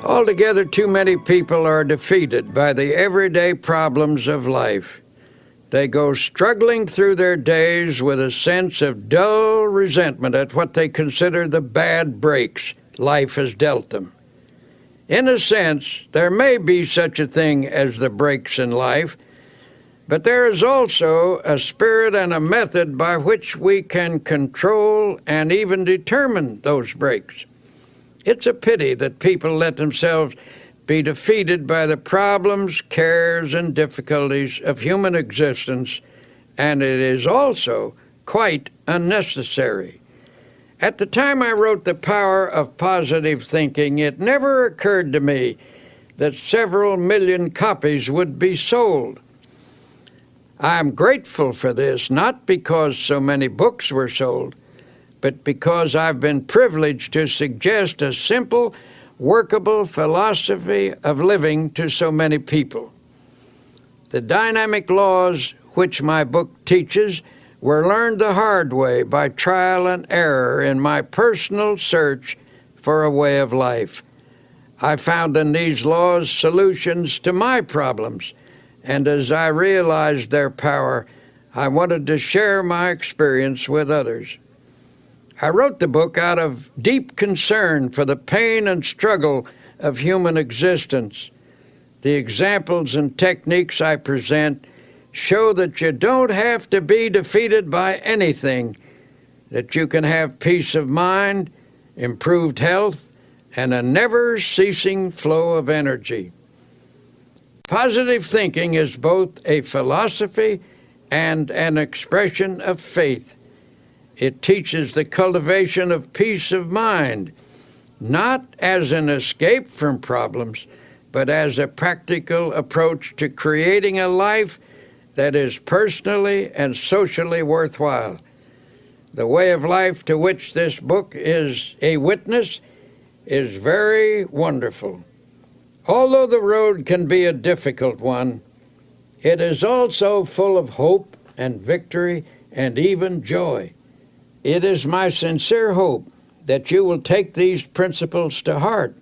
Altogether, too many people are defeated by the everyday problems of life. They go struggling through their days with a sense of dull resentment at what they consider the bad breaks life has dealt them. In a sense, there may be such a thing as the breaks in life, but there is also a spirit and a method by which we can control and even determine those breaks. It's a pity that people let themselves be defeated by the problems, cares, and difficulties of human existence, and it is also quite unnecessary. At the time I wrote The Power of Positive Thinking, it never occurred to me that several million copies would be sold. I'm grateful for this, not because so many books were sold, but because I've been privileged to suggest a simple, workable philosophy of living to so many people. The dynamic laws which my book teaches were learned the hard way by trial and error in my personal search for a way of life. I found in these laws solutions to my problems, and as I realized their power, I wanted to share my experience with others. I wrote the book out of deep concern for the pain and struggle of human existence. The examples and techniques I present show that you don't have to be defeated by anything, that you can have peace of mind, improved health, and a never-ceasing flow of energy. Positive thinking is both a philosophy and an expression of faith. It teaches the cultivation of peace of mind, not as an escape from problems, but as a practical approach to creating a life that is personally and socially worthwhile. The way of life to which this book is a witness is very wonderful. Although the road can be a difficult one, it is also full of hope and victory and even joy. It is my sincere hope that you will take these principles to heart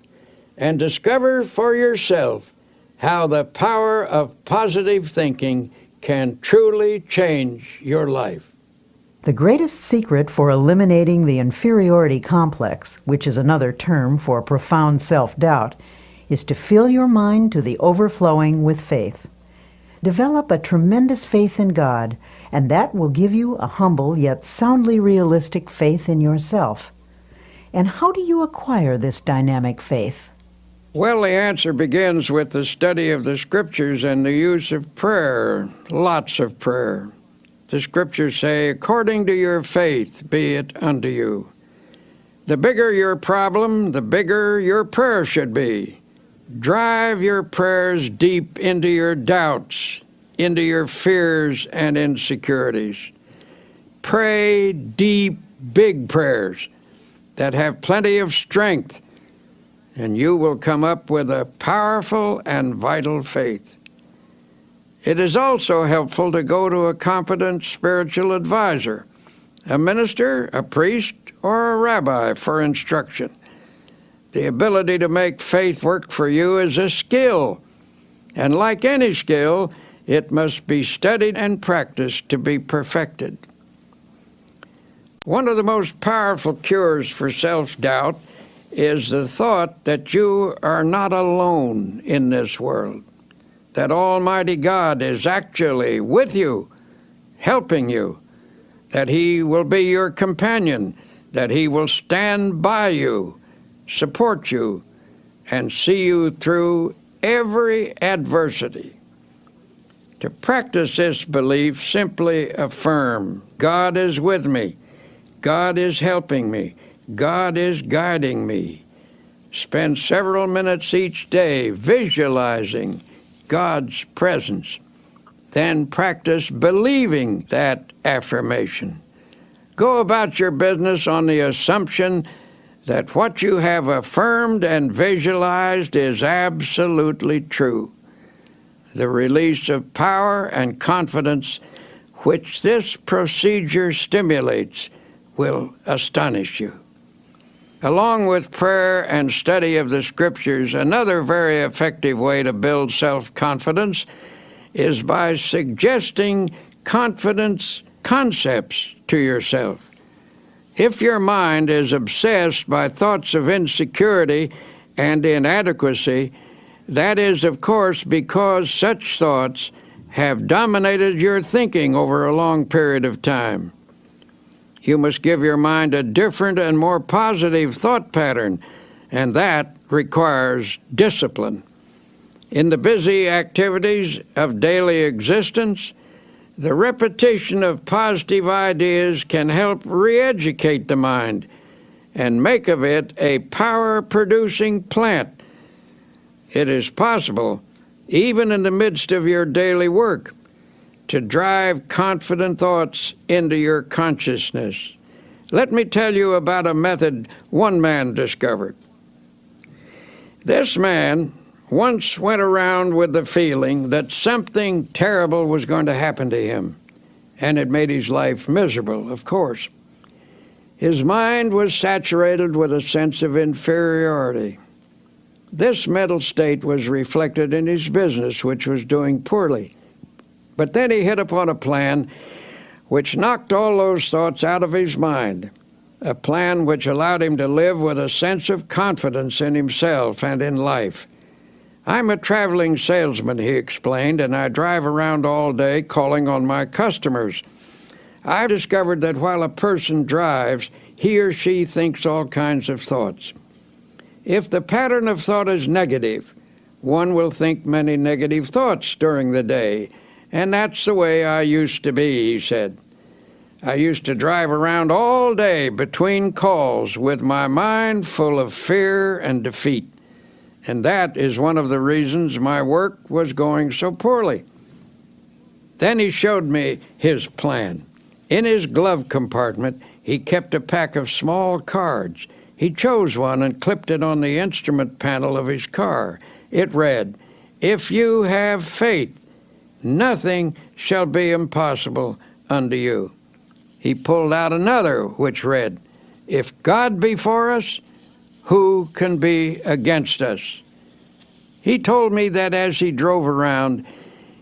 and discover for yourself how the power of positive thinking can truly change your life. The greatest secret for eliminating the inferiority complex, which is another term for profound self-doubt, is to fill your mind to the overflowing with faith. Develop a tremendous faith in God, and that will give you a humble yet soundly realistic faith in yourself. And how do you acquire this dynamic faith? Well, the answer begins with the study of the Scriptures and the use of prayer, lots of prayer. The Scriptures say, according to your faith be it unto you. The bigger your problem, the bigger your prayer should be. Drive your prayers deep into your doubts, into your fears and insecurities. Pray deep, big prayers that have plenty of strength, and you will come up with a powerful and vital faith. It is also helpful to go to a competent spiritual advisor, a minister, a priest, or a rabbi for instruction. The ability to make faith work for you is a skill, and like any skill, it must be studied and practiced to be perfected. One of the most powerful cures for self-doubt is the thought that you are not alone in this world, that Almighty God is actually with you, helping you, that He will be your companion, that He will stand by you, support you, and see you through every adversity. To practice this belief, simply affirm, God is with me, God is helping me, God is guiding me. Spend several minutes each day visualizing God's presence. Then practice believing that affirmation. Go about your business on the assumption that what you have affirmed and visualized is absolutely true. The release of power and confidence which this procedure stimulates will astonish you. Along with prayer and study of the Scriptures, another very effective way to build self-confidence is by suggesting confidence concepts to yourself. If your mind is obsessed by thoughts of insecurity and inadequacy, that is, of course, because such thoughts have dominated your thinking over a long period of time. You must give your mind a different and more positive thought pattern, and that requires discipline. In the busy activities of daily existence, the repetition of positive ideas can help re-educate the mind and make of it a power-producing plant. It is possible, even in the midst of your daily work, to drive confident thoughts into your consciousness. Let me tell you about a method one man discovered. This man once went around with the feeling that something terrible was going to happen to him, and it made his life miserable, of course. His mind was saturated with a sense of inferiority. This mental state was reflected in his business, which was doing poorly. But then he hit upon a plan which knocked all those thoughts out of his mind, a plan which allowed him to live with a sense of confidence in himself and in life. I'm a traveling salesman, he explained, and I drive around all day calling on my customers. I've discovered that while a person drives, he or she thinks all kinds of thoughts. If the pattern of thought is negative, one will think many negative thoughts during the day, and that's the way I used to be, he said. I used to drive around all day between calls with my mind full of fear and defeat. And that is one of the reasons my work was going so poorly. Then he showed me his plan. In his glove compartment, he kept a pack of small cards. He chose one and clipped it on the instrument panel of his car. It read, "If you have faith, nothing shall be impossible unto you." He pulled out another which read, "If God be for us, who can be against us?" He told me that as he drove around,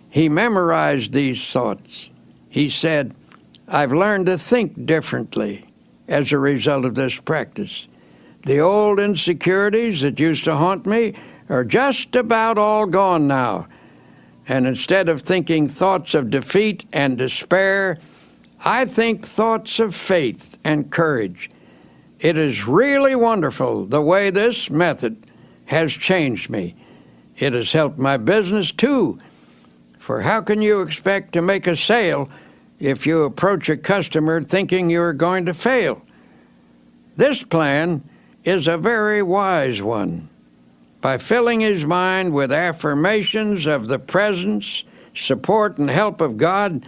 he memorized these thoughts. He said, "I've learned to think differently as a result of this practice. The old insecurities that used to haunt me are just about all gone now. And instead of thinking thoughts of defeat and despair, I think thoughts of faith and courage. It is really wonderful the way this method has changed me. It has helped my business too, for how can you expect to make a sale if you approach a customer thinking you're going to fail? This plan is a very wise one. By filling his mind with affirmations of the presence, support, and help of God,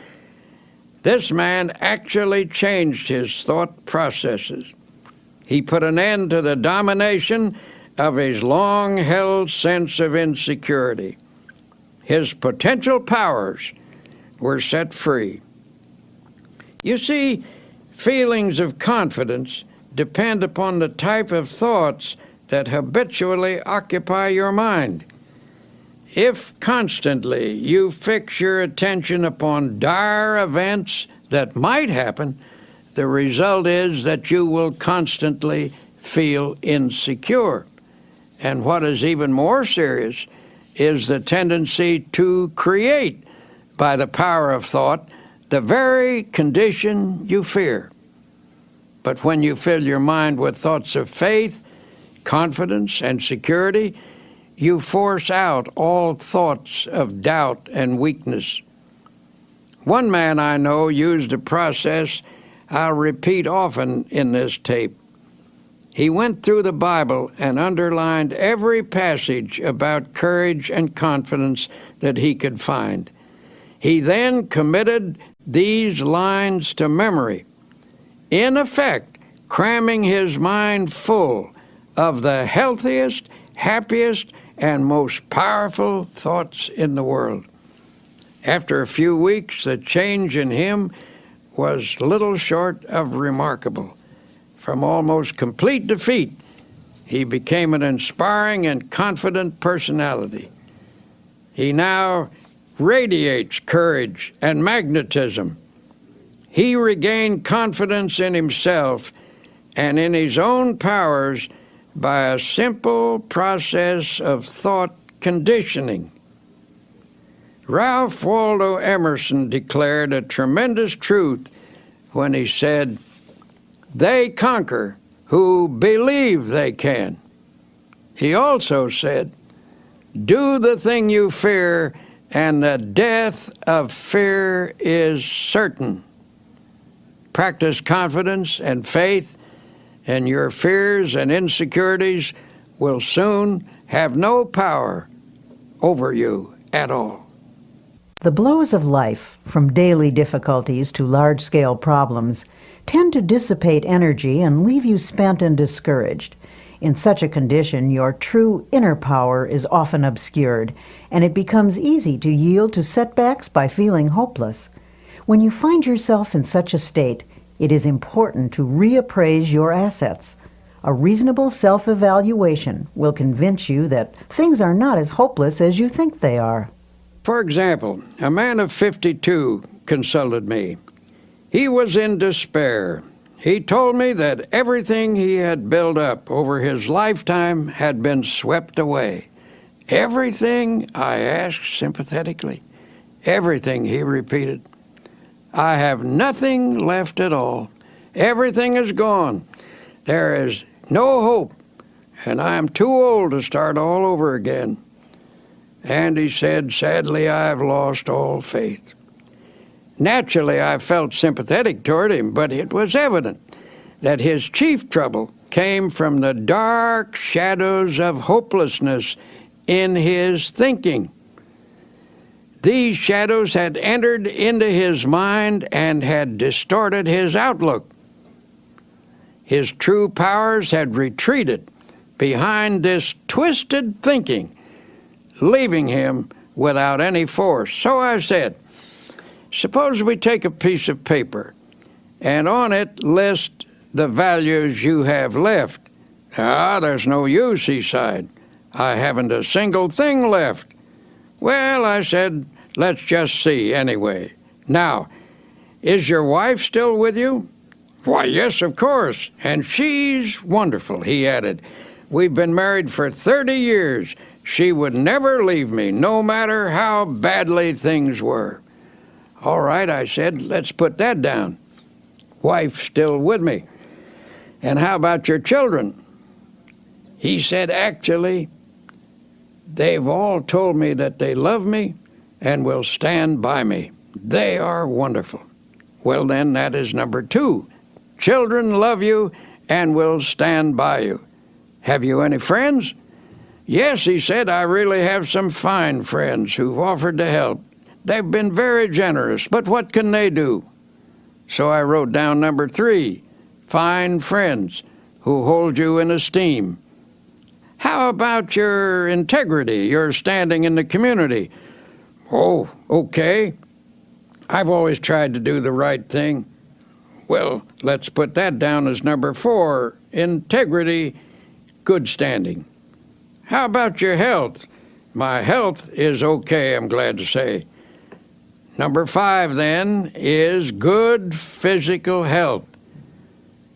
this man actually changed his thought processes. He put an end to the domination of his long-held sense of insecurity. His potential powers were set free. You see, feelings of confidence depend upon the type of thoughts that habitually occupy your mind. If constantly you fix your attention upon dire events that might happen, the result is that you will constantly feel insecure. And what is even more serious is the tendency to create, by the power of thought, the very condition you fear. But when you fill your mind with thoughts of faith, confidence, and security, you force out all thoughts of doubt and weakness. One man I know used a process I'll repeat often in this tape. He went through the Bible and underlined every passage about courage and confidence that he could find. He then committed these lines to memory, in effect, cramming his mind full of the healthiest, happiest, and most powerful thoughts in the world. After a few weeks, the change in him was little short of remarkable. From almost complete defeat He became an inspiring and confident personality. He now radiates courage and magnetism. He regained confidence in himself and in his own powers by a simple process of thought conditioning. Ralph Waldo Emerson declared a tremendous truth when he said, "They conquer who believe they can." He also said, "Do the thing you fear, and the death of fear is certain." Practice confidence and faith, and your fears and insecurities will soon have no power over you at all. The blows of life, from daily difficulties to large-scale problems, tend to dissipate energy and leave you spent and discouraged. In such a condition, your true inner power is often obscured, and it becomes easy to yield to setbacks by feeling hopeless. When you find yourself in such a state, it is important to reappraise your assets. A reasonable self-evaluation will convince you that things are not as hopeless as you think they are. For example, a man of 52 consulted me. He was in despair. He told me that everything he had built up over his lifetime had been swept away. "Everything?" I asked sympathetically. "Everything," he repeated. "I have nothing left at all. Everything is gone. There is no hope, and I am too old to start all over again." And he said, "Sadly, I have lost all faith." Naturally, I felt sympathetic toward him, but it was evident that his chief trouble came from the dark shadows of hopelessness in his thinking. These shadows had entered into his mind and had distorted his outlook. His true powers had retreated behind this twisted thinking, leaving him without any force. So I said, "Suppose we take a piece of paper and on it list the values you have left." "Ah, there's no use," he sighed. "I haven't a single thing left." "Well," I said, "let's just see anyway. Now, is your wife still with you?" "Why, yes, of course, and she's wonderful," he added. "We've been married for 30 years. She would never leave me, no matter how badly things were." "All right," I said, "let's put that down. Wife still with me. And how about your children?" He said, "Actually, they've all told me that they love me and will stand by me. They are wonderful." "Well, then, that is number 2. Children love you and will stand by you. Have you any friends?" "Yes," he said, "I really have some fine friends who've offered to help. They've been very generous, but what can they do?" So I wrote down number 3, fine friends who hold you in esteem. "How about your integrity, your standing in the community?" "Oh, okay. I've always tried to do the right thing." "Well, let's put that down as number 4, integrity, good standing." "How about your health?" "My health is okay, I'm glad to say." Number 5, then, is good physical health.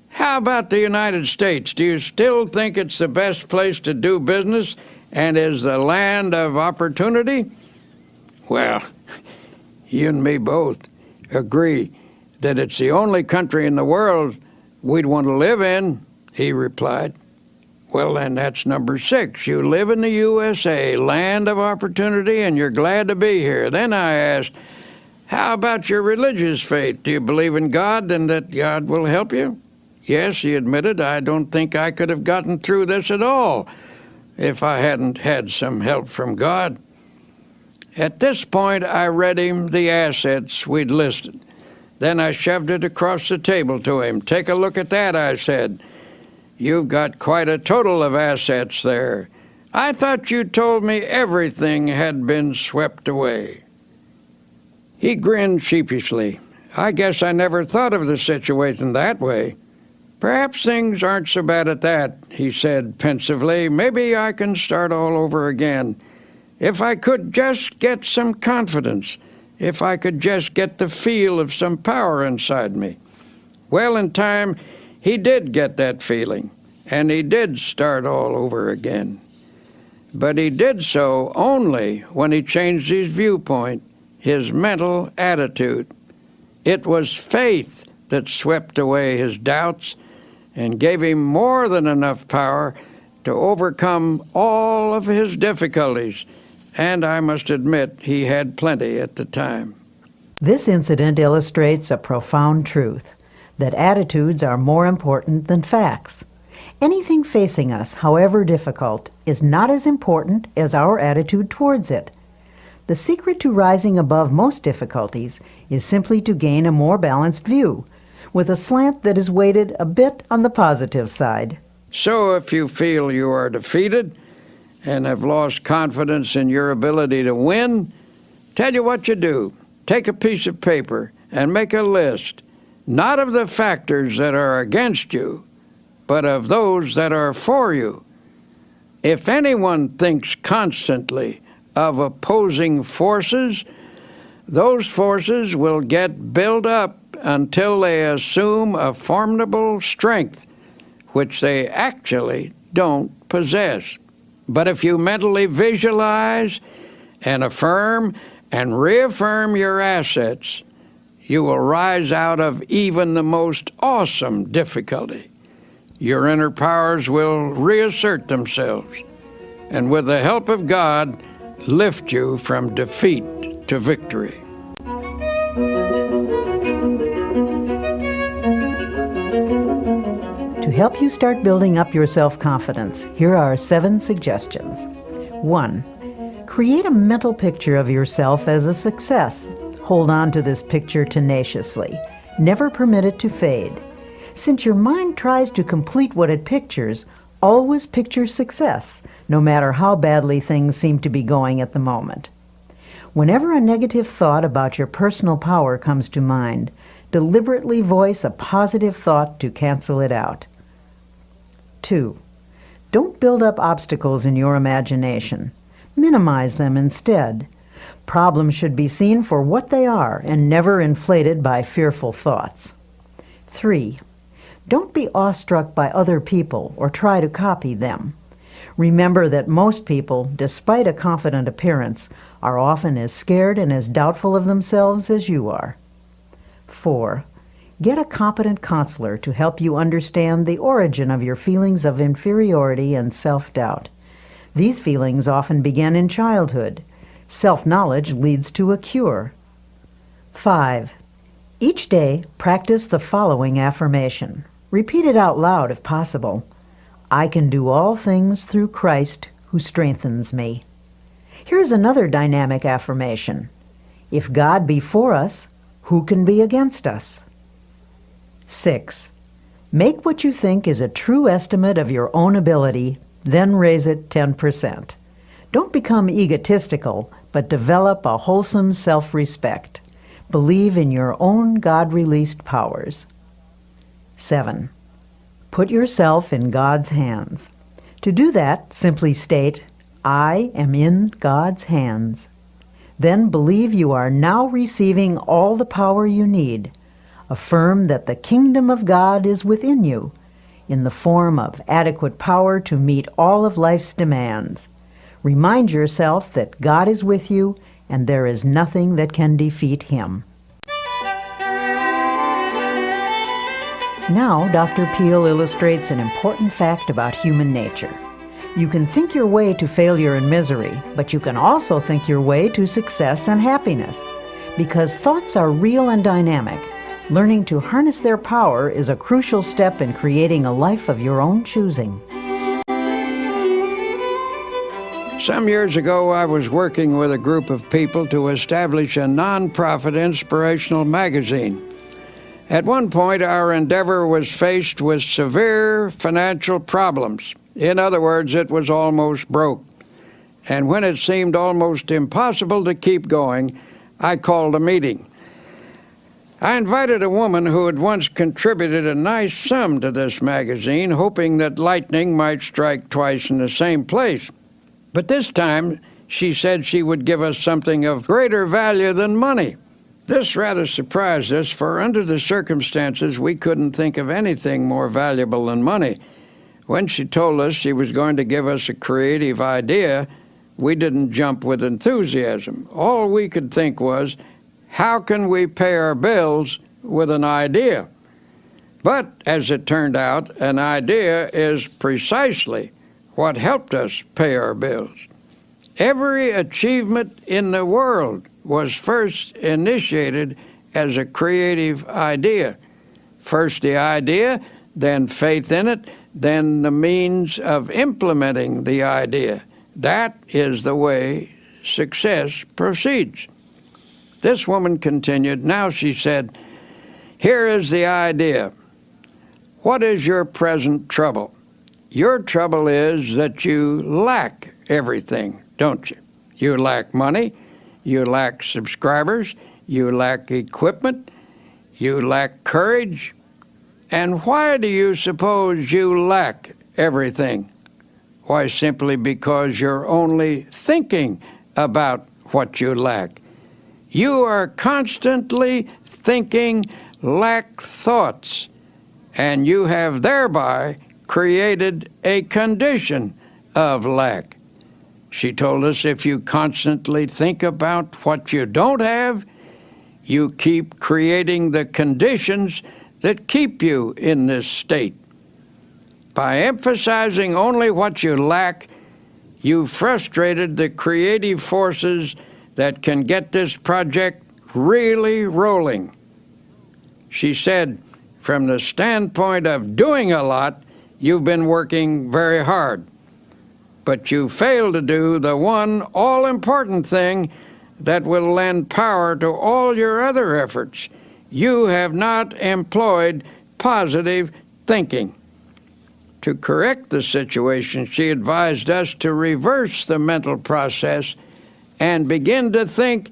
"How about the United States? Do you still think it's the best place to do business and is the land of opportunity?" "Well, you and me both agree that it's the only country in the world we'd want to live in," he replied. "Well, then that's number 6. You live in the USA, land of opportunity, and you're glad to be here." Then I asked, "How about your religious faith? Do you believe in God and that God will help you?" "Yes," he admitted, "I don't think I could have gotten through this at all if I hadn't had some help from God." At this point, I read him the assets we'd listed. Then I shoved it across the table to him. "Take a look at that," I said. "You've got quite a total of assets there. I thought you told me everything had been swept away." He grinned sheepishly. "I guess I never thought of the situation that way. "Perhaps things aren't so bad at that," he said pensively. "Maybe I can start all over again. If I could just get some confidence, if I could just get the feel of some power inside me." Well, in time, he did get that feeling, and he did start all over again. But he did so only when he changed his viewpoint, his mental attitude. It was faith that swept away his doubts and gave him more than enough power to overcome all of his difficulties. And I must admit, he had plenty at the time. This incident illustrates a profound truth, that attitudes are more important than facts. Anything facing us, however difficult, is not as important as our attitude towards it. The secret to rising above most difficulties is simply to gain a more balanced view, with a slant that is weighted a bit on the positive side. So if you feel you are defeated and have lost confidence in your ability to win, tell you what you do. Take a piece of paper and make a list, not of the factors that are against you, but of those that are for you. If anyone thinks constantly of opposing forces, those forces will get built up until they assume a formidable strength, which they actually don't possess. But if you mentally visualize and affirm and reaffirm your assets, you will rise out of even the most awesome difficulty. Your inner powers will reassert themselves, and with the help of God, lift you from defeat to victory. To help you start building up your self-confidence, here are 7 suggestions. 1. Create a mental picture of yourself as a success. Hold on to this picture tenaciously. Never permit it to fade. Since your mind tries to complete what it pictures, always picture success, no matter how badly things seem to be going at the moment. Whenever a negative thought about your personal power comes to mind, deliberately voice a positive thought to cancel it out. 2. Don't build up obstacles in your imagination. Minimize them instead. Problems should be seen for what they are and never inflated by fearful thoughts. 3. Don't be awestruck by other people or try to copy them. Remember that most people, despite a confident appearance, are often as scared and as doubtful of themselves as you are. 4. Get a competent counselor to help you understand the origin of your feelings of inferiority and self-doubt. These feelings often begin in childhood. Self-knowledge leads to a cure. 5. Each day, practice the following affirmation. Repeat it out loud if possible. I can do all things through Christ who strengthens me. Here's another dynamic affirmation. If God be for us, who can be against us? 6. Make what you think is a true estimate of your own ability, then raise it 10%. Don't become egotistical, but develop a wholesome self-respect. Believe in your own God-released powers. 7. Put yourself in God's hands. To do that, simply state, I am in God's hands. Then believe you are now receiving all the power you need. Affirm that the kingdom of God is within you, in the form of adequate power to meet all of life's demands. Remind yourself that God is with you and there is nothing that can defeat Him. Now, Dr. Peale illustrates an important fact about human nature. You can think your way to failure and misery, but you can also think your way to success and happiness. Because thoughts are real and dynamic, learning to harness their power is a crucial step in creating a life of your own choosing. Some years ago, I was working with a group of people to establish a nonprofit inspirational magazine. At one point, our endeavor was faced with severe financial problems. In other words, it was almost broke. And when it seemed almost impossible to keep going, I called a meeting. I invited a woman who had once contributed a nice sum to this magazine, hoping that lightning might strike twice in the same place. But this time, she said she would give us something of greater value than money. This rather surprised us, for under the circumstances, we couldn't think of anything more valuable than money. When she told us she was going to give us a creative idea, we didn't jump with enthusiasm. All we could think was, how can we pay our bills with an idea? But, as it turned out, an idea is precisely what helped us pay our bills. Every achievement in the world was first initiated as a creative idea. First the idea, then faith in it, then the means of implementing the idea. That is the way success proceeds. This woman continued. Now she said, here is the idea. What is your present trouble? Your trouble is that you lack everything, don't you? You lack money, you lack subscribers, you lack equipment, you lack courage. And why do you suppose you lack everything? Why, simply because you're only thinking about what you lack. You are constantly thinking lack thoughts, and you have thereby created a condition of lack. She told us if you constantly think about what you don't have, you keep creating the conditions that keep you in this state. By emphasizing only what you lack, you frustrated the creative forces that can get this project really rolling. She said, from the standpoint of doing a lot, you've been working very hard, but you failed to do the one all-important thing that will lend power to all your other efforts. You have not employed positive thinking. To correct the situation, she advised us to reverse the mental process and begin to think,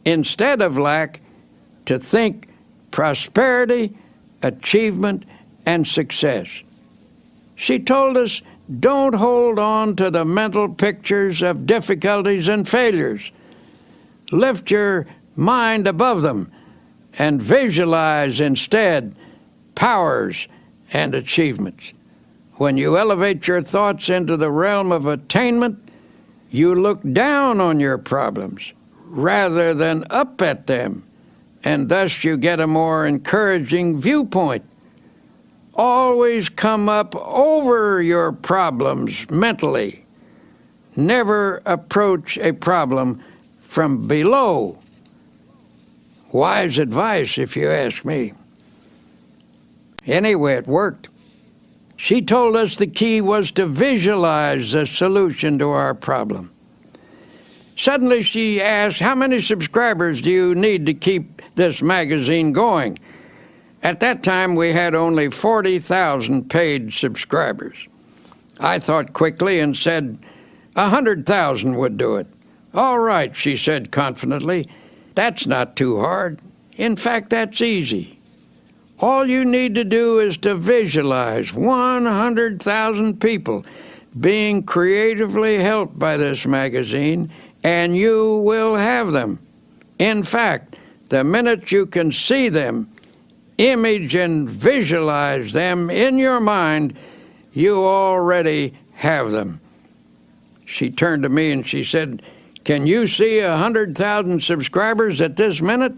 instead of lack, to think prosperity, achievement, and success. She told us, don't hold on to the mental pictures of difficulties and failures. Lift your mind above them and visualize instead powers and achievements. When you elevate your thoughts into the realm of attainment, you look down on your problems rather than up at them, and thus you get a more encouraging viewpoint. Always come up over your problems mentally. Never approach a problem from below. Wise advice, if you ask me. Anyway, it worked. She told us the key was to visualize the solution to our problem. Suddenly she asked, how many subscribers do you need to keep this magazine going? At that time, we had only 40,000 paid subscribers. I thought quickly and said, 100,000 would do it. All right, she said confidently. That's not too hard. In fact, that's easy. All you need to do is to visualize 100,000 people being creatively helped by this magazine, and you will have them. In fact, the minute you can see them, image and visualize them in your mind, you already have them. She turned to me and she said, can you see 100,000 subscribers at this minute?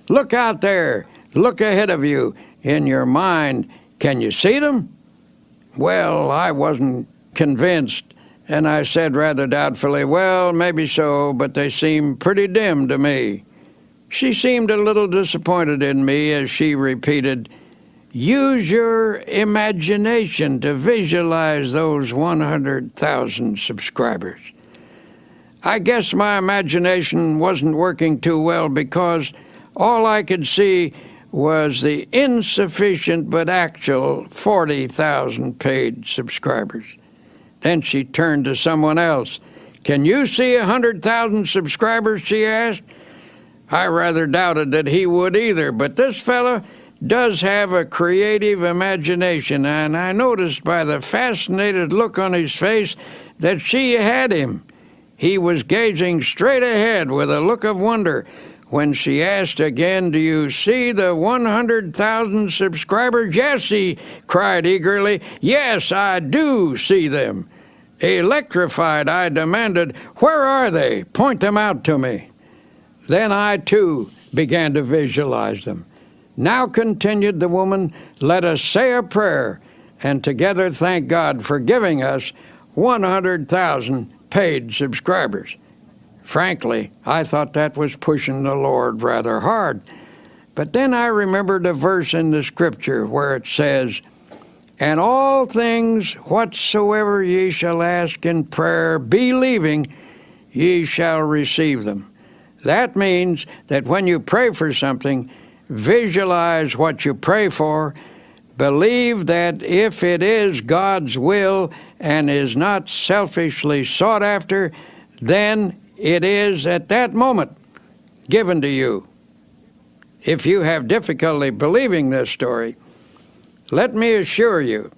Look out there. Look ahead of you in your mind. Can you see them? Well, I wasn't convinced, and I said rather doubtfully, well, maybe so, but they seem pretty dim to me. She seemed a little disappointed in me as she repeated, use your imagination to visualize those 100,000 subscribers. I guess my imagination wasn't working too well because all I could see was the insufficient but actual 40,000 paid subscribers. Then she turned to someone else. Can you see 100,000 subscribers, she asked. I rather doubted that he would either, but this fellow does have a creative imagination, and I noticed by the fascinated look on his face that she had him. He was gazing straight ahead with a look of wonder. When she asked again, "Do you see the 100,000 subscribers?" "Yes," he cried eagerly. "Yes, I do see them." Electrified, I demanded, "Where are they? Point them out to me." Then I, too, began to visualize them. "Now," continued the woman, "let us say a prayer, and together thank God for giving us 100,000 paid subscribers." Frankly, I thought that was pushing the Lord rather hard. But then I remembered a verse in the Scripture where it says, "And all things whatsoever ye shall ask in prayer, believing, ye shall receive them." That means that when you pray for something, visualize what you pray for, believe that if it is God's will and is not selfishly sought after, then it is at that moment given to you. If you have difficulty believing this story, let me assure you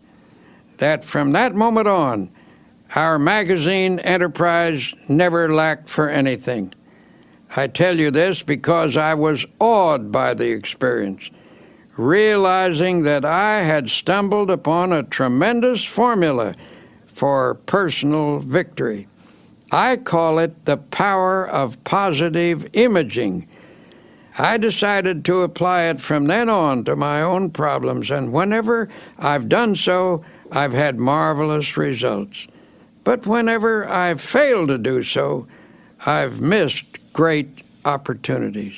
that from that moment on, our magazine enterprise never lacked for anything. I tell you this because I was awed by the experience, realizing that I had stumbled upon a tremendous formula for personal victory. I call it the power of positive imaging. I decided to apply it from then on to my own problems, and whenever I've done so, I've had marvelous results. But whenever I've failed to do so, I've missed great opportunities.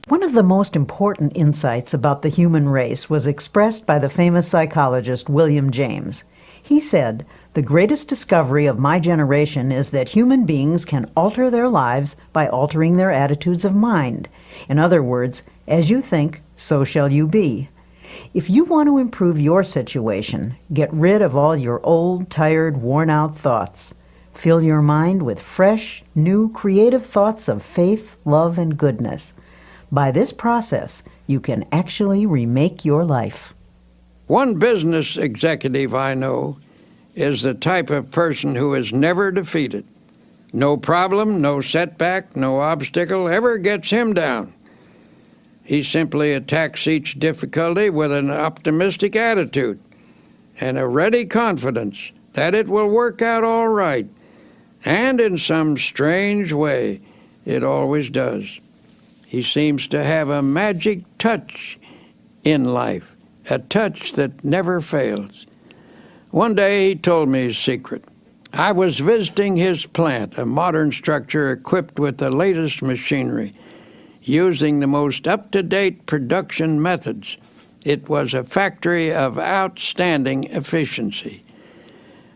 One of the most important insights about the human race was expressed by the famous psychologist William James. He said, "The greatest discovery of my generation is that human beings can alter their lives by altering their attitudes of mind. In other words, as you think, so shall you be." If you want to improve your situation, get rid of all your old, tired, worn-out thoughts. Fill your mind with fresh, new, creative thoughts of faith, love, and goodness. By this process, you can actually remake your life. One business executive I know is the type of person who is never defeated. No problem, no setback, no obstacle ever gets him down. He simply attacks each difficulty with an optimistic attitude and a ready confidence that it will work out all right. And in some strange way, it always does. He seems to have a magic touch in life, a touch that never fails. One day he told me his secret. I was visiting his plant, a modern structure equipped with the latest machinery, using the most up-to-date production methods. It was a factory of outstanding efficiency.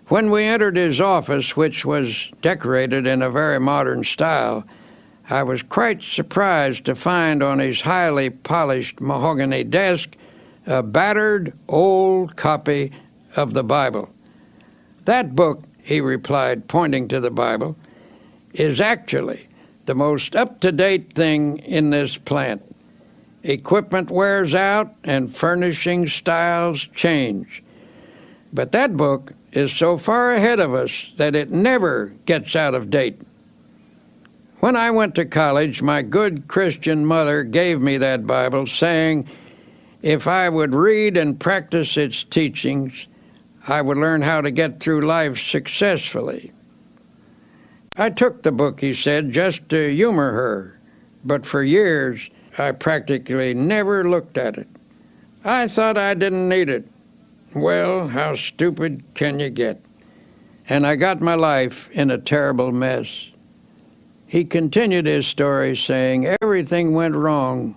When we entered his office, which was decorated in a very modern style, I was quite surprised to find on his highly polished mahogany desk a battered old copy of the Bible. "That book," he replied, pointing to the Bible, "is actually the most up-to-date thing in this plant. Equipment wears out and furnishing styles change. But that book is so far ahead of us that it never gets out of date." When I went to college, my good Christian mother gave me that Bible, saying if I would read and practice its teachings, I would learn how to get through life successfully. I took the book, he said, just to humor her, but for years I practically never looked at it. I thought I didn't need it. Well, how stupid can you get? And I got my life in a terrible mess. He continued his story saying everything went wrong,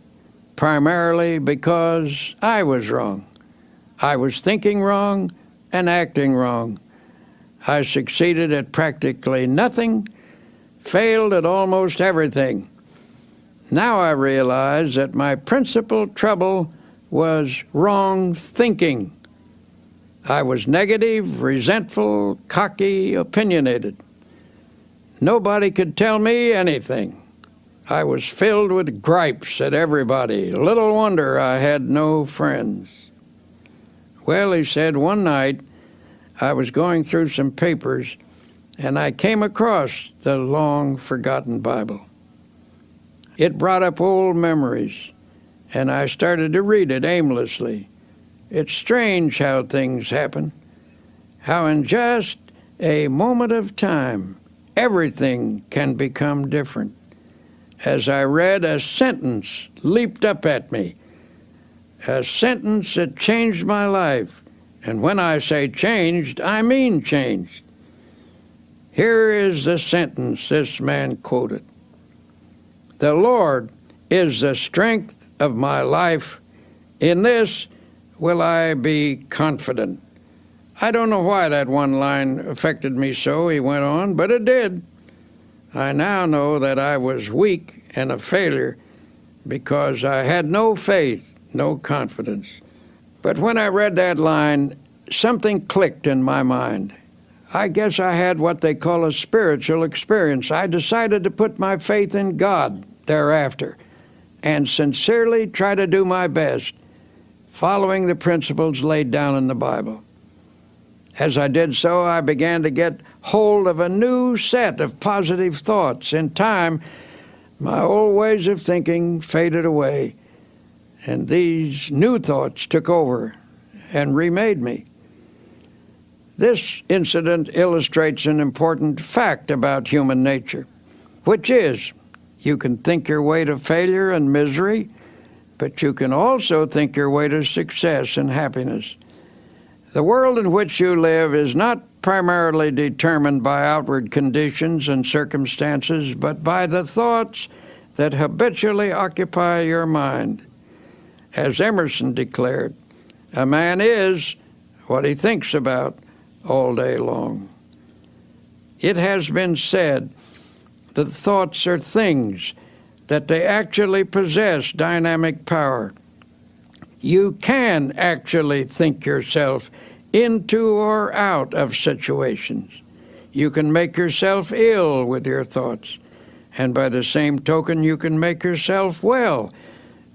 primarily because I was wrong. I was thinking wrong and acting wrong. I succeeded at practically nothing, failed at almost everything. Now I realize that my principal trouble was wrong thinking. I was negative, resentful, cocky, opinionated. Nobody could tell me anything. I was filled with gripes at everybody. Little wonder I had no friends. Well, he said, one night I was going through some papers and I came across the long-forgotten Bible. It brought up old memories, and I started to read it aimlessly. It's strange how things happen, how in just a moment of time, everything can become different. As I read, a sentence leaped up at me, a sentence that changed my life. And when I say changed, I mean changed. Here is the sentence this man quoted. "The Lord is the strength of my life. In this will I be confident." I don't know why that one line affected me so, he went on, but it did. I now know that I was weak and a failure because I had no faith, no confidence. But when I read that line, something clicked in my mind. I guess I had what they call a spiritual experience. I decided to put my faith in God thereafter and sincerely try to do my best, following the principles laid down in the Bible. As I did so, I began to get hold of a new set of positive thoughts. In time, my old ways of thinking faded away, and these new thoughts took over and remade me. This incident illustrates an important fact about human nature, which is you can think your way to failure and misery, but you can also think your way to success and happiness. The world in which you live is not primarily determined by outward conditions and circumstances, but by the thoughts that habitually occupy your mind. As Emerson declared, a man is what he thinks about all day long. It has been said that thoughts are things, that they actually possess dynamic power. You can actually think yourself into or out of situations. You can make yourself ill with your thoughts, and by the same token, you can make yourself well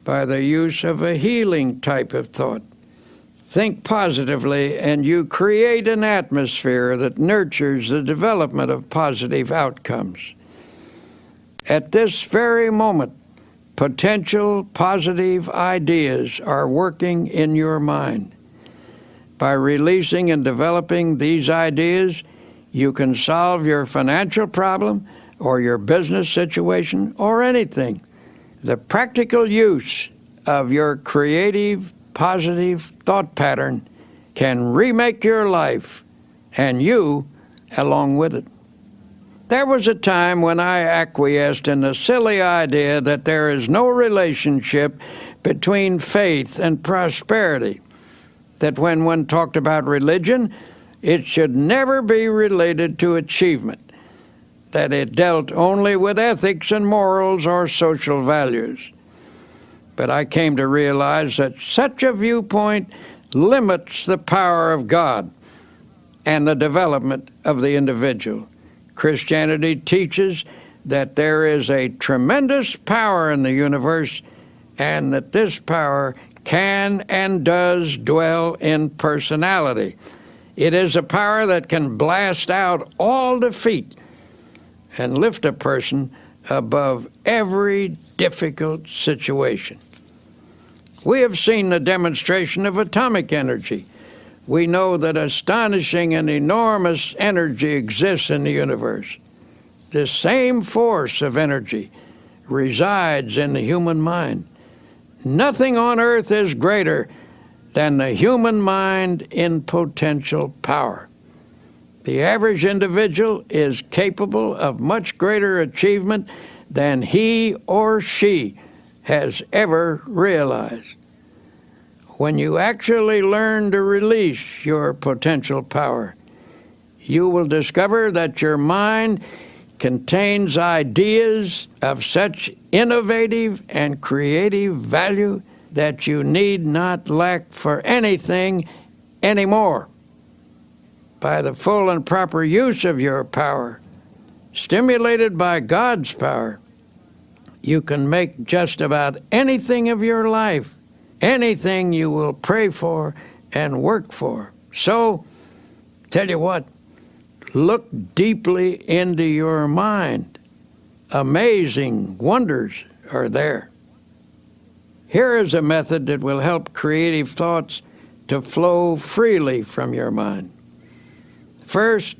by the use of a healing type of thought. Think positively, and you create an atmosphere that nurtures the development of positive outcomes. At this very moment, potential positive ideas are working in your mind. By releasing and developing these ideas, you can solve your financial problem or your business situation or anything. The practical use of your creative, positive thought pattern can remake your life, and you along with it. There was a time when I acquiesced in the silly idea that there is no relationship between faith and prosperity, that when one talked about religion, it should never be related to achievement, that it dealt only with ethics and morals or social values. But I came to realize that such a viewpoint limits the power of God and the development of the individual. Christianity teaches that there is a tremendous power in the universe, and that this power can and does dwell in personality. It is a power that can blast out all defeat and lift a person above every difficult situation. We have seen the demonstration of atomic energy. We know that astonishing and enormous energy exists in the universe. This same force of energy resides in the human mind. Nothing on earth is greater than the human mind in potential power. The average individual is capable of much greater achievement than he or she has ever realized. When you actually learn to release your potential power, you will discover that your mind contains ideas of such innovative and creative value that you need not lack for anything anymore. By the full and proper use of your power, stimulated by God's power, You can make just about anything of your life, anything you will pray for and work for. So, tell you what, look deeply into your mind. Amazing wonders are there. Here is a method that will help creative thoughts to flow freely from your mind. First,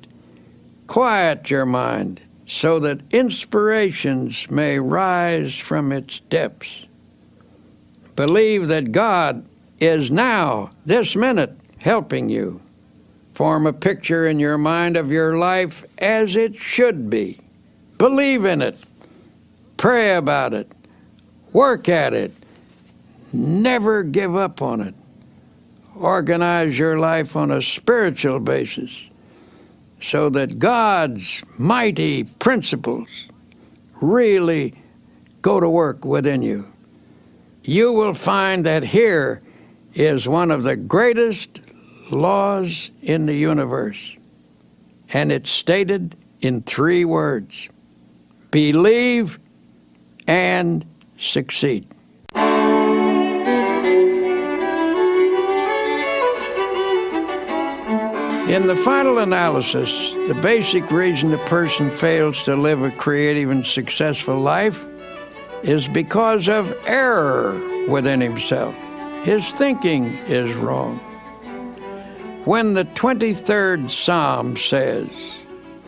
quiet your mind so that inspirations may rise from its depths. Believe that God is now, this minute, helping you. Form a picture in your mind of your life as it should be. Believe in it. Pray about it. Work at it. Never give up on it. Organize your life on a spiritual basis so that God's mighty principles really go to work within you. You will find that here is one of the greatest laws in the universe, and it's stated in 3 words: believe and succeed. In the final analysis, the basic reason a person fails to live a creative and successful life is because of error within himself. His thinking is wrong. When the 23rd Psalm says,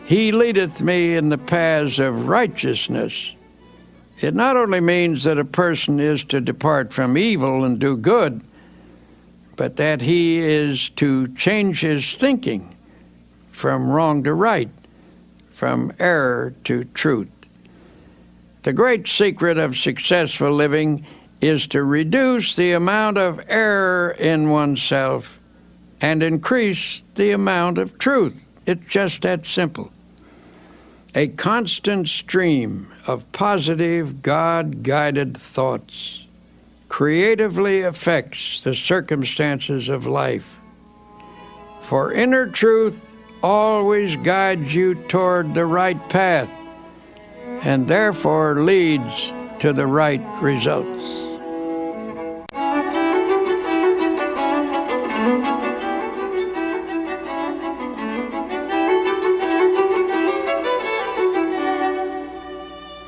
"He leadeth me in the paths of righteousness," it not only means that a person is to depart from evil and do good, but that he is to change his thinking from wrong to right, from error to truth. The great secret of successful living is to reduce the amount of error in oneself and increase the amount of truth. It's just that simple. A constant stream of positive, God-guided thoughts creatively affects the circumstances of life. For inner truth always guides you toward the right path and therefore leads to the right results.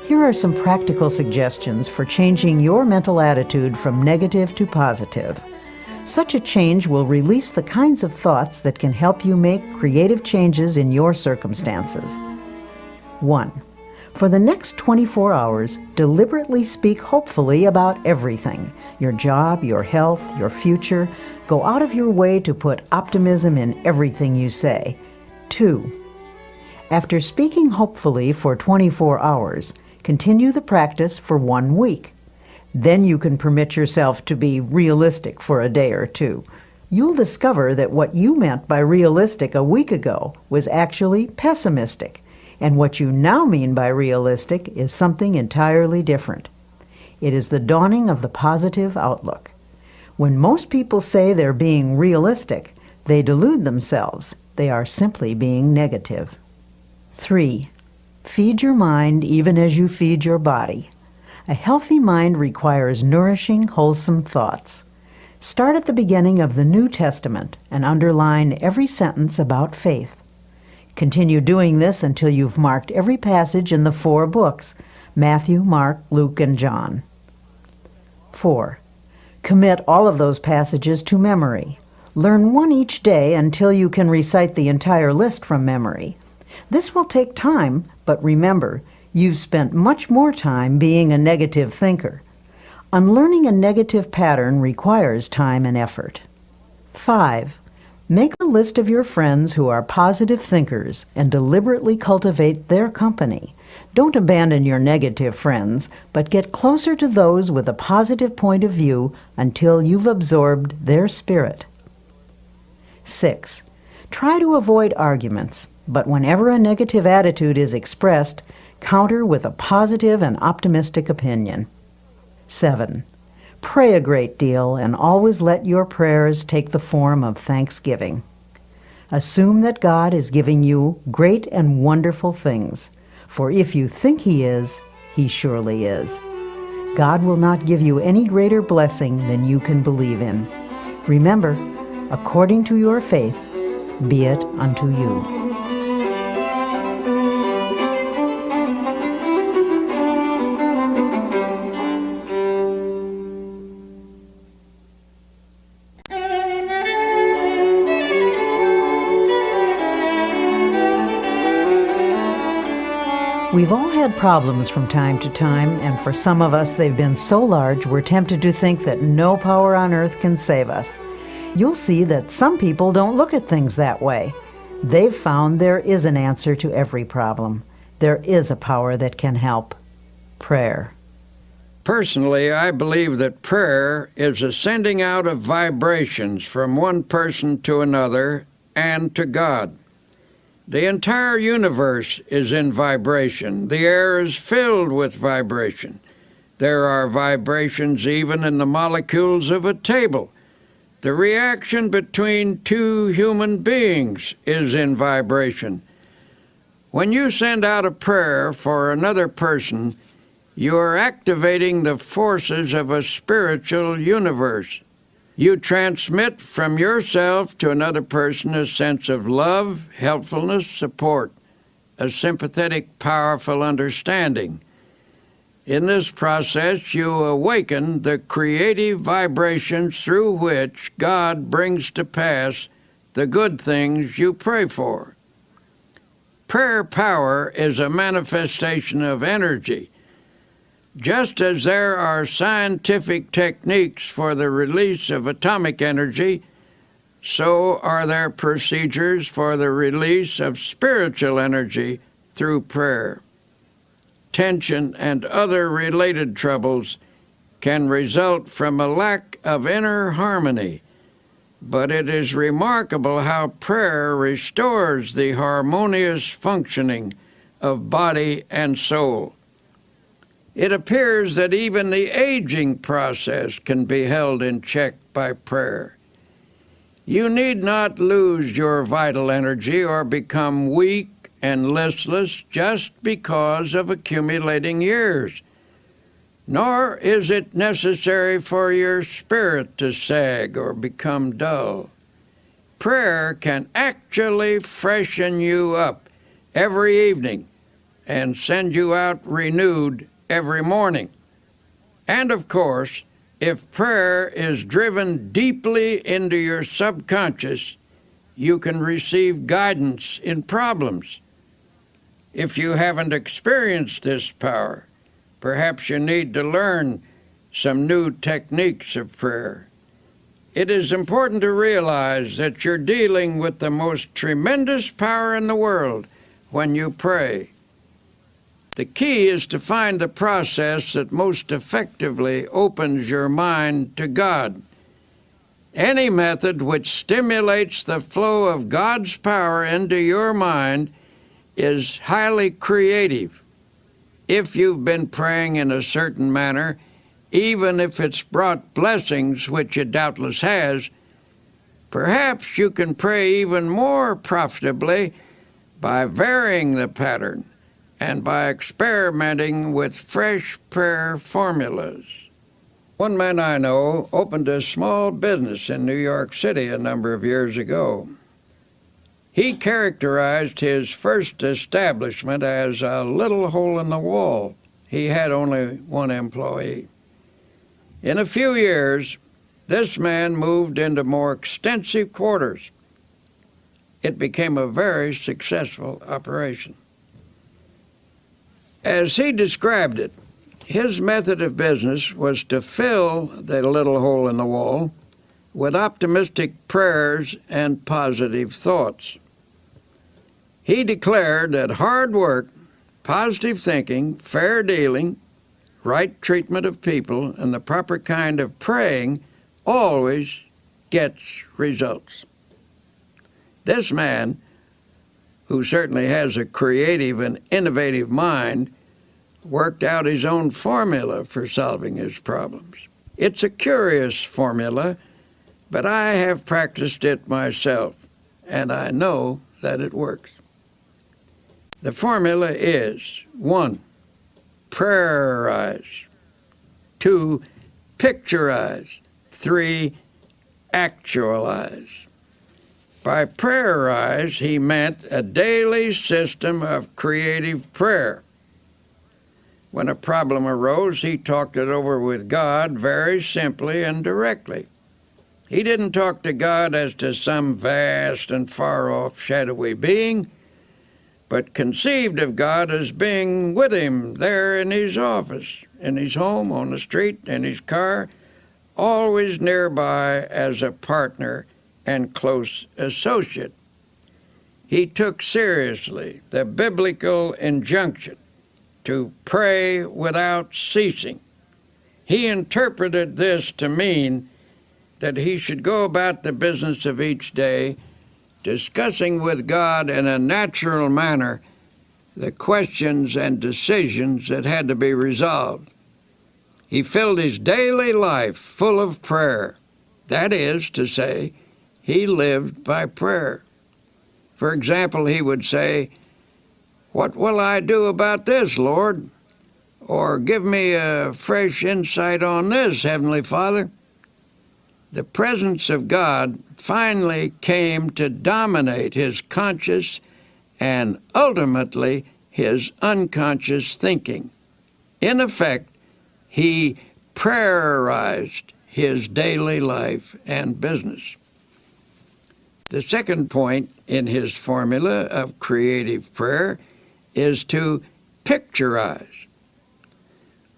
Here are some practical suggestions for changing your mental attitude from negative to positive. Such a change will release the kinds of thoughts that can help you make creative changes in your circumstances. 1. For the next 24 hours, deliberately speak hopefully about everything: your job, your health, your future. Go out of your way to put optimism in everything you say. 2. After speaking hopefully for 24 hours, continue the practice for 1 week. Then you can permit yourself to be realistic for a day or 2. You'll discover that what you meant by realistic a week ago was actually pessimistic, and what you now mean by realistic is something entirely different. It is the dawning of the positive outlook. When most people say they're being realistic, they delude themselves. They are simply being negative. 3. Feed your mind even as you feed your body. A healthy mind requires nourishing, wholesome thoughts. Start at the beginning of the New Testament and underline every sentence about faith. Continue doing this until you've marked every passage in the 4 books: Matthew, Mark, Luke, and John. 4. Commit all of those passages to memory. Learn 1 each day until you can recite the entire list from memory. This will take time, but remember, you've spent much more time being a negative thinker. Unlearning a negative pattern requires time and effort. 5. Make a list of your friends who are positive thinkers and deliberately cultivate their company. Don't abandon your negative friends, but get closer to those with a positive point of view until you've absorbed their spirit. 6. Try to avoid arguments, but whenever a negative attitude is expressed, counter with a positive and optimistic opinion. 7. Pray a great deal and always let your prayers take the form of thanksgiving. Assume that God is giving you great and wonderful things, for if you think He is, He surely is. God will not give you any greater blessing than you can believe in. Remember, according to your faith, be it unto you. We've all had problems from time to time, and for some of us they've been so large we're tempted to think that no power on earth can save us. You'll see that some people don't look at things that way. They've found there is an answer to every problem. There is a power that can help. Prayer. Personally, I believe that prayer is a sending out of vibrations from one person to another and to God. The entire universe is in vibration. The air is filled with vibration. There are vibrations even in the molecules of a table. The reaction between two human beings is in vibration. When you send out a prayer for another person, you are activating the forces of a spiritual universe. You transmit from yourself to another person a sense of love, helpfulness, support, a sympathetic, powerful understanding. In this process, you awaken the creative vibrations through which God brings to pass the good things you pray for. Prayer power is a manifestation of energy. Just as there are scientific techniques for the release of atomic energy, so are there procedures for the release of spiritual energy through prayer. Tension and other related troubles can result from a lack of inner harmony, but it is remarkable how prayer restores the harmonious functioning of body and soul. It appears that even the aging process can be held in check by prayer. You need not lose your vital energy or become weak and listless just because of accumulating years, nor is it necessary for your spirit to sag or become dull. Prayer can actually freshen you up every evening and send you out renewed every morning. And of course, if prayer is driven deeply into your subconscious, you can receive guidance in problems. If you haven't experienced this power, perhaps you need to learn some new techniques of prayer. It is important to realize that you're dealing with the most tremendous power in the world when you pray. The key is to find the process that most effectively opens your mind to God. Any method which stimulates the flow of God's power into your mind is highly creative. If you've been praying in a certain manner, even if it's brought blessings, which it doubtless has, perhaps you can pray even more profitably by varying the pattern and by experimenting with fresh prayer formulas. One man I know opened a small business in New York City a number of years ago. He characterized his first establishment as a little hole in the wall. He had only one employee. In a few years, this man moved into more extensive quarters. It became a very successful operation. As he described it, his method of business was to fill the little hole in the wall with optimistic prayers and positive thoughts. He declared that hard work, positive thinking, fair dealing, right treatment of people, and the proper kind of praying always gets results. This man, who certainly has a creative and innovative mind, worked out his own formula for solving his problems. It's a curious formula, but I have practiced it myself, and I know that it works. The formula is: 1. Prayerize. 2. Picturize. 3. Actualize. By prayerize, he meant a daily system of creative prayer. When a problem arose, he talked it over with God very simply and directly. He didn't talk to God as to some vast and far-off shadowy being, but conceived of God as being with him there in his office, in his home, on the street, in his car, always nearby as a partner and close associate. He took seriously the biblical injunction to pray without ceasing. He interpreted this to mean that he should go about the business of each day, discussing with God in a natural manner the questions and decisions that had to be resolved. He filled his daily life full of prayer. That is to say, he lived by prayer. For example, he would say, "What will I do about this, Lord?" Or, "Give me a fresh insight on this, Heavenly Father." The presence of God finally came to dominate his conscious and ultimately his unconscious thinking. In effect, he prayerized his daily life and business. The second point in his formula of creative prayer is to picturize.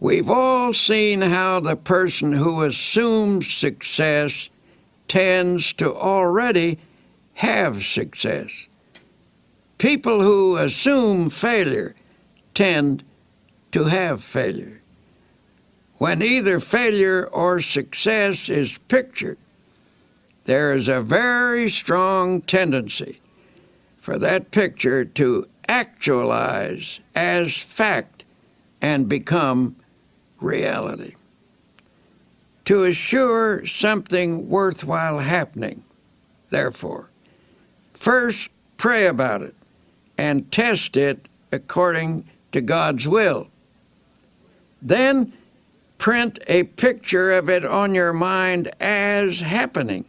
We've all seen how the person who assumes success tends to already have success. People who assume failure tend to have failure. When either failure or success is pictured, there is a very strong tendency for that picture to actualize as fact and become reality. To assure something worthwhile happening, therefore, first pray about it and test it according to God's will. Then print a picture of it on your mind as happening,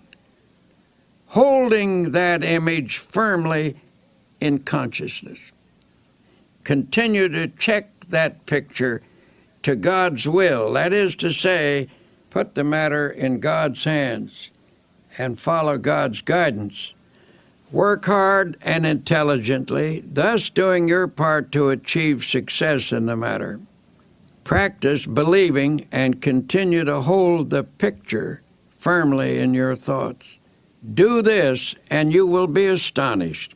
holding that image firmly in consciousness. Continue to check that picture to God's will, that is to say, put the matter in God's hands and follow God's guidance. Work hard and intelligently, thus doing your part to achieve success in the matter. Practice believing and continue to hold the picture firmly in your thoughts. Do this, and you will be astonished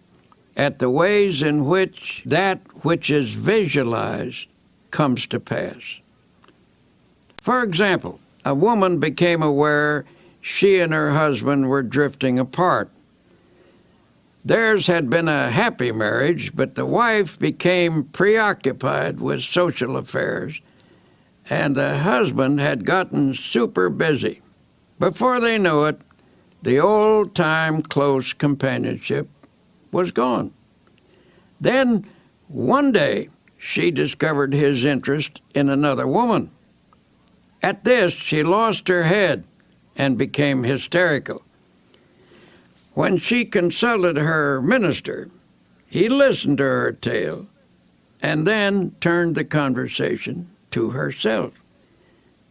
at the ways in which that which is visualized comes to pass. For example, a woman became aware she and her husband were drifting apart. Theirs had been a happy marriage, but the wife became preoccupied with social affairs, and the husband had gotten super busy. Before they knew it, the old-time close companionship was gone. Then, one day, she discovered his interest in another woman. At this, she lost her head and became hysterical. When she consulted her minister, he listened to her tale and then turned the conversation to herself.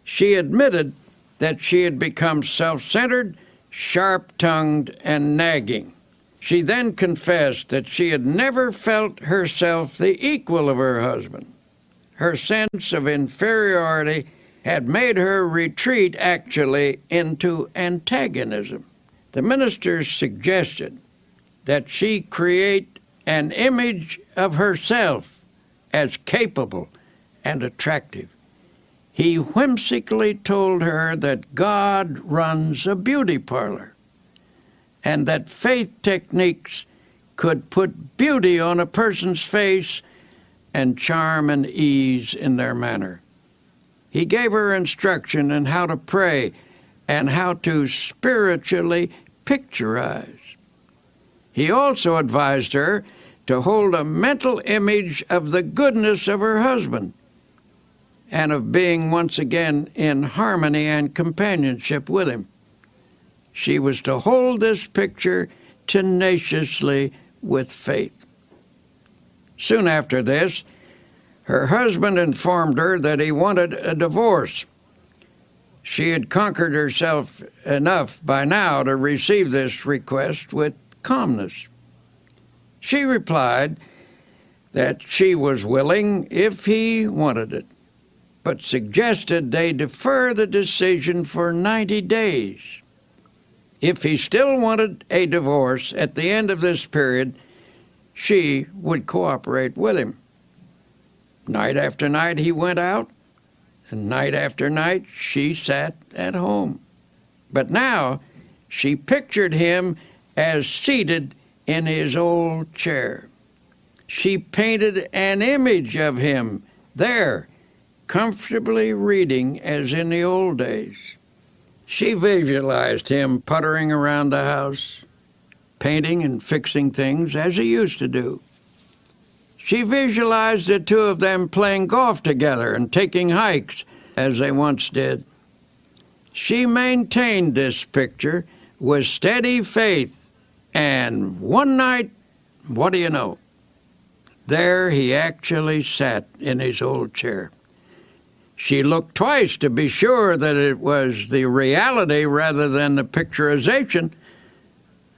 She admitted that she had become self-centered, sharp-tongued, and nagging. She then confessed that she had never felt herself the equal of her husband. Her sense of inferiority had made her retreat actually into antagonism. The minister suggested that she create an image of herself as capable and attractive. He whimsically told her that God runs a beauty parlor and that faith techniques could put beauty on a person's face and charm and ease in their manner. He gave her instruction in how to pray and how to spiritually picturize. He also advised her to hold a mental image of the goodness of her husband and of being once again in harmony and companionship with him. She was to hold this picture tenaciously with faith. Soon after this, her husband informed her that he wanted a divorce. She had conquered herself enough by now to receive this request with calmness. She replied that she was willing if he wanted it, but suggested they defer the decision for 90 days. If he still wanted a divorce at the end of this period, she would cooperate with him. Night after night he went out, and night after night she sat at home. But now she pictured him as seated in his old chair. She painted an image of him there, comfortably reading as in the old days. She visualized him puttering around the house, painting and fixing things as he used to do. She visualized the two of them playing golf together and taking hikes as they once did. She maintained this picture with steady faith, and one night, what do you know? There he actually sat in his old chair. She looked twice to be sure that it was the reality rather than the picturization.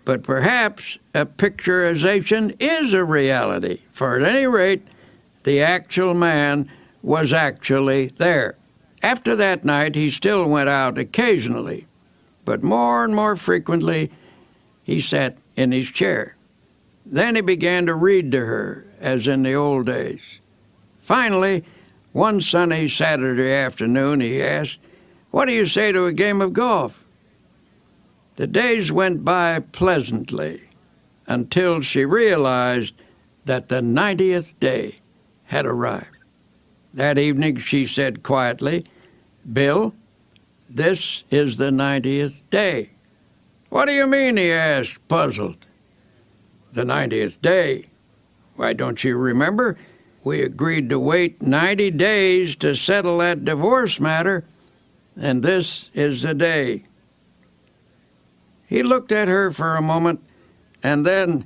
But perhaps a picturization is a reality, for at any rate, the actual man was actually there. After that night, he still went out occasionally, but more and more frequently, he sat in his chair. Then he began to read to her, as in the old days. Finally, one sunny Saturday afternoon, he asked, "What do you say to a game of golf?" The days went by pleasantly until she realized that the 90th day had arrived. That evening she said quietly, "Bill, this is the 90th day." "What do you mean?" he asked, puzzled. "The 90th day. Why, don't you remember? We agreed to wait 90 days to settle that divorce matter, and this is the day." He looked at her for a moment, and then,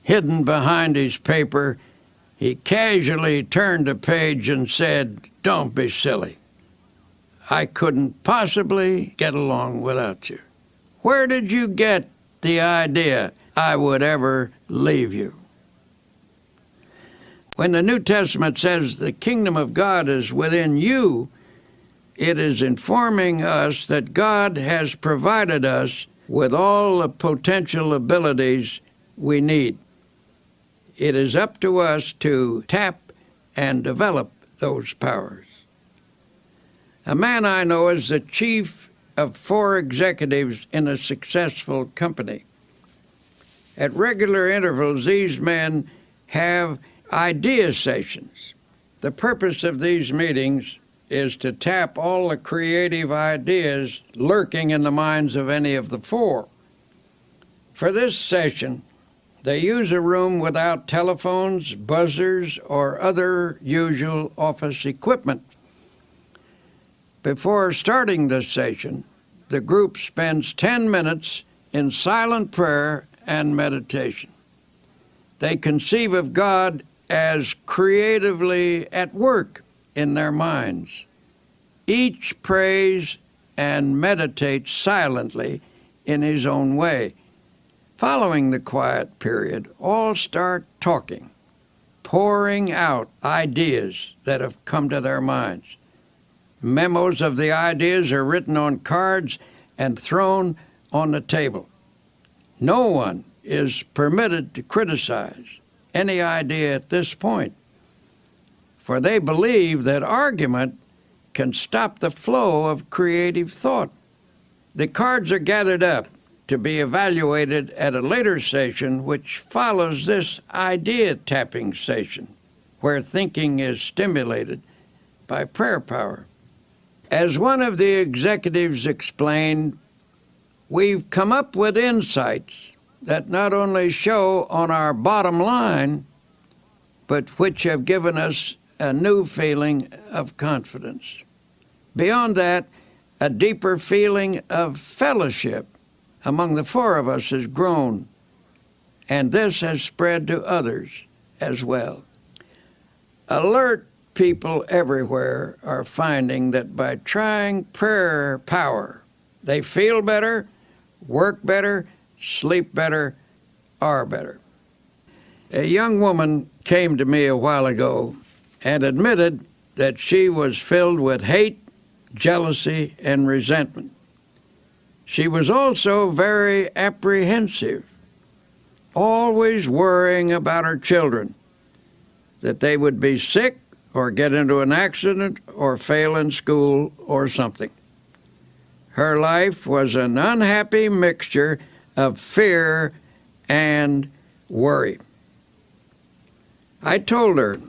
hidden behind his paper, he casually turned a page and said, "Don't be silly. I couldn't possibly get along without you. Where did you get the idea I would ever leave you?" When the New Testament says the kingdom of God is within you, it is informing us that God has provided us with all the potential abilities we need. It is up to us to tap and develop those powers. A man I know is the chief of 4 executives in a successful company. At regular intervals, these men have idea sessions. The purpose of these meetings is to tap all the creative ideas lurking in the minds of any of the 4. For this session, they use a room without telephones, buzzers, or other usual office equipment. Before starting the session, the group spends 10 minutes in silent prayer and meditation. They conceive of God as creatively at work in their minds. Each prays and meditates silently in his own way. Following the quiet period, all start talking, pouring out ideas that have come to their minds. Memos of the ideas are written on cards and thrown on the table. No one is permitted to criticize any idea at this point, for they believe that argument can stop the flow of creative thought. The cards are gathered up to be evaluated at a later session which follows this idea tapping session, where thinking is stimulated by prayer power. As one of the executives explained, we've come up with insights that not only show on our bottom line, but which have given us a new feeling of confidence. Beyond that, a deeper feeling of fellowship among the four of us has grown, and this has spread to others as well. Alert people everywhere are finding that by trying prayer power, they feel better, work better, sleep better, are better. A young woman came to me a while ago and admitted that she was filled with hate, jealousy, and resentment. She was also very apprehensive, always worrying about her children, that they would be sick or get into an accident or fail in school or something. Her life was an unhappy mixture of fear and worry. I told her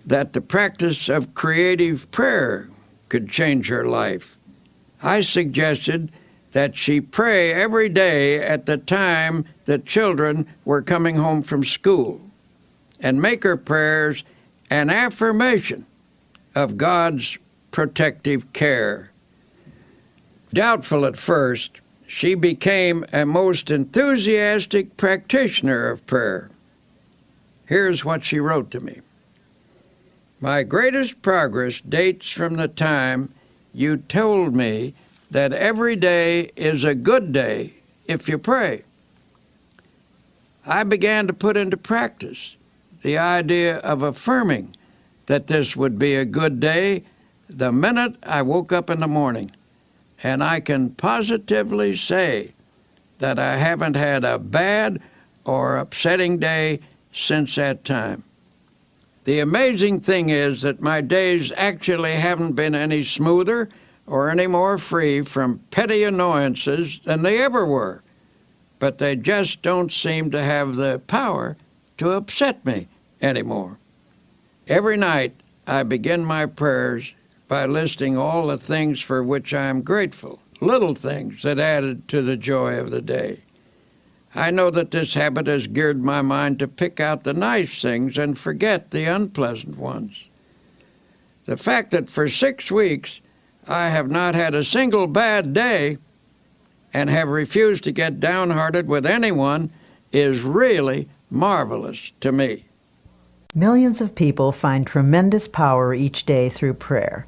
that the practice of creative prayer could change her life. I suggested that she pray every day at the time that children were coming home from school and make her prayers an affirmation of God's protective care. Doubtful at first, she became a most enthusiastic practitioner of prayer. Here's what she wrote to me. My greatest progress dates from the time you told me that every day is a good day if you pray. I began to put into practice the idea of affirming that this would be a good day the minute I woke up in the morning, and I can positively say that I haven't had a bad or upsetting day since that time. The amazing thing is that my days actually haven't been any smoother or any more free from petty annoyances than they ever were, but they just don't seem to have the power to upset me anymore. Every night I begin my prayers by listing all the things for which I am grateful, little things that added to the joy of the day. I know that this habit has geared my mind to pick out the nice things and forget the unpleasant ones. The fact that for 6 weeks I have not had a single bad day and have refused to get downhearted with anyone is really marvelous to me. Millions of people find tremendous power each day through prayer.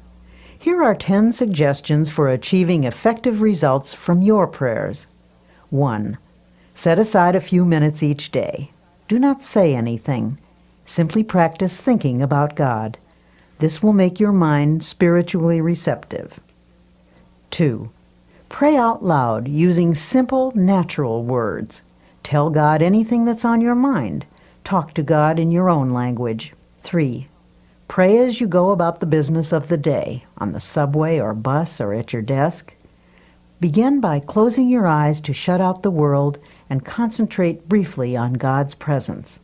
Here are 10 suggestions for achieving effective results from your prayers. 1. Set aside a few minutes each day. Do not say anything. Simply practice thinking about God. This will make your mind spiritually receptive. 2. Pray out loud using simple, natural words. Tell God anything that's on your mind. Talk to God in your own language. 3. Pray as you go about the business of the day, on the subway or bus or at your desk. Begin by closing your eyes to shut out the world and concentrate briefly on God's presence.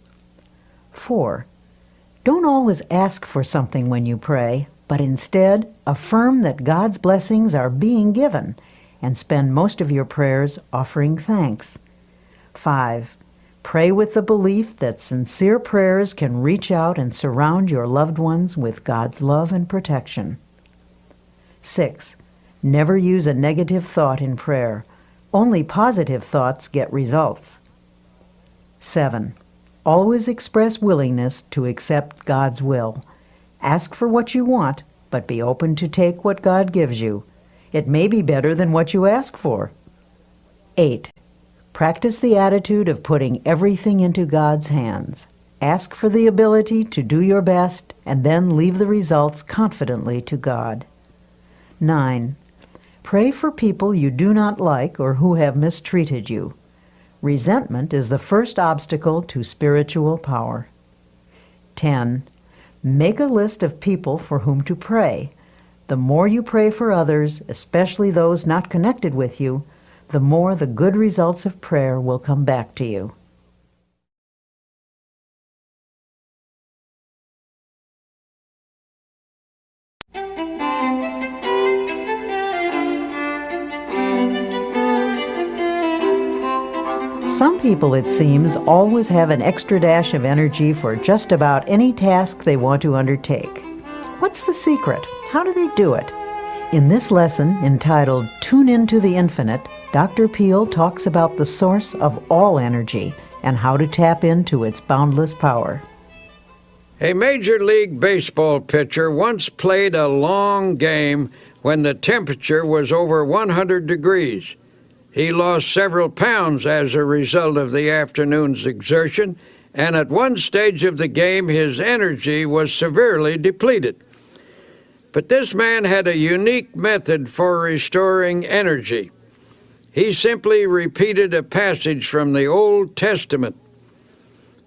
4. Don't always ask for something when you pray, but instead affirm that God's blessings are being given and spend most of your prayers offering thanks. 5. Pray with the belief that sincere prayers can reach out and surround your loved ones with God's love and protection. 6. Never use a negative thought in prayer. Only positive thoughts get results. 7. Always express willingness to accept God's will. Ask for what you want, but be open to take what God gives you. It may be better than what you ask for. 8. Practice the attitude of putting everything into God's hands. Ask for the ability to do your best and then leave the results confidently to God. 9. Pray for people you do not like or who have mistreated you. Resentment is the first obstacle to spiritual power. 10. Make a list of people for whom to pray. The more you pray for others, especially those not connected with you, the more the good results of prayer will come back to you. Some people, it seems, always have an extra dash of energy for just about any task they want to undertake. What's the secret? How do they do it? In this lesson, entitled Tune Into the Infinite, Dr. Peale talks about the source of all energy and how to tap into its boundless power. A Major League Baseball pitcher once played a long game when the temperature was over 100 degrees. He lost several pounds as a result of the afternoon's exertion, and at one stage of the game his energy was severely depleted. But this man had a unique method for restoring energy. He simply repeated a passage from the Old Testament.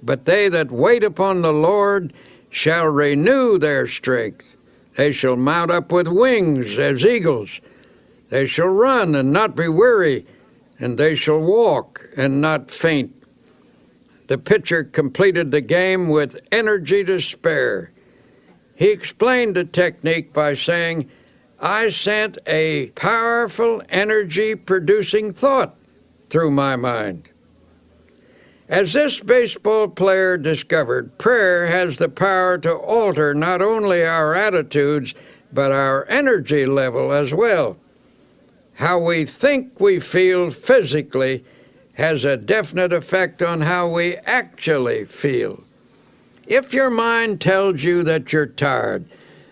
But they that wait upon the Lord shall renew their strength. They shall mount up with wings as eagles. They shall run and not be weary, and they shall walk and not faint. The pitcher completed the game with energy to spare. He explained the technique by saying, I sent a powerful energy-producing thought through my mind. As this baseball player discovered, prayer has the power to alter not only our attitudes, but our energy level as well. How we think we feel physically has a definite effect on how we actually feel. If your mind tells you that you're tired,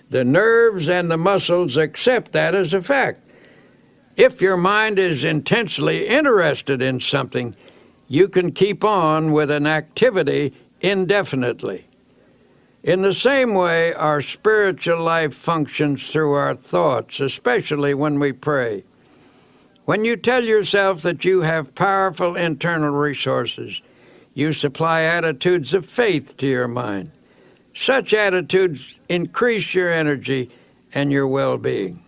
the nerves and the muscles accept that as a fact. If your mind is intensely interested in something, you can keep on with an activity indefinitely. In the same way, our spiritual life functions through our thoughts, especially when we pray. When you tell yourself that you have powerful internal resources, you supply attitudes of faith to your mind. Such attitudes increase your energy and your well-being.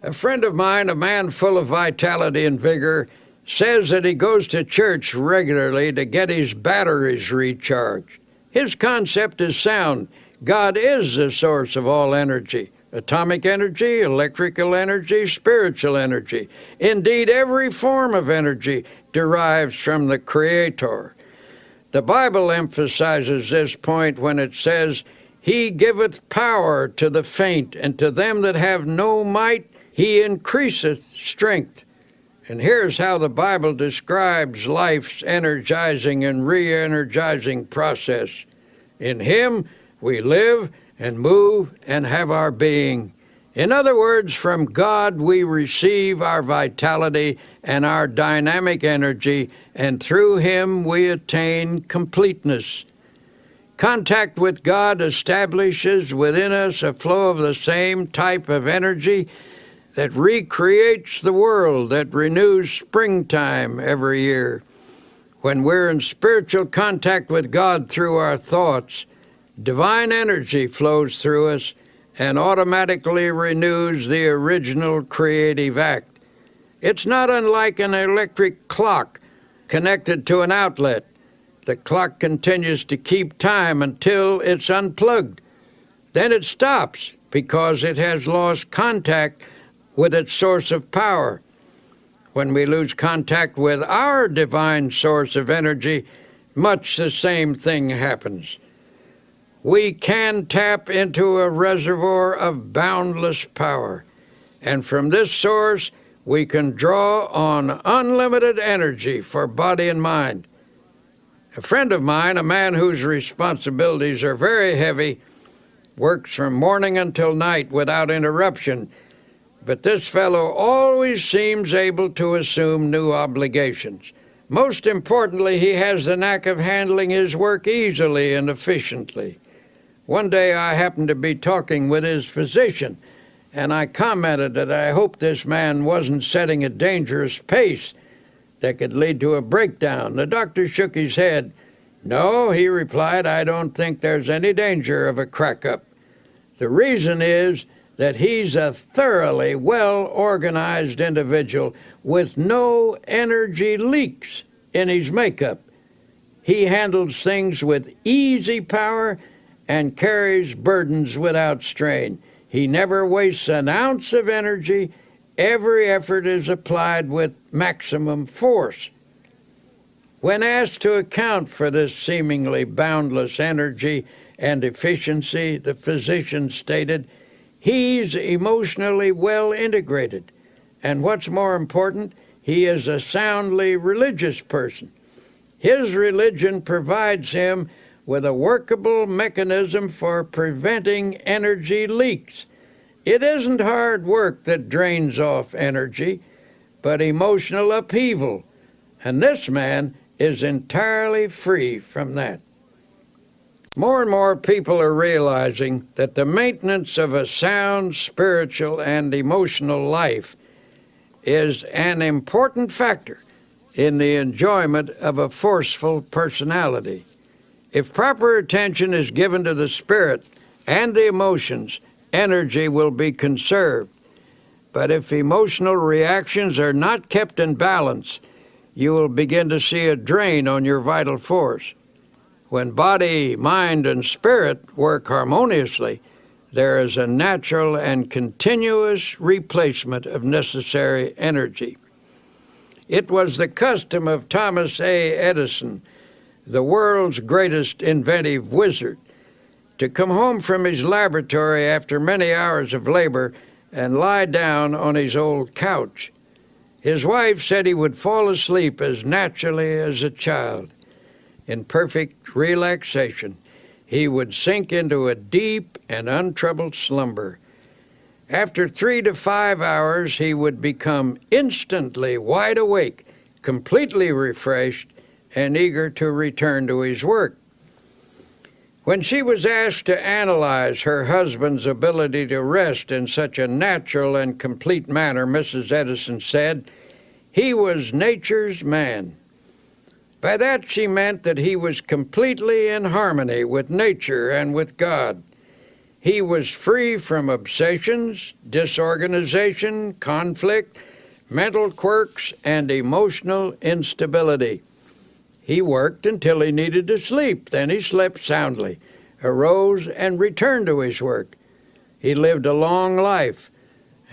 A friend of mine, a man full of vitality and vigor, says that he goes to church regularly to get his batteries recharged. His concept is sound. God is the source of all energy. Atomic energy, electrical energy, spiritual energy. Indeed, every form of energy derives from the Creator. The Bible emphasizes this point when it says, He giveth power to the faint, and to them that have no might He increaseth strength. And here's how the Bible describes life's energizing and re-energizing process. In Him we live and move and have our being. In other words, from God we receive our vitality and our dynamic energy, and through Him we attain completeness. Contact with God establishes within us a flow of the same type of energy that recreates the world, that renews springtime every year. When we're in spiritual contact with God through our thoughts, divine energy flows through us and automatically renews the original creative act. It's not unlike an electric clock connected to an outlet. The clock continues to keep time until it's unplugged. Then it stops because it has lost contact with its source of power. When we lose contact with our divine source of energy, much the same thing happens. We can tap into a reservoir of boundless power, and from this source we can draw on unlimited energy for body and mind. A friend of mine, a man whose responsibilities are very heavy, works from morning until night without interruption, but this fellow always seems able to assume new obligations. Most importantly, he has the knack of handling his work easily and efficiently. One day I happened to be talking with his physician, and I commented that I hoped this man wasn't setting a dangerous pace that could lead to a breakdown. The doctor shook his head. No, he replied, I don't think there's any danger of a crack-up. The reason is that he's a thoroughly well-organized individual with no energy leaks in his makeup. He handles things with easy power and carries burdens without strain. He never wastes an ounce of energy. Every effort is applied with maximum force. When asked to account for this seemingly boundless energy and efficiency, the physician stated, "He's emotionally well integrated, and what's more important, he is a soundly religious person. His religion provides him with a workable mechanism for preventing energy leaks. It isn't hard work that drains off energy, but emotional upheaval, and this man is entirely free from that." More and more people are realizing that the maintenance of a sound spiritual and emotional life is an important factor in the enjoyment of a forceful personality. If proper attention is given to the spirit and the emotions, energy will be conserved. But if emotional reactions are not kept in balance, you will begin to see a drain on your vital force. When body, mind, and spirit work harmoniously, there is a natural and continuous replacement of necessary energy. It was the custom of Thomas A. Edison, the world's greatest inventive wizard, to come home from his laboratory after many hours of labor and lie down on his old couch. His wife said he would fall asleep as naturally as a child. In perfect relaxation, he would sink into a deep and untroubled slumber. After 3 to 5 hours, he would become instantly wide awake, completely refreshed, and eager to return to his work. When she was asked to analyze her husband's ability to rest in such a natural and complete manner, Mrs. Edison said, "He was nature's man." By that she meant that he was completely in harmony with nature and with God. He was free from obsessions, disorganization, conflict, mental quirks, and emotional instability. He worked until he needed to sleep. Then he slept soundly, arose, and returned to his work. He lived a long life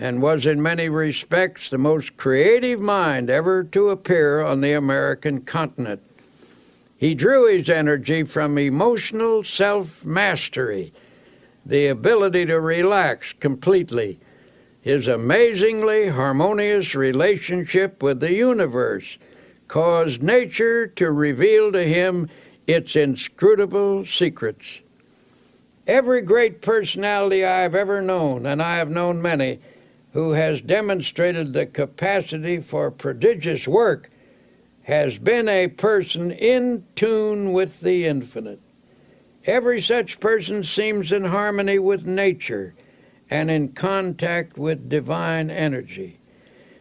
and was in many respects the most creative mind ever to appear on the American continent. He drew his energy from emotional self-mastery, the ability to relax completely, his amazingly harmonious relationship with the universe caused nature to reveal to him its inscrutable secrets. Every great personality I have ever known, and I have known many, who has demonstrated the capacity for prodigious work, has been a person in tune with the infinite. Every such person seems in harmony with nature and in contact with divine energy.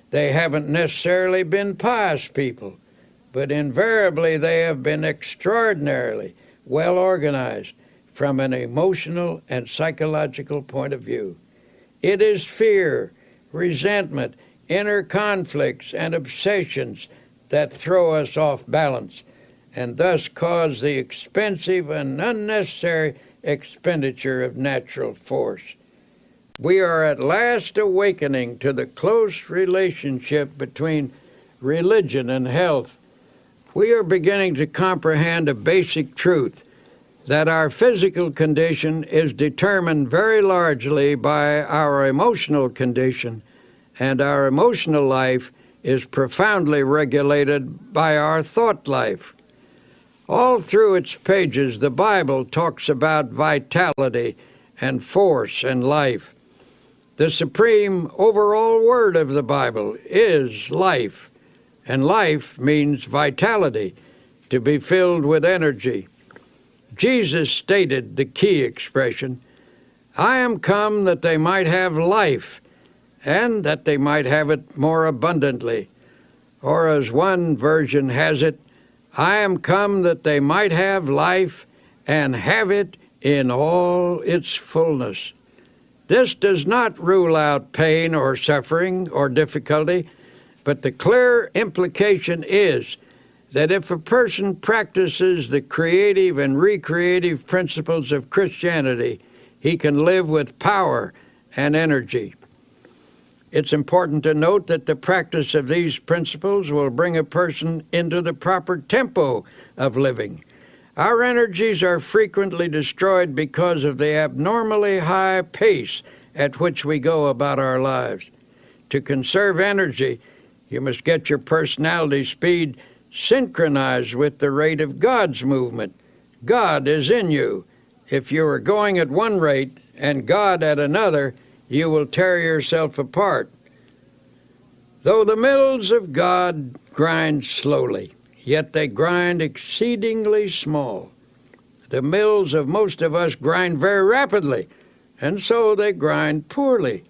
They haven't necessarily been pious people, but invariably they have been extraordinarily well organized from an emotional and psychological point of view. It is fear, resentment, inner conflicts, and obsessions that throw us off balance and thus cause the expensive and unnecessary expenditure of natural force. We are at last awakening to the close relationship between religion and health. We are beginning to comprehend a basic truth, that our physical condition is determined very largely by our emotional condition, and our emotional life is profoundly regulated by our thought life. All through its pages, the Bible talks about vitality and force and life. The supreme overall word of the Bible is life, and life means vitality, to be filled with energy. Jesus stated the key expression, "I am come that they might have life, and that they might have it more abundantly." Or as one version has it, "I am come that they might have life and have it in all its fullness." This does not rule out pain or suffering or difficulty, but the clear implication is that if a person practices the creative and recreative principles of Christianity, he can live with power and energy. It's important to note that the practice of these principles will bring a person into the proper tempo of living. Our energies are frequently destroyed because of the abnormally high pace at which we go about our lives. To conserve energy, you must get your personality speed synchronized with the rate of God's movement. God is in you. If you are going at one rate and God at another, you will tear yourself apart. Though the mills of God grind slowly, yet they grind exceedingly small. The mills of most of us grind very rapidly, and so they grind poorly.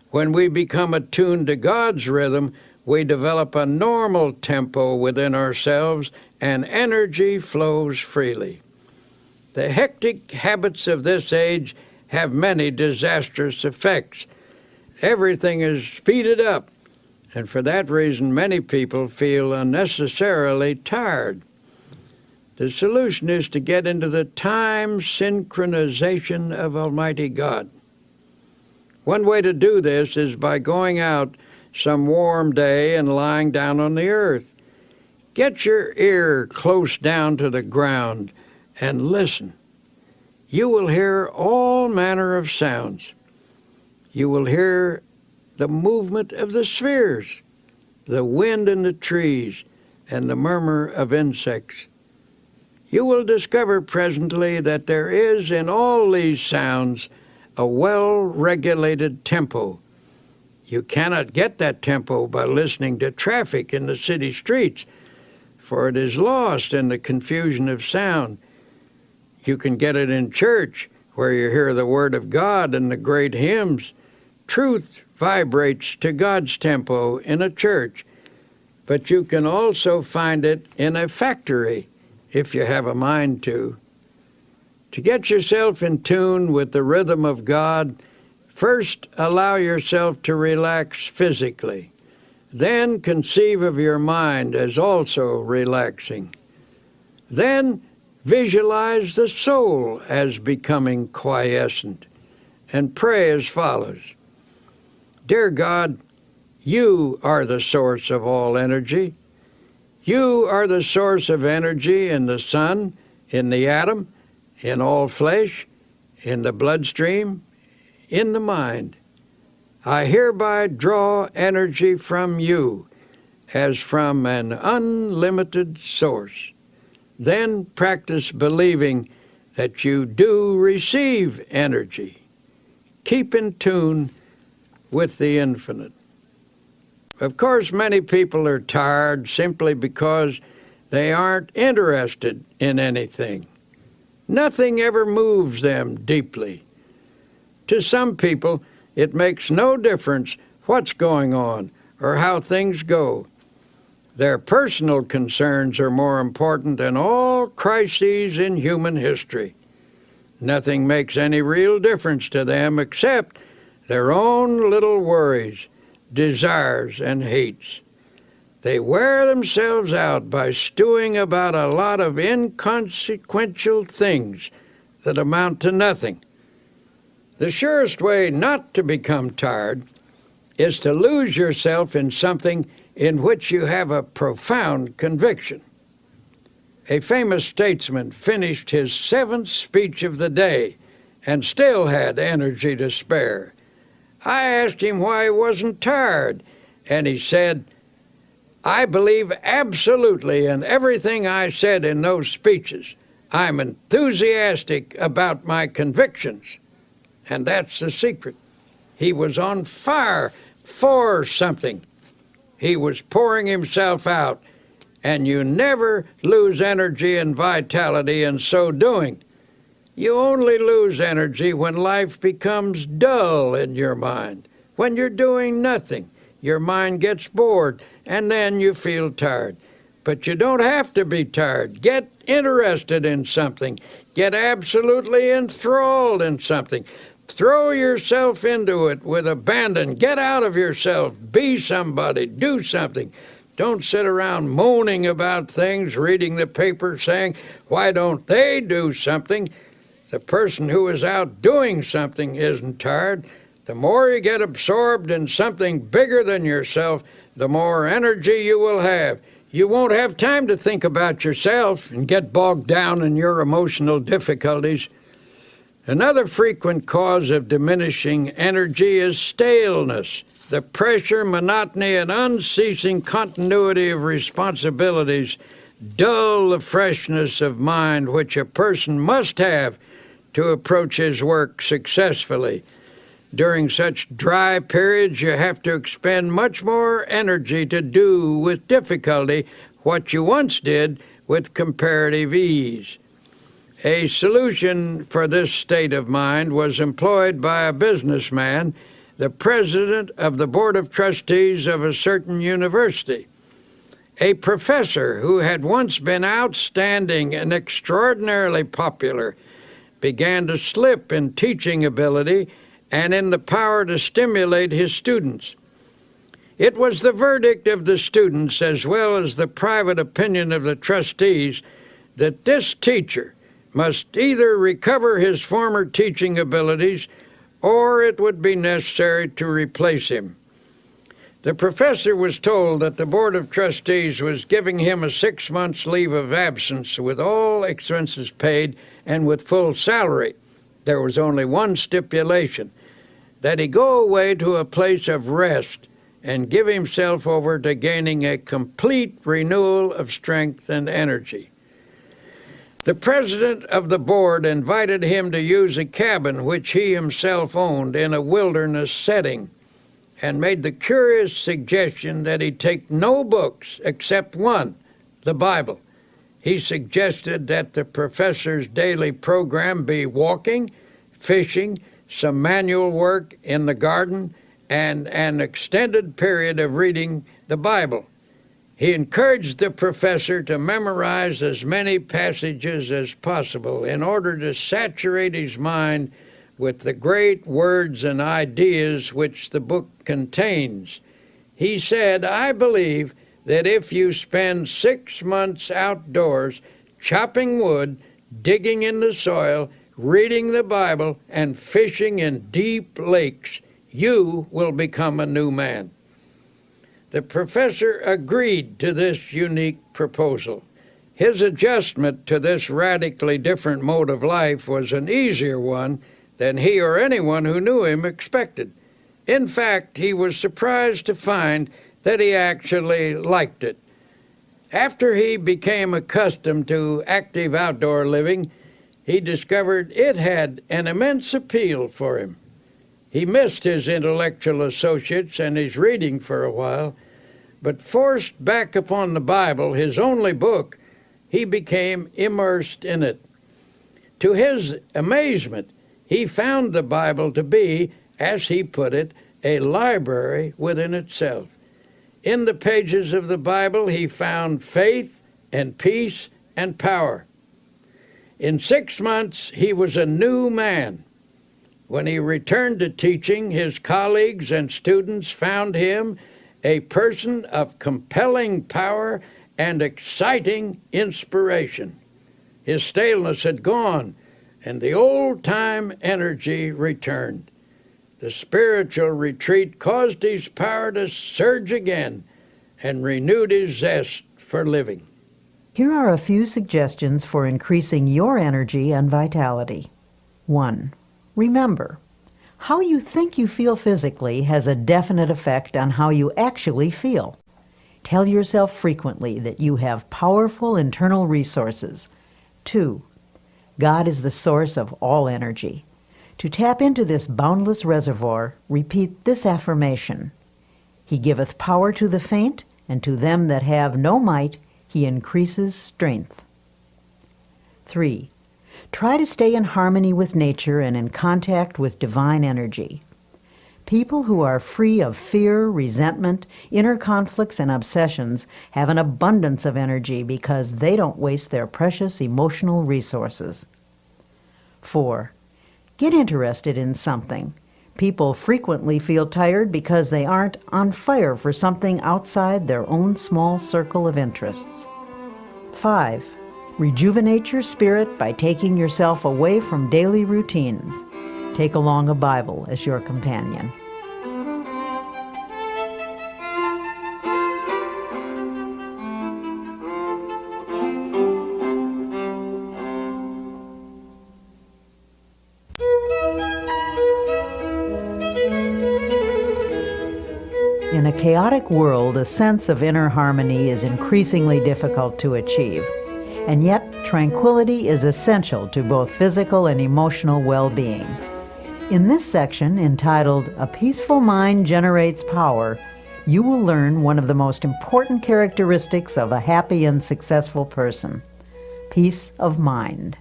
When we become attuned to God's rhythm, we develop a normal tempo within ourselves, and energy flows freely. The hectic habits of this age have many disastrous effects. Everything is speeded up, and for that reason many people feel unnecessarily tired. The solution is to get into the time synchronization of Almighty God. One way to do this is by going out some warm day and lying down on the earth. Get your ear close down to the ground and listen. You will hear all manner of sounds. You will hear the movement of the spheres, the wind in the trees, and the murmur of insects. You will discover presently that there is in all these sounds a well-regulated tempo. You cannot get that tempo by listening to traffic in the city streets, for it is lost in the confusion of sound. You can get it in church, where you hear the Word of God and the great hymns. Truth vibrates to God's tempo in a church, but you can also find it in a factory, if you have a mind to. To get yourself in tune with the rhythm of God, first allow yourself to relax physically. Then conceive of your mind as also relaxing. Then visualize the soul as becoming quiescent, and pray as follows. Dear God, you are the source of all energy. You are the source of energy in the sun, in the atom, in all flesh, in the bloodstream, in the mind. I hereby draw energy from you as from an unlimited source. Then practice believing that you do receive energy. Keep in tune with the infinite. Of course, many people are tired simply because they aren't interested in anything. Nothing ever moves them deeply. To some people, it makes no difference what's going on or how things go. Their personal concerns are more important than all crises in human history. Nothing makes any real difference to them except their own little worries, desires, and hates. They wear themselves out by stewing about a lot of inconsequential things that amount to nothing. The surest way not to become tired is to lose yourself in something in which you have a profound conviction. A famous statesman finished his 7th speech of the day and still had energy to spare. I asked him why he wasn't tired, and he said, I believe absolutely in everything I said in those speeches. I'm enthusiastic about my convictions. And that's the secret. He was on fire for something. He was pouring himself out, and you never lose energy and vitality in so doing. You only lose energy when life becomes dull in your mind. When you're doing nothing, your mind gets bored, and then you feel tired. But you don't have to be tired. Get interested in something. Get absolutely enthralled in something. Throw yourself into it with abandon. Get out of yourself. Be somebody. Do something. Don't sit around moaning about things, reading the paper, saying, why don't they do something? The person who is out doing something isn't tired. The more you get absorbed in something bigger than yourself, the more energy you will have. You won't have time to think about yourself and get bogged down in your emotional difficulties. Another frequent cause of diminishing energy is staleness. The pressure, monotony, and unceasing continuity of responsibilities dull the freshness of mind which a person must have to approach his work successfully. During such dry periods, you have to expend much more energy to do with difficulty what you once did with comparative ease. A solution for this state of mind was employed by a businessman, the president of the board of trustees of a certain university. A professor who had once been outstanding and extraordinarily popular began to slip in teaching ability and in the power to stimulate his students. It was the verdict of the students, as well as the private opinion of the trustees, that this teacher must either recover his former teaching abilities or it would be necessary to replace him. The professor was told that the Board of Trustees was giving him a 6 months leave of absence with all expenses paid and with full salary. There was only one stipulation, that he go away to a place of rest and give himself over to gaining a complete renewal of strength and energy. The president of the board invited him to use a cabin which he himself owned in a wilderness setting and made the curious suggestion that he take no books except one, the Bible. He suggested that the professor's daily program be walking, fishing, some manual work in the garden, and an extended period of reading the Bible. He encouraged the professor to memorize as many passages as possible in order to saturate his mind with the great words and ideas which the book contains. He said, "I believe that if you spend 6 months outdoors chopping wood, digging in the soil, reading the Bible, and fishing in deep lakes, you will become a new man." The professor agreed to this unique proposal. His adjustment to this radically different mode of life was an easier one than he or anyone who knew him expected. In fact, he was surprised to find that he actually liked it. After he became accustomed to active outdoor living, he discovered it had an immense appeal for him. He missed his intellectual associates and his reading for a while, but forced back upon the Bible, his only book, he became immersed in it. To his amazement, he found the Bible to be, as he put it, a library within itself. In the pages of the Bible, he found faith and peace and power. In 6 months, he was a new man. When he returned to teaching, his colleagues and students found him a person of compelling power and exciting inspiration. His staleness had gone, and the old-time energy returned. The spiritual retreat caused his power to surge again and renewed his zest for living. Here are a few suggestions for increasing your energy and vitality. 1. Remember, how you think you feel physically has a definite effect on how you actually feel. Tell yourself frequently that you have powerful internal resources. 2. God is the source of all energy. To tap into this boundless reservoir, repeat this affirmation: He giveth power to the faint, and to them that have no might, He increases strength. 3. Try to stay in harmony with nature and in contact with divine energy. People who are free of fear, resentment, inner conflicts, and obsessions have an abundance of energy because they don't waste their precious emotional resources. 4. Get interested in something. People frequently feel tired because they aren't on fire for something outside their own small circle of interests. 5. Rejuvenate your spirit by taking yourself away from daily routines. Take along a Bible as your companion. In a chaotic world, a sense of inner harmony is increasingly difficult to achieve. And yet, tranquility is essential to both physical and emotional well-being. In this section, entitled "A Peaceful Mind Generates Power," you will learn one of the most important characteristics of a happy and successful person: peace of mind.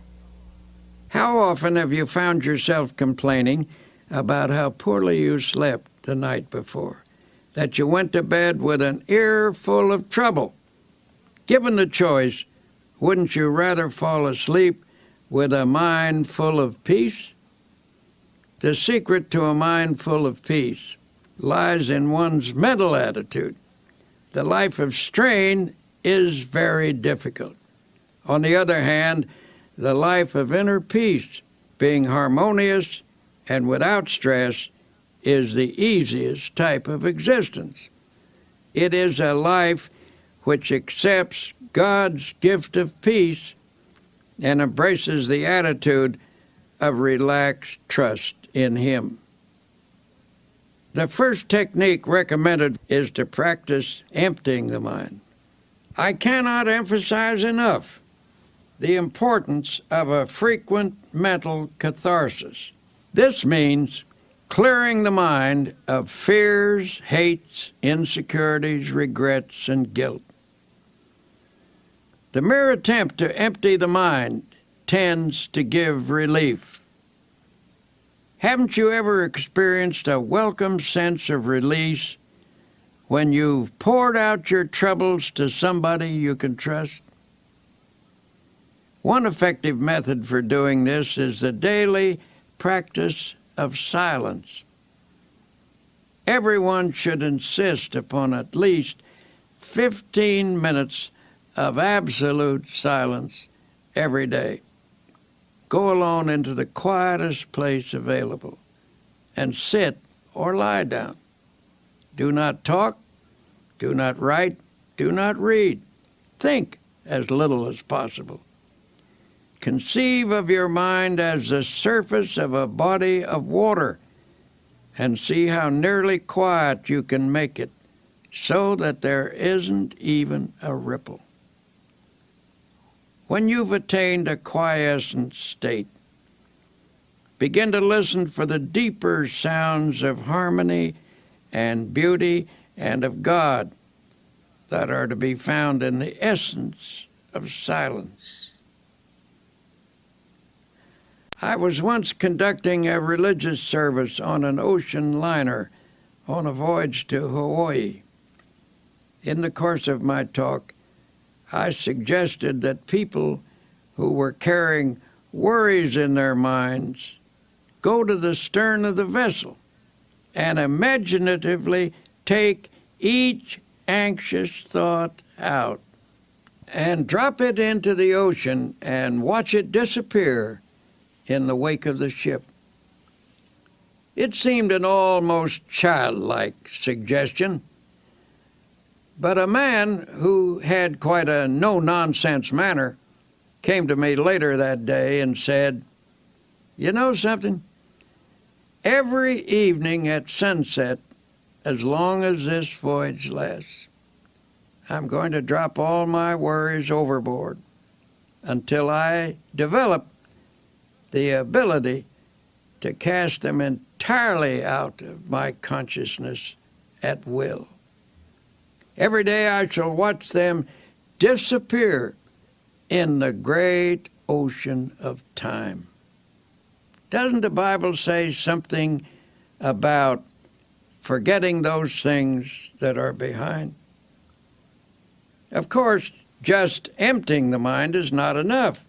How often have you found yourself complaining about how poorly you slept the night before? That you went to bed with an ear full of trouble? Given the choice, wouldn't you rather fall asleep with a mind full of peace? The secret to a mind full of peace lies in one's mental attitude. The life of strain is very difficult. On the other hand, the life of inner peace, being harmonious and without stress, is the easiest type of existence. It is a life which accepts God's gift of peace and embraces the attitude of relaxed trust in Him. The first technique recommended is to practice emptying the mind. I cannot emphasize enough the importance of a frequent mental catharsis. This means clearing the mind of fears, hates, insecurities, regrets, and guilt. The mere attempt to empty the mind tends to give relief. Haven't you ever experienced a welcome sense of release when you've poured out your troubles to somebody you can trust? One effective method for doing this is the daily practice of silence. Everyone should insist upon at least 15 minutes of absolute silence every day. Go alone into the quietest place available and sit or lie down. Do not talk, do not write, do not read. Think as little as possible. Conceive of your mind as the surface of a body of water and see how nearly quiet you can make it so that there isn't even a ripple. When you've attained a quiescent state, begin to listen for the deeper sounds of harmony and beauty and of God that are to be found in the essence of silence. I was once conducting a religious service on an ocean liner on a voyage to Hawaii. In the course of my talk, I suggested that people who were carrying worries in their minds go to the stern of the vessel and imaginatively take each anxious thought out and drop it into the ocean and watch it disappear in the wake of the ship. It seemed an almost childlike suggestion, but a man who had quite a no-nonsense manner came to me later that day and said, "You know something? Every evening at sunset, as long as this voyage lasts, I'm going to drop all my worries overboard until I develop the ability to cast them entirely out of my consciousness at will. Every day I shall watch them disappear in the great ocean of time." Doesn't the Bible say something about forgetting those things that are behind? Of course, just emptying the mind is not enough.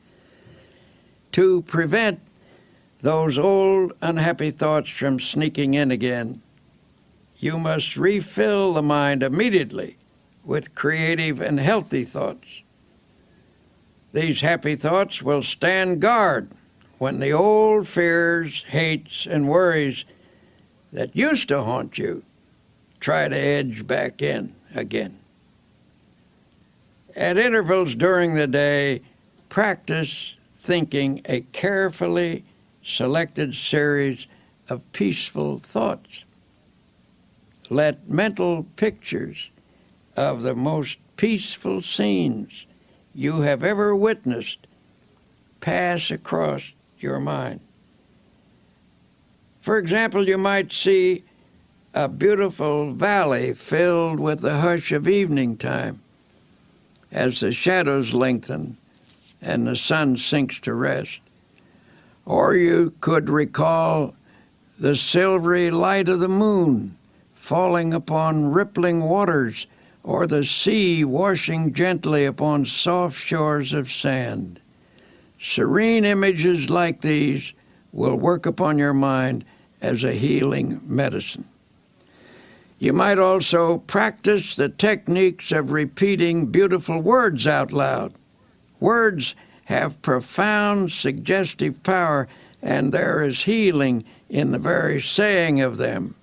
To prevent those old unhappy thoughts from sneaking in again, you must refill the mind immediately with creative and healthy thoughts. These happy thoughts will stand guard when the old fears, hates, and worries that used to haunt you try to edge back in again. At intervals during the day, practice thinking a carefully selected series of peaceful thoughts. Let mental pictures of the most peaceful scenes you have ever witnessed pass across your mind. For example, you might see a beautiful valley filled with the hush of evening time as the shadows lengthen and the sun sinks to rest. Or you could recall the silvery light of the moon falling upon rippling waters, or the sea washing gently upon soft shores of sand. Serene images like these will work upon your mind as a healing medicine. You might also practice the techniques of repeating beautiful words out loud. Words have profound suggestive power, and there is healing in the very saying of them.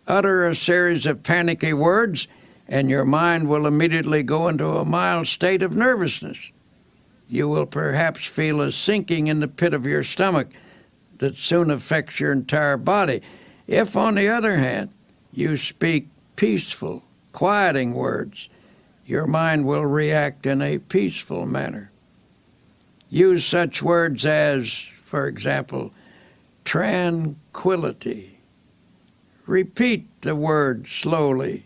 Utter a series of panicky words, and your mind will immediately go into a mild state of nervousness. You will perhaps feel a sinking in the pit of your stomach that soon affects your entire body. If, on the other hand, you speak peaceful, quieting words, your mind will react in a peaceful manner. Use such words as, for example, tranquility. Repeat the word slowly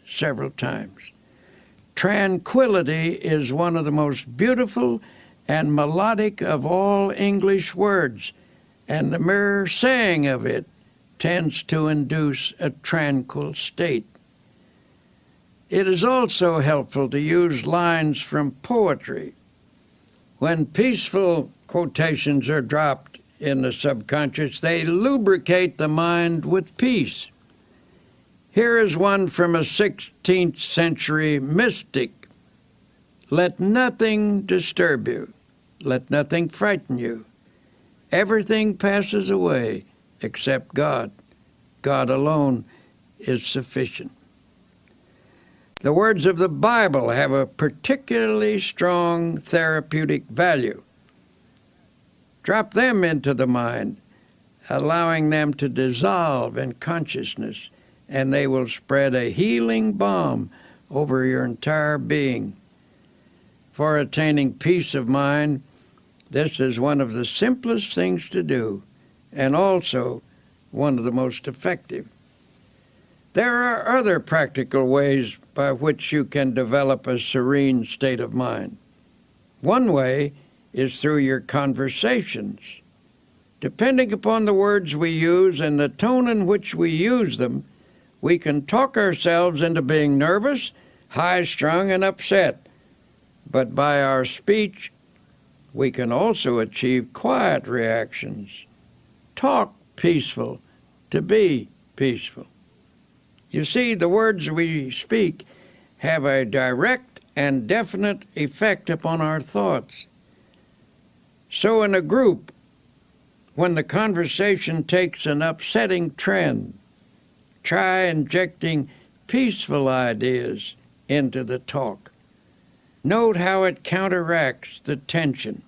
several times. Tranquility is one of the most beautiful and melodic of all English words, and the mere saying of it tends to induce a tranquil state. It is also helpful to use lines from poetry. When peaceful quotations are dropped in the subconscious, they lubricate the mind with peace. Here is one from a 16th century mystic. Let nothing disturb you. Let nothing frighten you. Everything passes away except God. God alone is sufficient. The words of the Bible have a particularly strong therapeutic value. Drop them into the mind, allowing them to dissolve in consciousness, and they will spread a healing balm over your entire being. For attaining peace of mind, this is one of the simplest things to do, and also one of the most effective. There are other practical ways by which you can develop a serene state of mind. One way is through your conversations. Depending upon the words we use and the tone in which we use them, we can talk ourselves into being nervous, high-strung, and upset. But by our speech, we can also achieve quiet reactions. Talk peaceful to be peaceful. You see, the words we speak have a direct and definite effect upon our thoughts. So in a group, when the conversation takes an upsetting trend, try injecting peaceful ideas into the talk. Note how it counteracts the tension.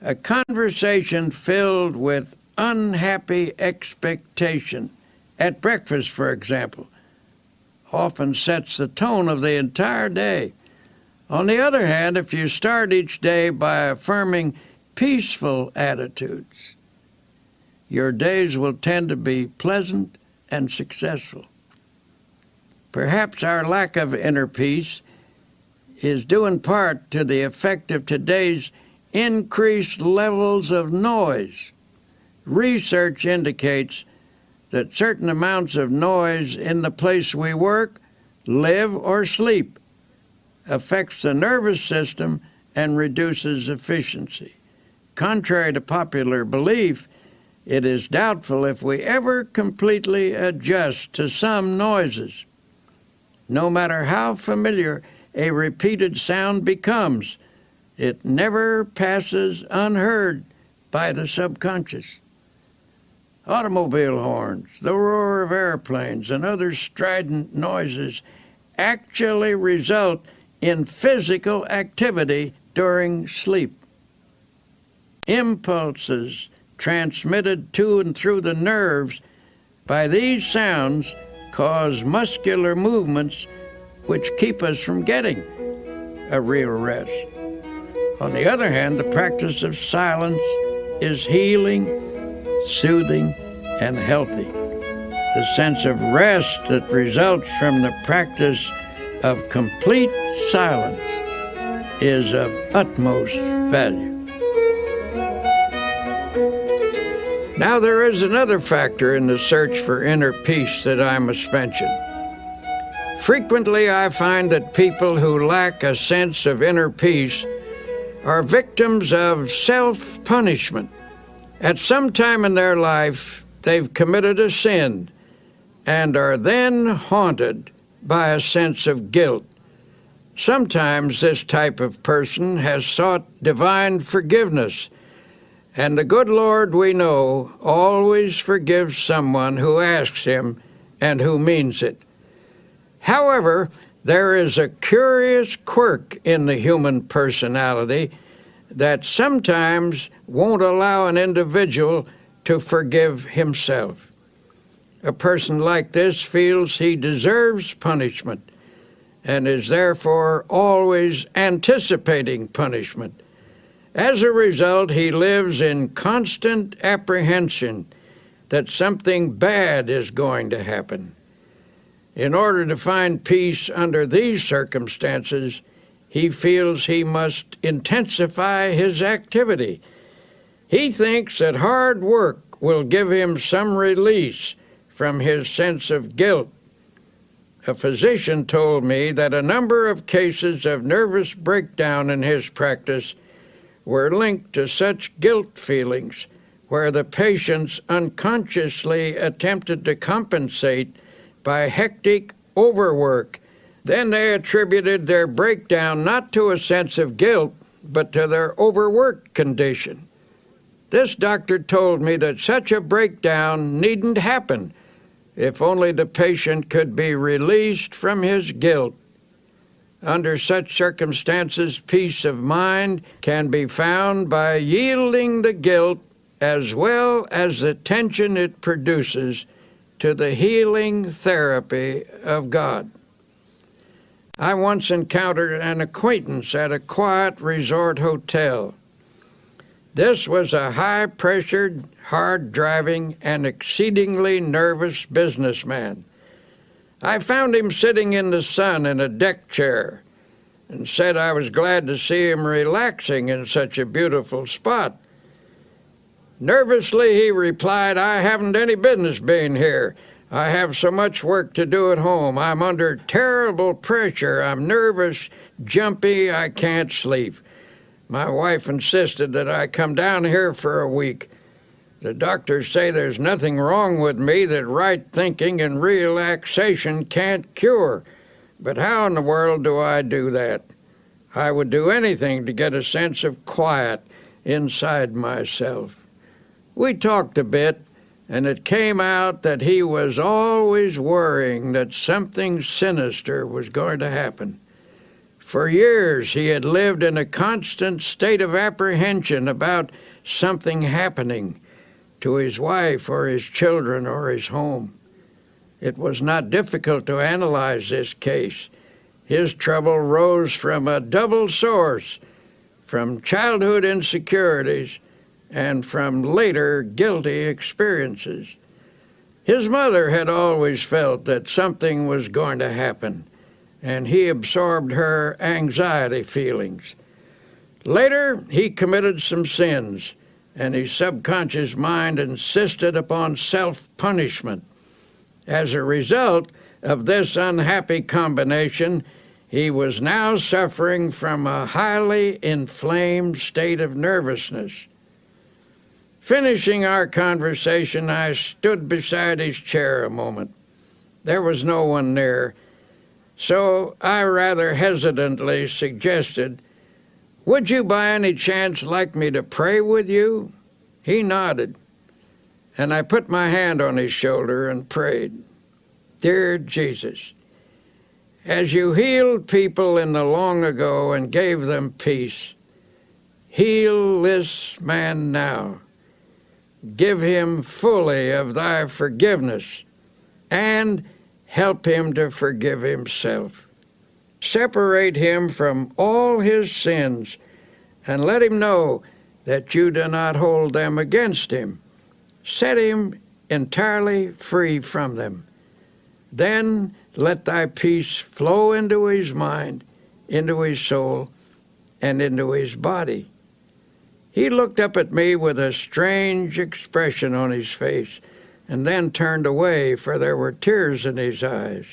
A conversation filled with unhappy expectation, at breakfast, for example, often sets the tone of the entire day. On the other hand, if you start each day by affirming peaceful attitudes, your days will tend to be pleasant and successful. Perhaps our lack of inner peace is due in part to the effect of today's increased levels of noise. Research indicates that certain amounts of noise in the place we work, live, or sleep affects the nervous system and reduces efficiency. Contrary to popular belief, it is doubtful if we ever completely adjust to some noises. No matter how familiar a repeated sound becomes, it never passes unheard by the subconscious. Automobile horns, the roar of airplanes, and other strident noises actually result in physical activity during sleep. Impulses transmitted to and through the nerves by these sounds cause muscular movements which keep us from getting a real rest. On the other hand, the practice of silence is healing, soothing, and healthy. The sense of rest that results from the practice of complete silence is of utmost value. Now, there is another factor in the search for inner peace that I must mention. Frequently, I find that people who lack a sense of inner peace are victims of self-punishment. At some time in their life, they've committed a sin and are then haunted by a sense of guilt. Sometimes this type of person has sought divine forgiveness, and the good Lord, we know, always forgives someone who asks him and who means it. However, there is a curious quirk in the human personality that sometimes won't allow an individual to forgive himself. A person like this feels he deserves punishment and is therefore always anticipating punishment. As a result, he lives in constant apprehension that something bad is going to happen. In order to find peace under these circumstances, he feels he must intensify his activity. He thinks that hard work will give him some release from his sense of guilt. A physician told me that a number of cases of nervous breakdown in his practice were linked to such guilt feelings, where the patients unconsciously attempted to compensate by hectic overwork. Then they attributed their breakdown not to a sense of guilt, but to their overworked condition. This doctor told me that such a breakdown needn't happen if only the patient could be released from his guilt. Under such circumstances, peace of mind can be found by yielding the guilt as well as the tension it produces to the healing therapy of God. I once encountered an acquaintance at a quiet resort hotel. This was a high-pressured, hard-driving, and exceedingly nervous businessman. I found him sitting in the sun in a deck chair and said I was glad to see him relaxing in such a beautiful spot. Nervously, he replied, "I haven't any business being here. I have so much work to do at home. I'm under terrible pressure. I'm nervous, jumpy, I can't sleep. My wife insisted that I come down here for a week. The doctors say there's nothing wrong with me that right thinking and relaxation can't cure. But how in the world do I do that? I would do anything to get a sense of quiet inside myself." We talked a bit, and it came out that he was always worrying that something sinister was going to happen. For years, he had lived in a constant state of apprehension about something happening to his wife or his children or his home. It was not difficult to analyze this case. His trouble rose from a double source, from childhood insecurities and from later guilty experiences. His mother had always felt that something was going to happen, and he absorbed her anxiety feelings. Later, he committed some sins, and his subconscious mind insisted upon self-punishment. As a result of this unhappy combination, he was now suffering from a highly inflamed state of nervousness. Finishing our conversation, I stood beside his chair a moment. There was no one near, so I rather hesitantly suggested, "Would you by any chance like me to pray with you?" He nodded, and I put my hand on his shoulder and prayed. Dear Jesus, as you healed people in the long ago and gave them peace, heal this man now. Give him fully of thy forgiveness and help him to forgive himself. Separate him from all his sins and let him know that you do not hold them against him. Set him entirely free from them. Then let thy peace flow into his mind, into his soul, and into his body. He looked up at me with a strange expression on his face and then turned away, for there were tears in his eyes.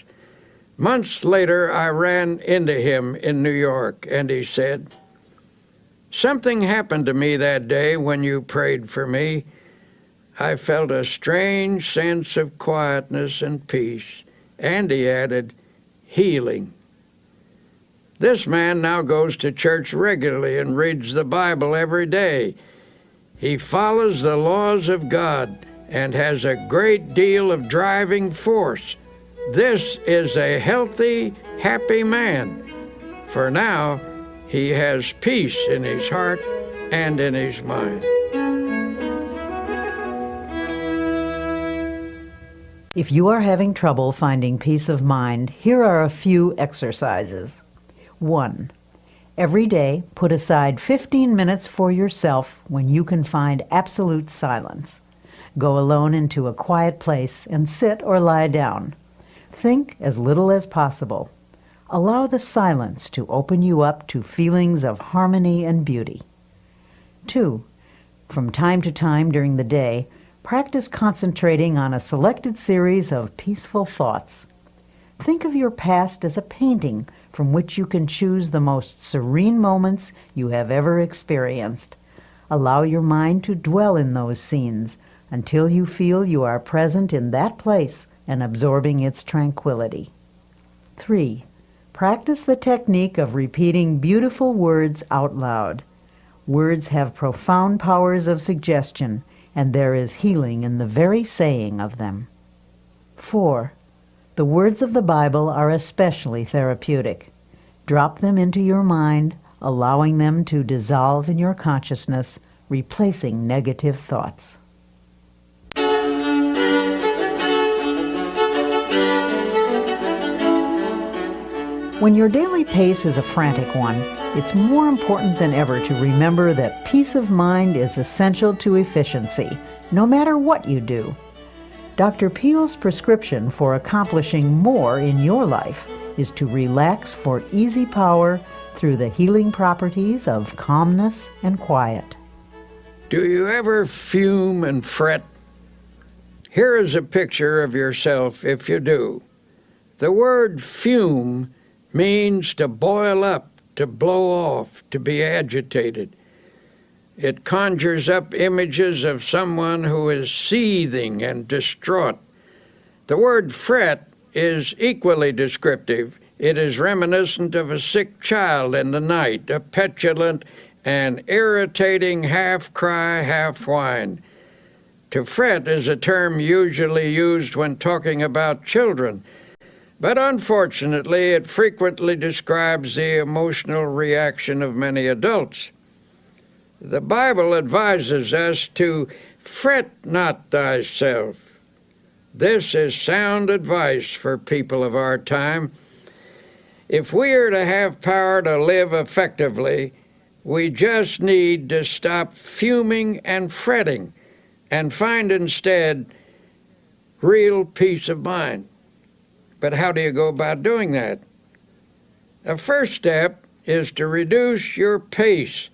Months later, I ran into him in New York, and he said, "Something happened to me that day when you prayed for me. I felt a strange sense of quietness and peace." And he added, healing. This man now goes to church regularly and reads the Bible every day. He follows the laws of God and has a great deal of driving force. This is a healthy, happy man, for now he has peace in his heart and in his mind. If you are having trouble finding peace of mind, here are a few exercises. 1. Every day, put aside 15 minutes for yourself when you can find absolute silence. Go alone into a quiet place and sit or lie down. Think as little as possible. Allow the silence to open you up to feelings of harmony and beauty. 2. From time to time during the day, practice concentrating on a selected series of peaceful thoughts. Think of your past as a painting from which you can choose the most serene moments you have ever experienced. Allow your mind to dwell in those scenes until you feel you are present in that place and absorbing its tranquility. 3. Practice the technique of repeating beautiful words out loud. Words have profound powers of suggestion, and there is healing in the very saying of them. 4. The words of the Bible are especially therapeutic. Drop them into your mind, allowing them to dissolve in your consciousness, replacing negative thoughts. When your daily pace is a frantic one, it's more important than ever to remember that peace of mind is essential to efficiency, no matter what you do. Dr. Peale's prescription for accomplishing more in your life is to relax for easy power through the healing properties of calmness and quiet. Do you ever fume and fret? Here is a picture of yourself if you do. The word fume means to boil up, to blow off, to be agitated. It conjures up images of someone who is seething and distraught. The word fret is equally descriptive. It is reminiscent of a sick child in the night, a petulant and irritating half-cry, half-whine. To fret is a term usually used when talking about children, but unfortunately it frequently describes the emotional reaction of many adults. The Bible advises us to fret not thyself. This is sound advice for people of our time. If we are to have power to live effectively, we just need to stop fuming and fretting and find instead real peace of mind. But how do you go about doing that? The first step is to reduce your pace,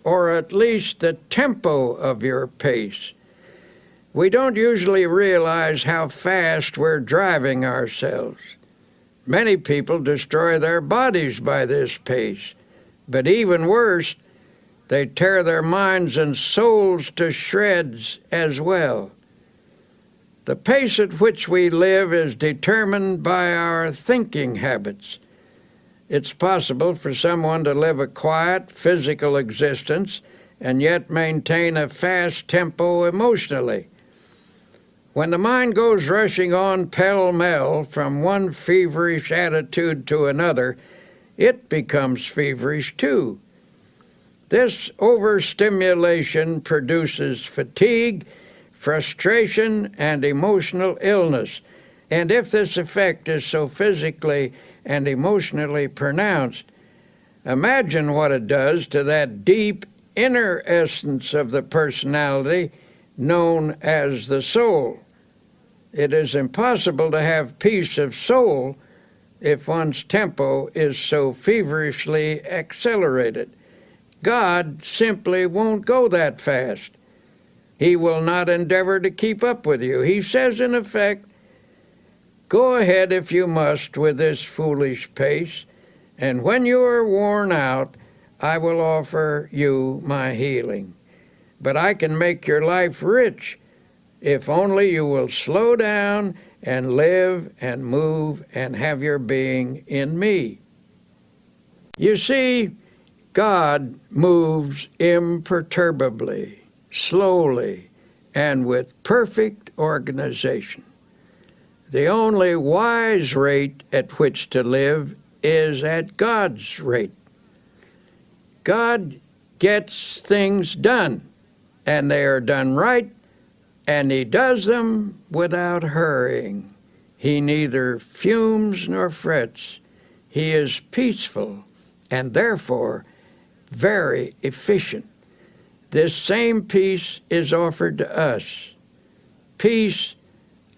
or at least the tempo of your pace. We don't usually realize how fast we're driving ourselves. Many people destroy their bodies by this pace, but even worse, they tear their minds and souls to shreds as well. The pace at which we live is determined by our thinking habits. It's possible for someone to live a quiet, physical existence and yet maintain a fast tempo emotionally. When the mind goes rushing on pell-mell from one feverish attitude to another, it becomes feverish too. This overstimulation produces fatigue, frustration, and emotional illness. And if this effect is so physically and emotionally pronounced, imagine what it does to that deep inner essence of the personality known as the soul. It is impossible to have peace of soul if one's tempo is so feverishly accelerated. God simply won't go that fast. He will not endeavor to keep up with you. He says, in effect, go ahead if you must with this foolish pace, and when you are worn out, I will offer you my healing. But I can make your life rich if only you will slow down and live and move and have your being in me. You see, God moves imperturbably, slowly, and with perfect organization. The only wise rate at which to live is at God's rate. God gets things done, and they are done right, and he does them without hurrying. He neither fumes nor frets. He is peaceful and therefore very efficient. This same peace is offered to us. Peace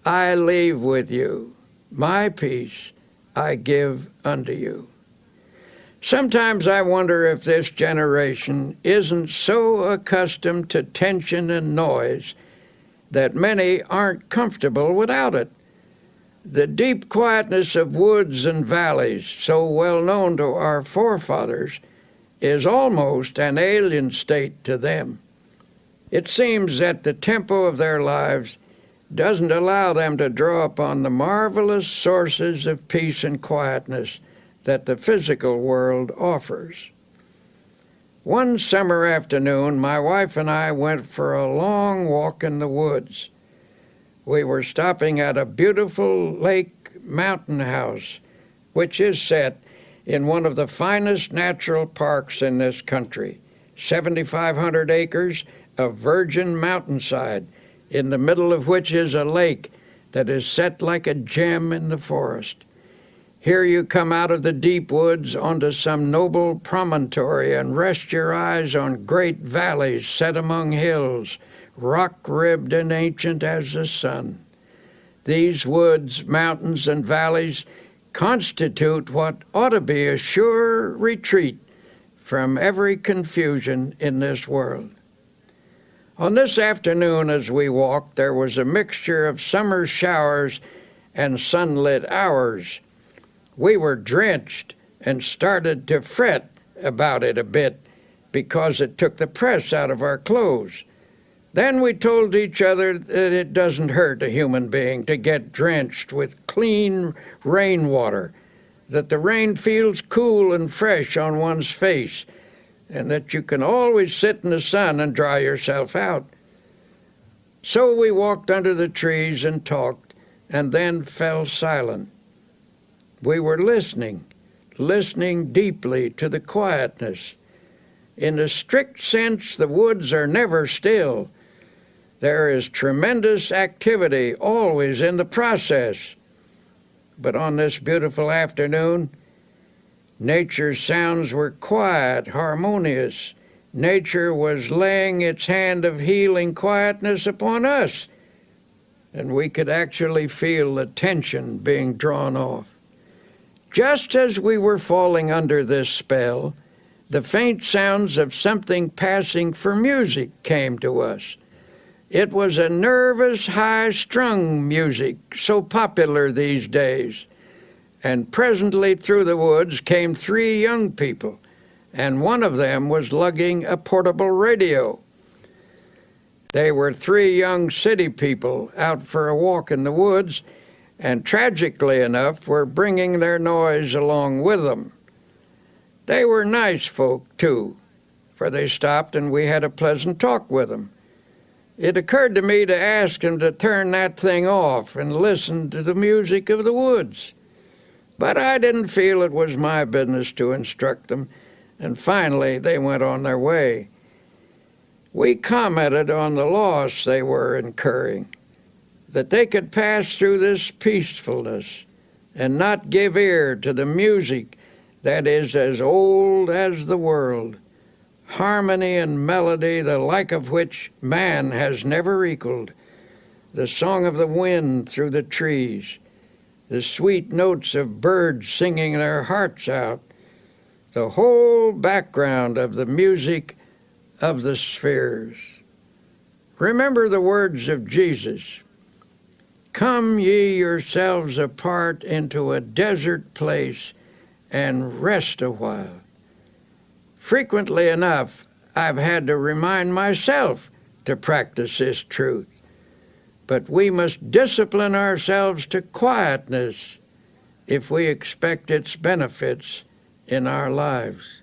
I leave with you. My peace I give unto you. Sometimes I wonder if this generation isn't so accustomed to tension and noise that many aren't comfortable without it. The deep quietness of woods and valleys, so well known to our forefathers, is almost an alien state to them. It seems that the tempo of their lives doesn't allow them to draw upon the marvelous sources of peace and quietness that the physical world offers. One summer afternoon, my wife and I went for a long walk in the woods. We were stopping at a beautiful lake mountain house, which is set in one of the finest natural parks in this country, 7,500 acres of virgin mountainside, in the middle of which is a lake that is set like a gem in the forest. Here you come out of the deep woods onto some noble promontory and rest your eyes on great valleys set among hills, rock-ribbed and ancient as the sun. These woods, mountains, and valleys constitute what ought to be a sure retreat from every confusion in this world. On this afternoon as we walked, there was a mixture of summer showers and sunlit hours. We were drenched and started to fret about it a bit because it took the press out of our clothes. Then we told each other that it doesn't hurt a human being to get drenched with clean rainwater, that the rain feels cool and fresh on one's face, and that you can always sit in the sun and dry yourself out. So we walked under the trees and talked, and then fell silent. We were listening deeply to the quietness. In a strict sense, the woods are never still. There is tremendous activity always in the process. But on this beautiful afternoon, nature's sounds were quiet, harmonious. Nature was laying its hand of healing quietness upon us, and we could actually feel the tension being drawn off. Just as we were falling under this spell, the faint sounds of something passing for music came to us. It was a nervous, high-strung music, so popular these days. And presently through the woods came 3 young people, and one of them was lugging a portable radio. They were 3 young city people out for a walk in the woods, and tragically enough were bringing their noise along with them. They were nice folk, too, for they stopped and we had a pleasant talk with them. It occurred to me to ask them to turn that thing off and listen to the music of the woods. But I didn't feel it was my business to instruct them, and finally they went on their way. We commented on the loss they were incurring, that they could pass through this peacefulness and not give ear to the music that is as old as the world, harmony and melody the like of which man has never equaled, the song of the wind through the trees, the sweet notes of birds singing their hearts out, the whole background of the music of the spheres. Remember the words of Jesus, "Come ye yourselves apart into a desert place and rest a while." Frequently enough, I've had to remind myself to practice this truth. But we must discipline ourselves to quietness if we expect its benefits in our lives.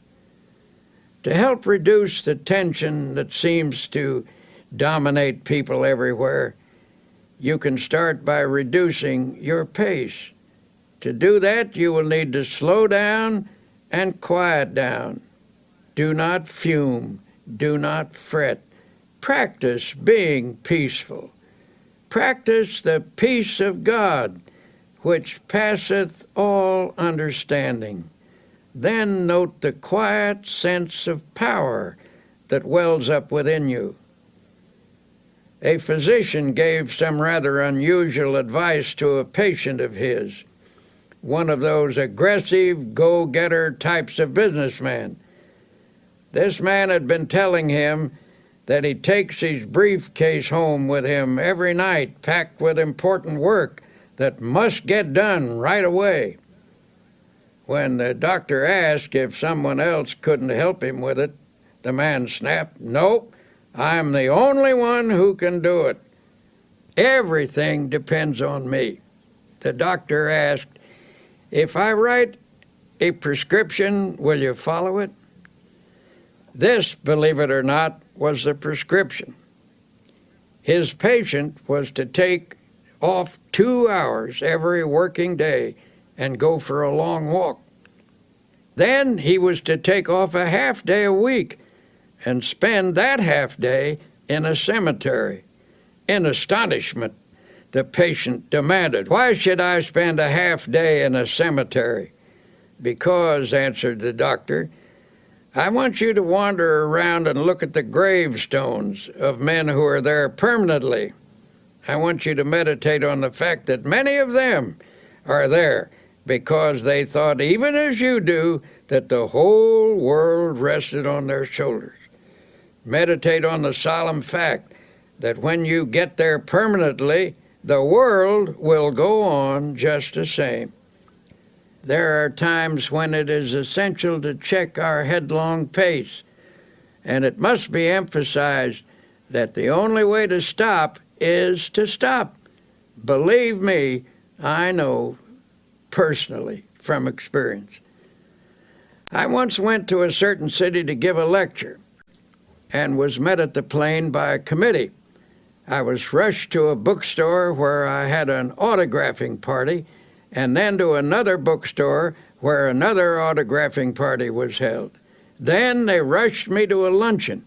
To help reduce the tension that seems to dominate people everywhere, you can start by reducing your pace. To do that, you will need to slow down and quiet down. Do not fume. Do not fret. Practice being peaceful. Practice the peace of God, which passeth all understanding. Then note the quiet sense of power that wells up within you. A physician gave some rather unusual advice to a patient of his, one of those aggressive, go-getter types of businessman. This man had been telling him that he takes his briefcase home with him every night, packed with important work that must get done right away. When the doctor asked if someone else couldn't help him with it, the man snapped, "Nope, I'm the only one who can do it. Everything depends on me." The doctor asked, "If I write a prescription, will you follow it?" This, believe it or not, was the prescription. His patient was to take off 2 hours every working day and go for a long walk. Then he was to take off a half day a week and spend that half day in a cemetery. In astonishment, the patient demanded, "Why should I spend a half day in a cemetery?" "Because," answered the doctor, "I want you to wander around and look at the gravestones of men who are there permanently. I want you to meditate on the fact that many of them are there because they thought, even as you do, that the whole world rested on their shoulders. Meditate on the solemn fact that when you get there permanently, the world will go on just the same. There are times when it is essential to check our headlong pace, and it must be emphasized that the only way to stop is to stop. Believe me, I know personally from experience. I once went to a certain city to give a lecture and was met at the plane by a committee. I was rushed to a bookstore where I had an autographing party, and then to another bookstore where another autographing party was held. Then they rushed me to a luncheon.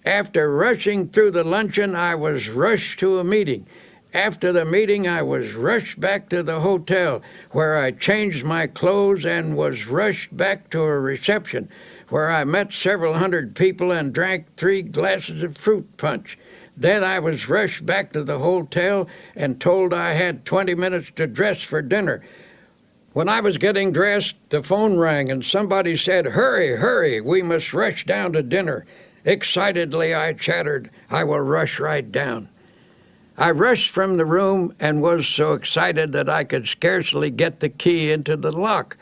After rushing through the luncheon, I was rushed to a meeting. After the meeting, I was rushed back to the hotel, where I changed my clothes and was rushed back to a reception, where I met several hundred people and drank 3 glasses of fruit punch. Then I was rushed back to the hotel and told I had 20 minutes to dress for dinner. When I was getting dressed, the phone rang and somebody said, "Hurry, hurry, we must rush down to dinner." Excitedly I chattered, "I will rush right down." I rushed from the room and was so excited that I could scarcely get the key into the lock.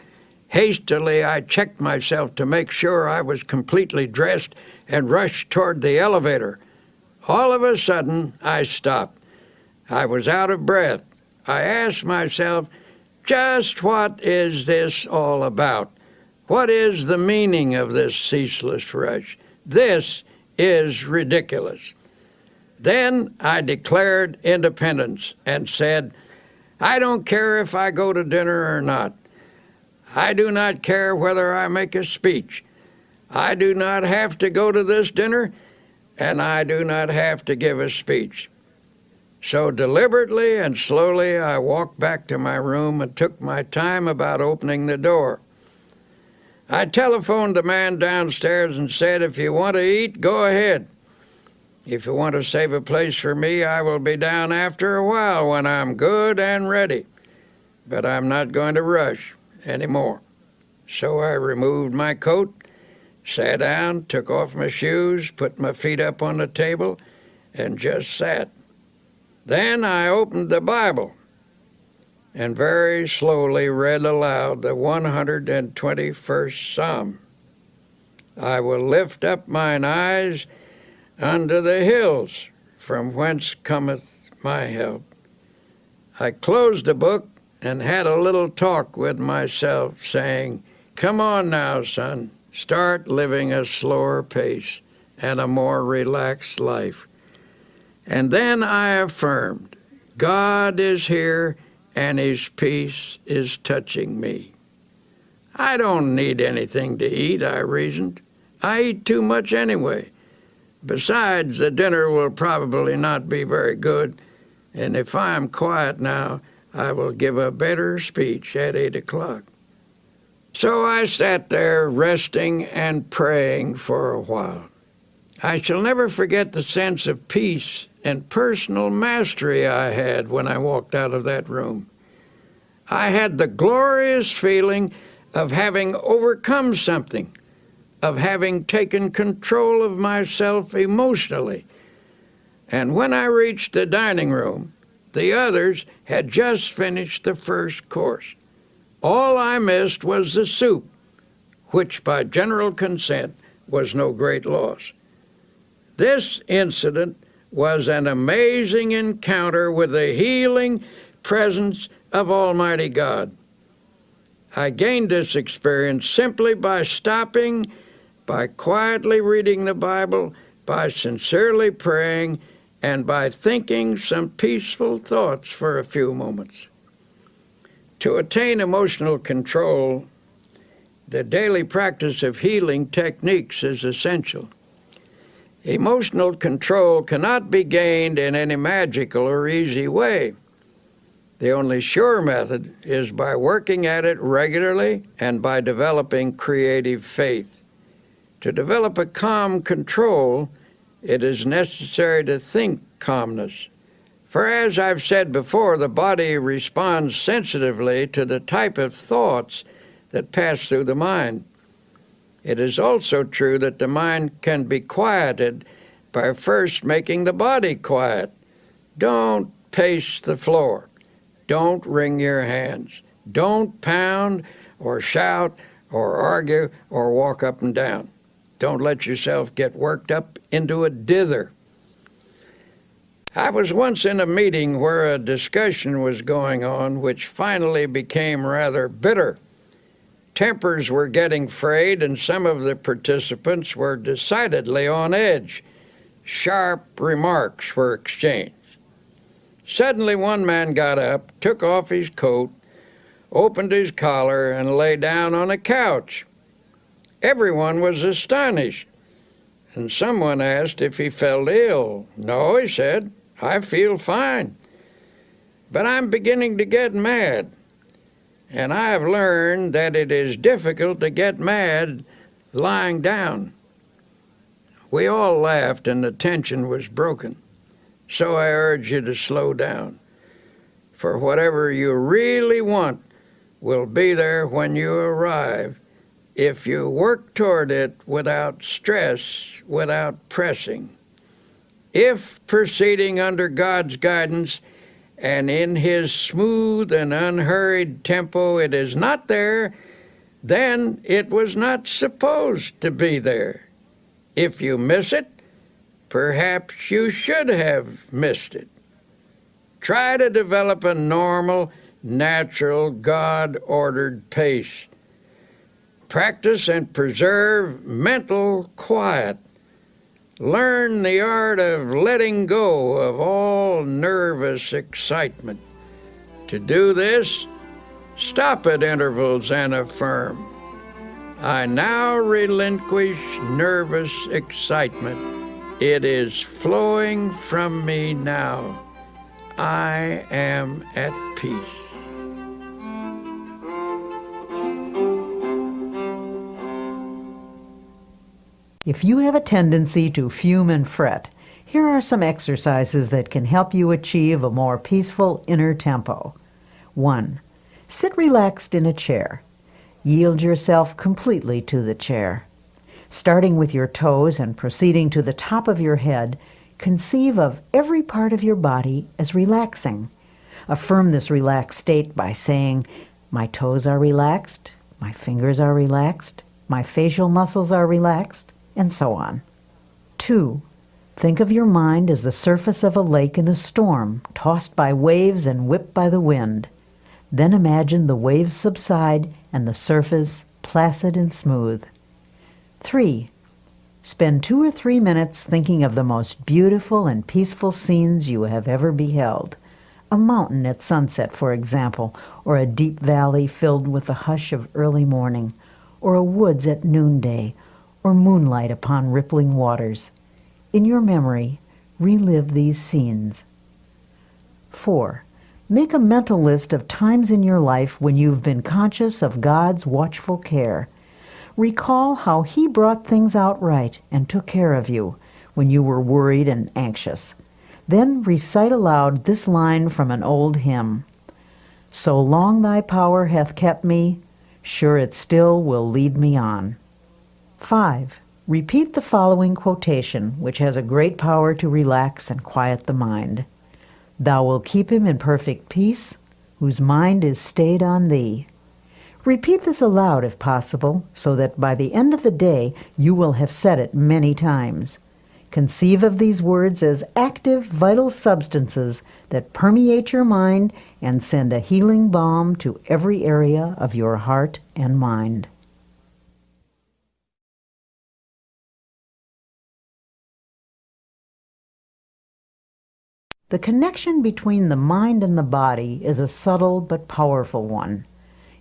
Hastily I checked myself to make sure I was completely dressed and rushed toward the elevator. All of a sudden, I stopped. I was out of breath. I asked myself, just what is this all about? What is the meaning of this ceaseless rush, This is ridiculous. Then I declared independence and said, I don't care if I go to dinner or not. I do not care whether I make a speech. I do not have to go to this dinner, and I do not have to give a speech. So deliberately and slowly I walked back to my room and took my time about opening the door. I telephoned the man downstairs and said, if you want to eat, go ahead. If you want to save a place for me, I will be down after a while when I'm good and ready. But I'm not going to rush anymore. So I removed my coat, sat down, took off my shoes, put my feet up on the table, and just sat. Then I opened the Bible and very slowly read aloud the 121st Psalm. I will lift up mine eyes unto the hills, from whence cometh my help. I closed the book and had a little talk with myself, saying, come on now, son, start living a slower pace and a more relaxed life. And then I affirmed, God is here and his peace is touching me. I don't need anything to eat, I reasoned. I eat too much anyway. Besides, the dinner will probably not be very good, and if I am quiet now, I will give a better speech at 8 o'clock. So I sat there resting and praying for a while. I shall never forget the sense of peace and personal mastery I had when I walked out of that room. I had the glorious feeling of having overcome something, of having taken control of myself emotionally. And when I reached the dining room, the others had just finished the first course. All I missed was the soup, which by general consent was no great loss. This incident was an amazing encounter with the healing presence of Almighty God. I gained this experience simply by stopping, by quietly reading the Bible, by sincerely praying, and by thinking some peaceful thoughts for a few moments. To attain emotional control, the daily practice of healing techniques is essential. Emotional control cannot be gained in any magical or easy way. The only sure method is by working at it regularly and by developing creative faith. To develop a calm control, it is necessary to think calmness. For as I've said before, the body responds sensitively to the type of thoughts that pass through the mind. It is also true that the mind can be quieted by first making the body quiet. Don't pace the floor. Don't wring your hands. Don't pound or shout or argue or walk up and down. Don't let yourself get worked up into a dither. I was once in a meeting where a discussion was going on which finally became rather bitter. Tempers were getting frayed and some of the participants were decidedly on edge. Sharp remarks were exchanged. Suddenly one man got up, took off his coat, opened his collar, and lay down on a couch. Everyone was astonished, and someone asked if he felt ill. No, he said, I feel fine, but I'm beginning to get mad, and I have learned that it is difficult to get mad lying down. We all laughed, and the tension was broken. So I urge you to slow down, for whatever you really want will be there when you arrive, if you work toward it without stress, without pressing. If proceeding under God's guidance and in his smooth and unhurried tempo it is not there, then it was not supposed to be there. If you miss it, perhaps you should have missed it. Try to develop a normal, natural, God-ordered pace. Practice and preserve mental quiet Learn the art of letting go of all nervous excitement. To do this, stop at intervals and affirm, I now relinquish nervous excitement. It is flowing from me now. I am at peace. If you have a tendency to fume and fret, here are some exercises that can help you achieve a more peaceful inner tempo. 1. Sit relaxed in a chair. Yield yourself completely to the chair. Starting with your toes and proceeding to the top of your head, conceive of every part of your body as relaxing. Affirm this relaxed state by saying, my toes are relaxed, my fingers are relaxed, my facial muscles are relaxed, and so on. 2. Think of your mind as the surface of a lake in a storm, tossed by waves and whipped by the wind. Then imagine the waves subside and the surface placid and smooth. 3. Spend 2 or 3 minutes thinking of the most beautiful and peaceful scenes you have ever beheld. A mountain at sunset, for example, or a deep valley filled with the hush of early morning, or a woods at noonday, or moonlight upon rippling waters. In your memory, relive these scenes. 4. Make a mental list of times in your life when you've been conscious of God's watchful care. Recall how He brought things out right and took care of you when you were worried and anxious. Then recite aloud this line from an old hymn. So long thy power hath kept me, sure it still will lead me on. 5. Repeat the following quotation, which has a great power to relax and quiet the mind. Thou wilt keep him in perfect peace, whose mind is stayed on thee. Repeat this aloud if possible, so that by the end of the day you will have said it many times. Conceive of these words as active, vital substances that permeate your mind and send a healing balm to every area of your heart and mind. The connection between the mind and the body is a subtle but powerful one.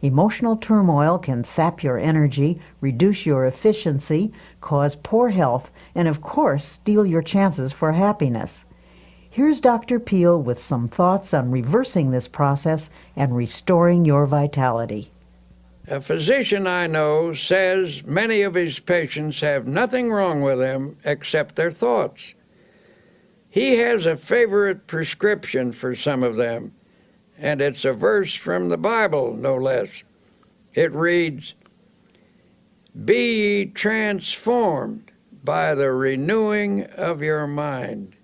Emotional turmoil can sap your energy, reduce your efficiency, cause poor health, and of course, steal your chances for happiness. Here's Dr. Peale with some thoughts on reversing this process and restoring your vitality. A physician I know says many of his patients have nothing wrong with them except their thoughts. He has a favorite prescription for some of them, and it's a verse from the Bible, no less. It reads, Be ye transformed by the renewing of your mind.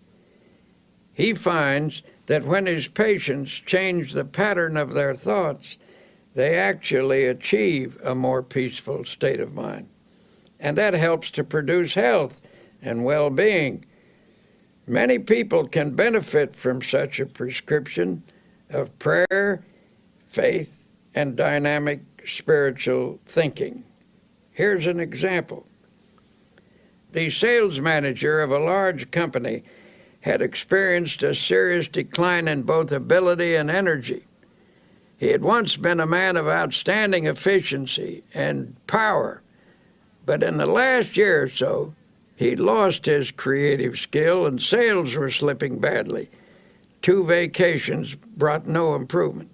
He finds that when his patients change the pattern of their thoughts, they actually achieve a more peaceful state of mind. And that helps to produce health and well-being. Many people can benefit from such a prescription of prayer, faith, and dynamic spiritual thinking. Here's an example. The sales manager of a large company had experienced a serious decline in both ability and energy. He had once been a man of outstanding efficiency and power, but in the last year or so, he'd lost his creative skill and sales were slipping badly. 2 vacations brought no improvement.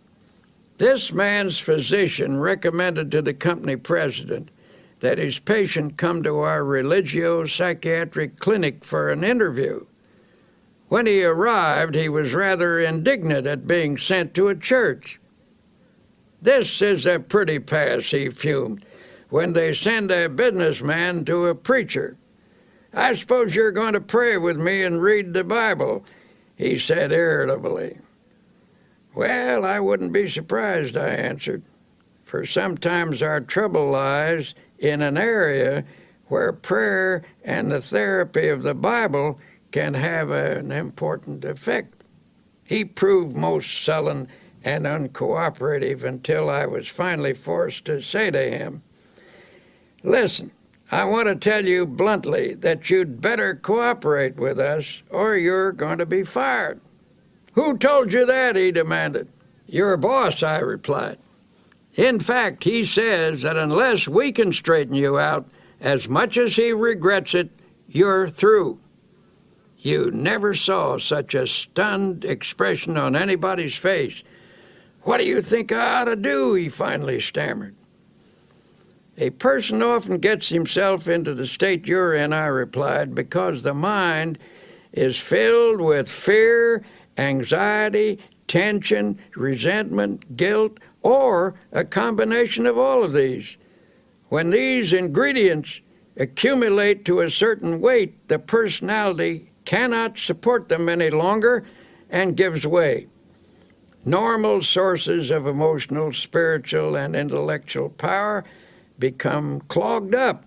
This man's physician recommended to the company president that his patient come to our religio-psychiatric clinic for an interview. When he arrived, he was rather indignant at being sent to a church. This is a pretty pass, he fumed, when they send a businessman to a preacher. I suppose you're going to pray with me and read the Bible, he said irritably. Well, I wouldn't be surprised, I answered, for sometimes our trouble lies in an area where prayer and the therapy of the Bible can have an important effect. He proved most sullen and uncooperative until I was finally forced to say to him, Listen, I want to tell you bluntly that you'd better cooperate with us or you're going to be fired." "Who told you that?" he demanded. "Your boss," I replied. "In fact, he says that unless we can straighten you out, as much as he regrets it, you're through." You never saw such a stunned expression on anybody's face. "What do you think I ought to do?" he finally stammered. "A person often gets himself into the state you're in," I replied, "because the mind is filled with fear, anxiety, tension, resentment, guilt, or a combination of all of these. When these ingredients accumulate to a certain weight, the personality cannot support them any longer and gives way. Normal sources of emotional, spiritual, and intellectual power become clogged up.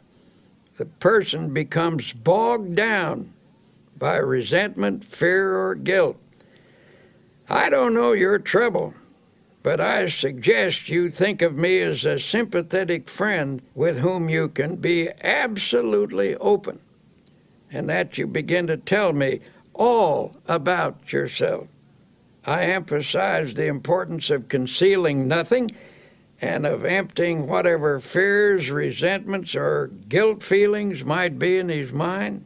The person becomes bogged down by resentment, fear, or guilt. I don't know your trouble, but I suggest you think of me as a sympathetic friend with whom you can be absolutely open, and that you begin to tell me all about yourself. I emphasize the importance of concealing nothing and of emptying whatever fears, resentments, or guilt feelings might be in his mind."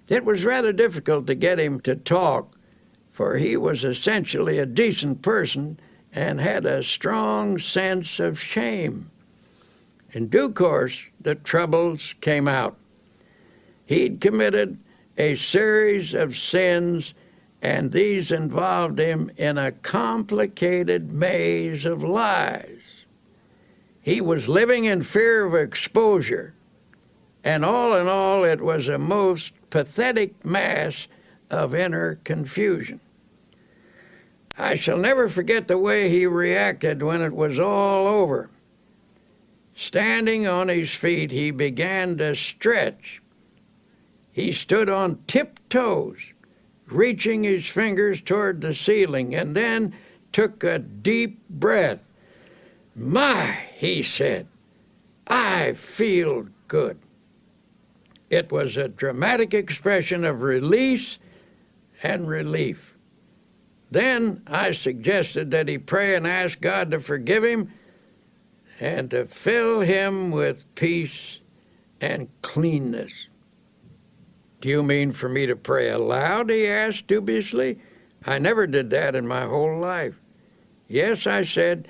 It was rather difficult to get him to talk, for he was essentially a decent person and had a strong sense of shame. In due course, the troubles came out. He'd committed a series of sins, and these involved him in a complicated maze of lies. He was living in fear of exposure, and all in all, it was a most pathetic mass of inner confusion. I shall never forget the way he reacted when it was all over. Standing on his feet, he began to stretch. He stood on tiptoes, reaching his fingers toward the ceiling, and then took a deep breath. "My," he said, "I feel good." It was a dramatic expression of release and relief. Then I suggested that he pray and ask God to forgive him and to fill him with peace and cleanness. "Do you mean for me to pray aloud?" he asked dubiously. "I never did that in my whole life." "Yes," I said,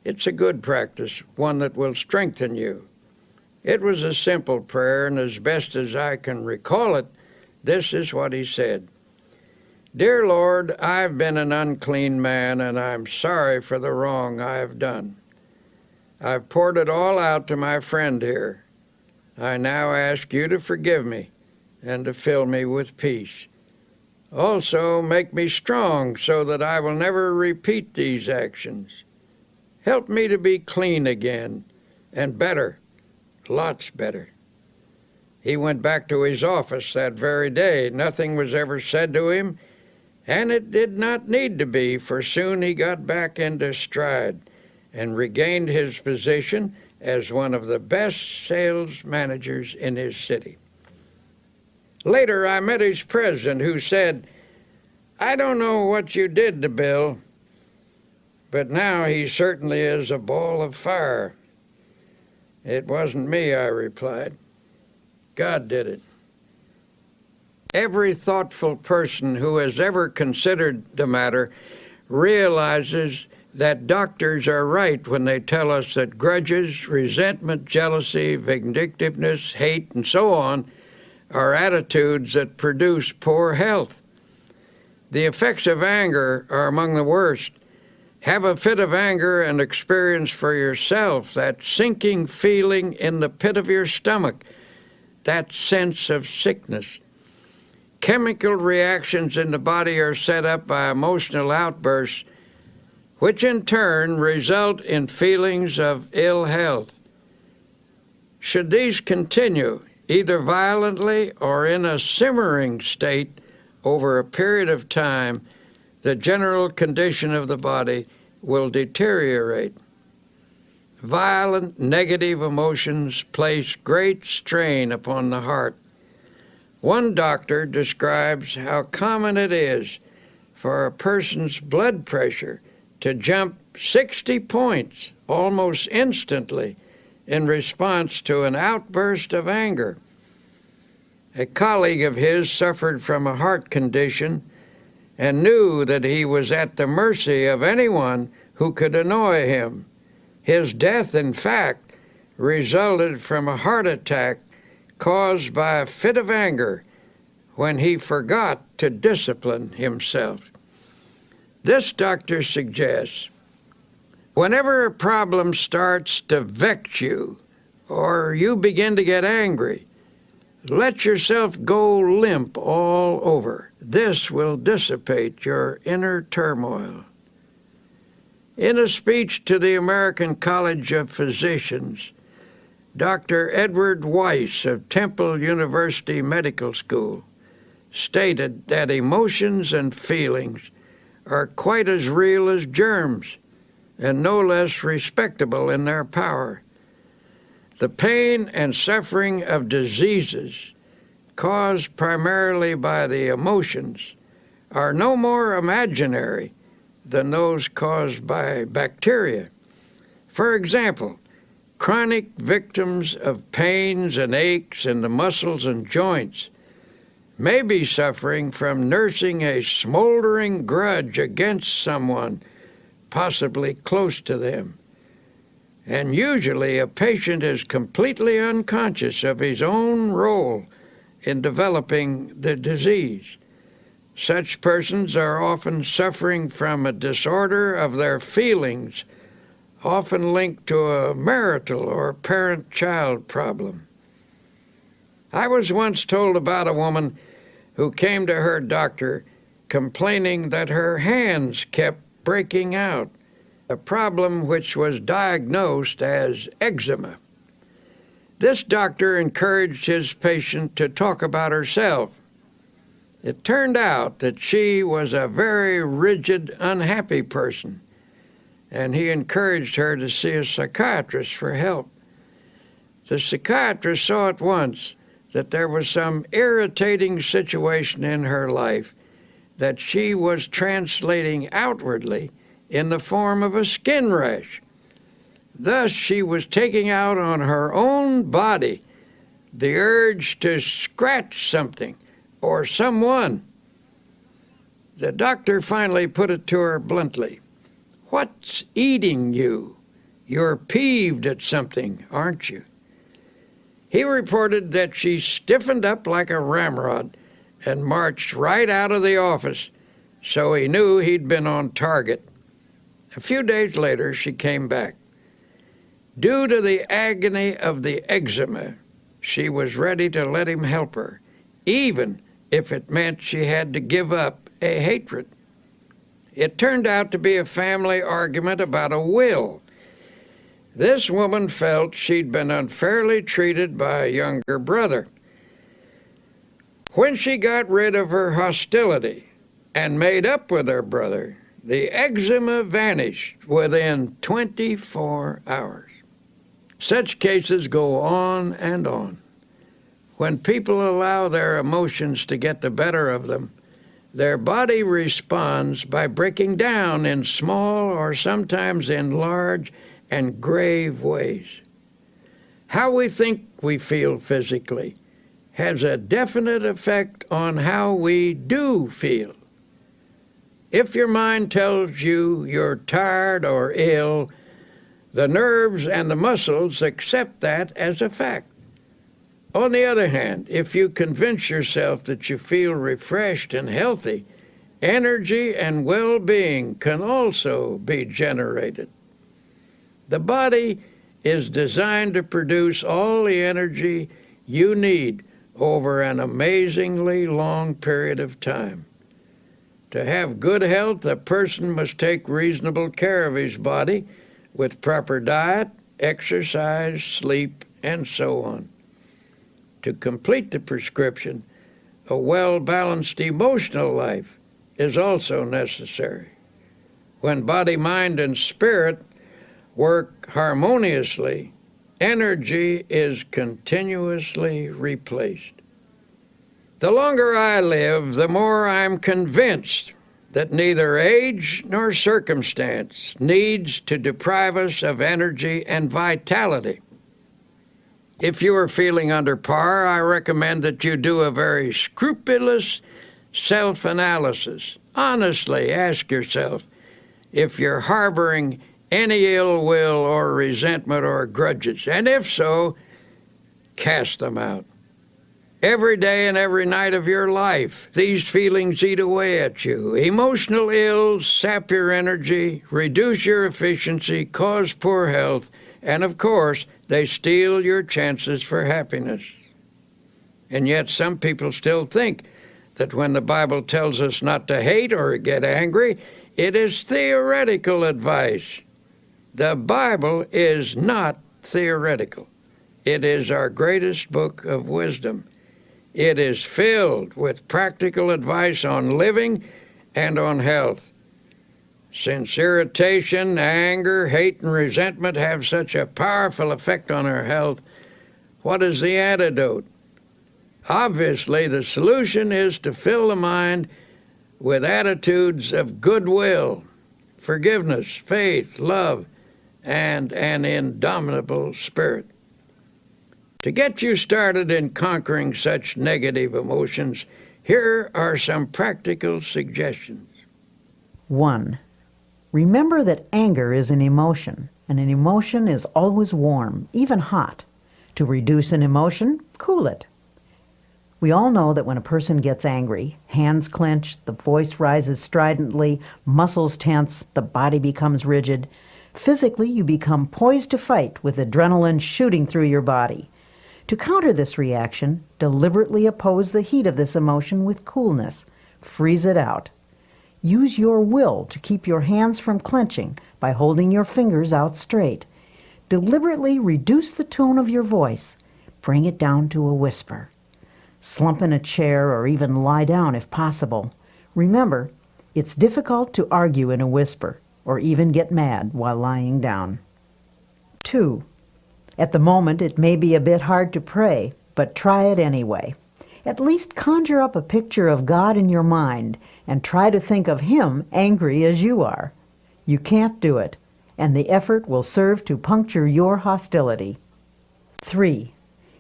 "it's a good practice, one that will strengthen you." It was a simple prayer, and as best as I can recall it, this is what he said. "Dear Lord, I've been an unclean man, and I'm sorry for the wrong I have done. I've poured it all out to my friend here. I now ask you to forgive me and to fill me with peace. Also, make me strong so that I will never repeat these actions. Help me to be clean again, and better, lots better." He went back to his office that very day. Nothing was ever said to him, and it did not need to be, for soon he got back into stride and regained his position as one of the best sales managers in his city. Later, I met his president, who said, "I don't know what you did to Bill, but now he certainly is a ball of fire." "It wasn't me," I replied. "God did it." Every thoughtful person who has ever considered the matter realizes that doctors are right when they tell us that grudges, resentment, jealousy, vindictiveness, hate, and so on are attitudes that produce poor health. The effects of anger are among the worst. Have a fit of anger and experience for yourself that sinking feeling in the pit of your stomach, that sense of sickness. Chemical reactions in the body are set up by emotional outbursts, which in turn result in feelings of ill health. Should these continue, either violently or in a simmering state, over a period of time, the general condition of the body will deteriorate. violent negative emotions place great strain upon the heart. One doctor describes how common it is for a person's blood pressure to jump 60 points almost instantly in response to an outburst of anger. A colleague of his suffered from a heart condition and knew that he was at the mercy of anyone who could annoy him. His death, in fact, resulted from a heart attack caused by a fit of anger when he forgot to discipline himself. This doctor suggests, whenever a problem starts to vex you or you begin to get angry, let yourself go limp all over. This will dissipate your inner turmoil. In a speech to the American College of Physicians, Dr. Edward Weiss of Temple University Medical School stated that emotions and feelings are quite as real as germs and no less respectable in their power. The pain and suffering of diseases caused primarily by the emotions are no more imaginary than those caused by bacteria. For example, chronic victims of pains and aches in the muscles and joints may be suffering from nursing a smoldering grudge against someone, possibly close to them. And usually a patient is completely unconscious of his own role in developing the disease. Such persons are often suffering from a disorder of their feelings, often linked to a marital or parent-child problem. I was once told about a woman who came to her doctor complaining that her hands kept breaking out, a problem which was diagnosed as eczema. This doctor encouraged his patient to talk about herself. It turned out that she was a very rigid, unhappy person, and he encouraged her to see a psychiatrist for help. The psychiatrist saw at once that there was some irritating situation in her life that she was translating outwardly in the form of a skin rash. Thus, she was taking out on her own body the urge to scratch something or someone. The doctor finally put it to her bluntly. "What's eating you? You're peeved at something, aren't you?" He reported that she stiffened up like a ramrod and marched right out of the office, so he knew he'd been on target. A few days later, she came back. Due to the agony of the eczema, she was ready to let him help her, even if it meant she had to give up a hatred. It turned out to be a family argument about a will. This woman felt she'd been unfairly treated by a younger brother. When she got rid of her hostility and made up with her brother, the eczema vanished within 24 hours. Such cases go on and on. When people allow their emotions to get the better of them, their body responds by breaking down in small or sometimes in large and grave ways. How we think we feel physically has a definite effect on how we do feel. If your mind tells you you're tired or ill, the nerves and the muscles accept that as a fact. On the other hand, if you convince yourself that you feel refreshed and healthy, energy and well-being can also be generated. The body is designed to produce all the energy you need over an amazingly long period of time. To have good health, a person must take reasonable care of his body with proper diet, exercise, sleep, and so on. To complete the prescription, a well-balanced emotional life is also necessary. When body, mind, and spirit work harmoniously, energy is continuously replaced. The longer I live, the more I'm convinced that neither age nor circumstance needs to deprive us of energy and vitality. If you are feeling under par, I recommend that you do a very scrupulous self-analysis. Honestly, ask yourself if you're harboring any ill will or resentment or grudges, and if so, cast them out. Every day and every night of your life, these feelings eat away at you. Emotional ills sap your energy, reduce your efficiency, cause poor health, and of course, they steal your chances for happiness. And yet some people still think that when the Bible tells us not to hate or get angry, it is theoretical advice. The Bible is not theoretical. It is our greatest book of wisdom. It is filled with practical advice on living and on health. Since irritation, anger, hate, and resentment have such a powerful effect on our health, what is the antidote? Obviously, the solution is to fill the mind with attitudes of goodwill, forgiveness, faith, love, and an indomitable spirit. To get you started in conquering such negative emotions, here are some practical suggestions. 1. Remember that anger is an emotion, and an emotion is always warm, even hot. To reduce an emotion, cool it. We all know that when a person gets angry, hands clench, the voice rises stridently, muscles tense, the body becomes rigid. Physically, you become poised to fight with adrenaline shooting through your body. To counter this reaction, deliberately oppose the heat of this emotion with coolness. Freeze it out. Use your will to keep your hands from clenching by holding your fingers out straight. Deliberately reduce the tone of your voice. Bring it down to a whisper. Slump in a chair or even lie down if possible. Remember, it's difficult to argue in a whisper or even get mad while lying down. 2. At the moment, it may be a bit hard to pray, but try it anyway. At least conjure up a picture of God in your mind and try to think of Him angry as you are. You can't do it, and the effort will serve to puncture your hostility. 3.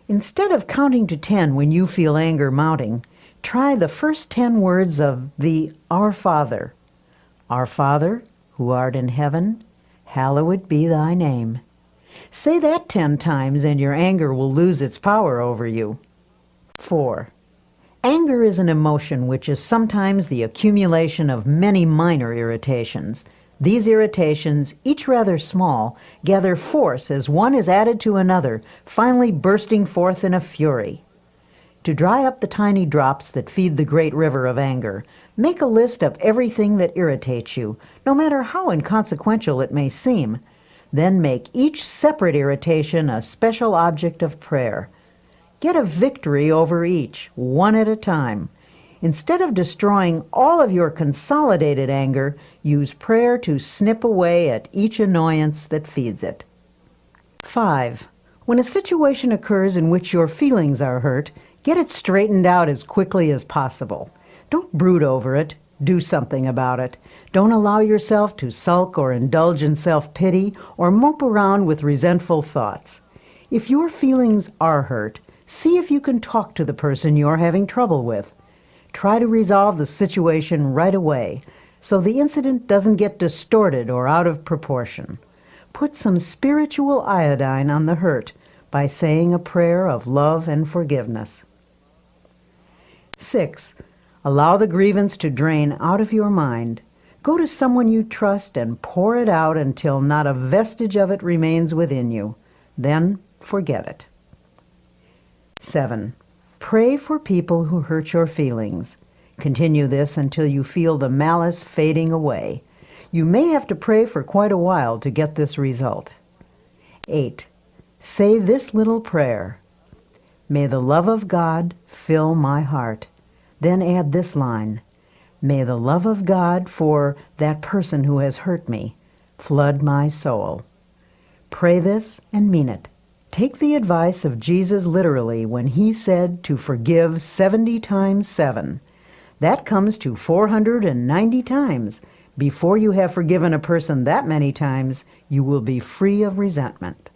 Instead of counting to 10 when you feel anger mounting, try the first 10 words of the Our Father. Our Father, who art in heaven, hallowed be thy name. Say that 10 times and your anger will lose its power over you. 4. Anger is an emotion which is sometimes the accumulation of many minor irritations. These irritations, each rather small, gather force as one is added to another, finally bursting forth in a fury. To dry up the tiny drops that feed the great river of anger, make a list of everything that irritates you, no matter how inconsequential it may seem. Then make each separate irritation a special object of prayer. Get a victory over each, one at a time. Instead of destroying all of your consolidated anger, use prayer to snip away at each annoyance that feeds it. 5. When a situation occurs in which your feelings are hurt, get it straightened out as quickly as possible. Don't brood over it. Do something about it. Don't allow yourself to sulk or indulge in self-pity or mope around with resentful thoughts. If your feelings are hurt, see if you can talk to the person you're having trouble with. Try to resolve the situation right away so the incident doesn't get distorted or out of proportion. Put some spiritual iodine on the hurt by saying a prayer of love and forgiveness. 6. Allow the grievance to drain out of your mind. Go to someone you trust and pour it out until not a vestige of it remains within you. Then forget it. 7. Pray for people who hurt your feelings. Continue this until you feel the malice fading away. You may have to pray for quite a while to get this result. 8. Say this little prayer. May the love of God fill my heart. Then add this line. May the love of God for that person who has hurt me flood my soul. Pray this and mean it. Take the advice of Jesus literally when he said to forgive 70 times 7. That comes to 490 times. Before you have forgiven a person that many times, you will be free of resentment.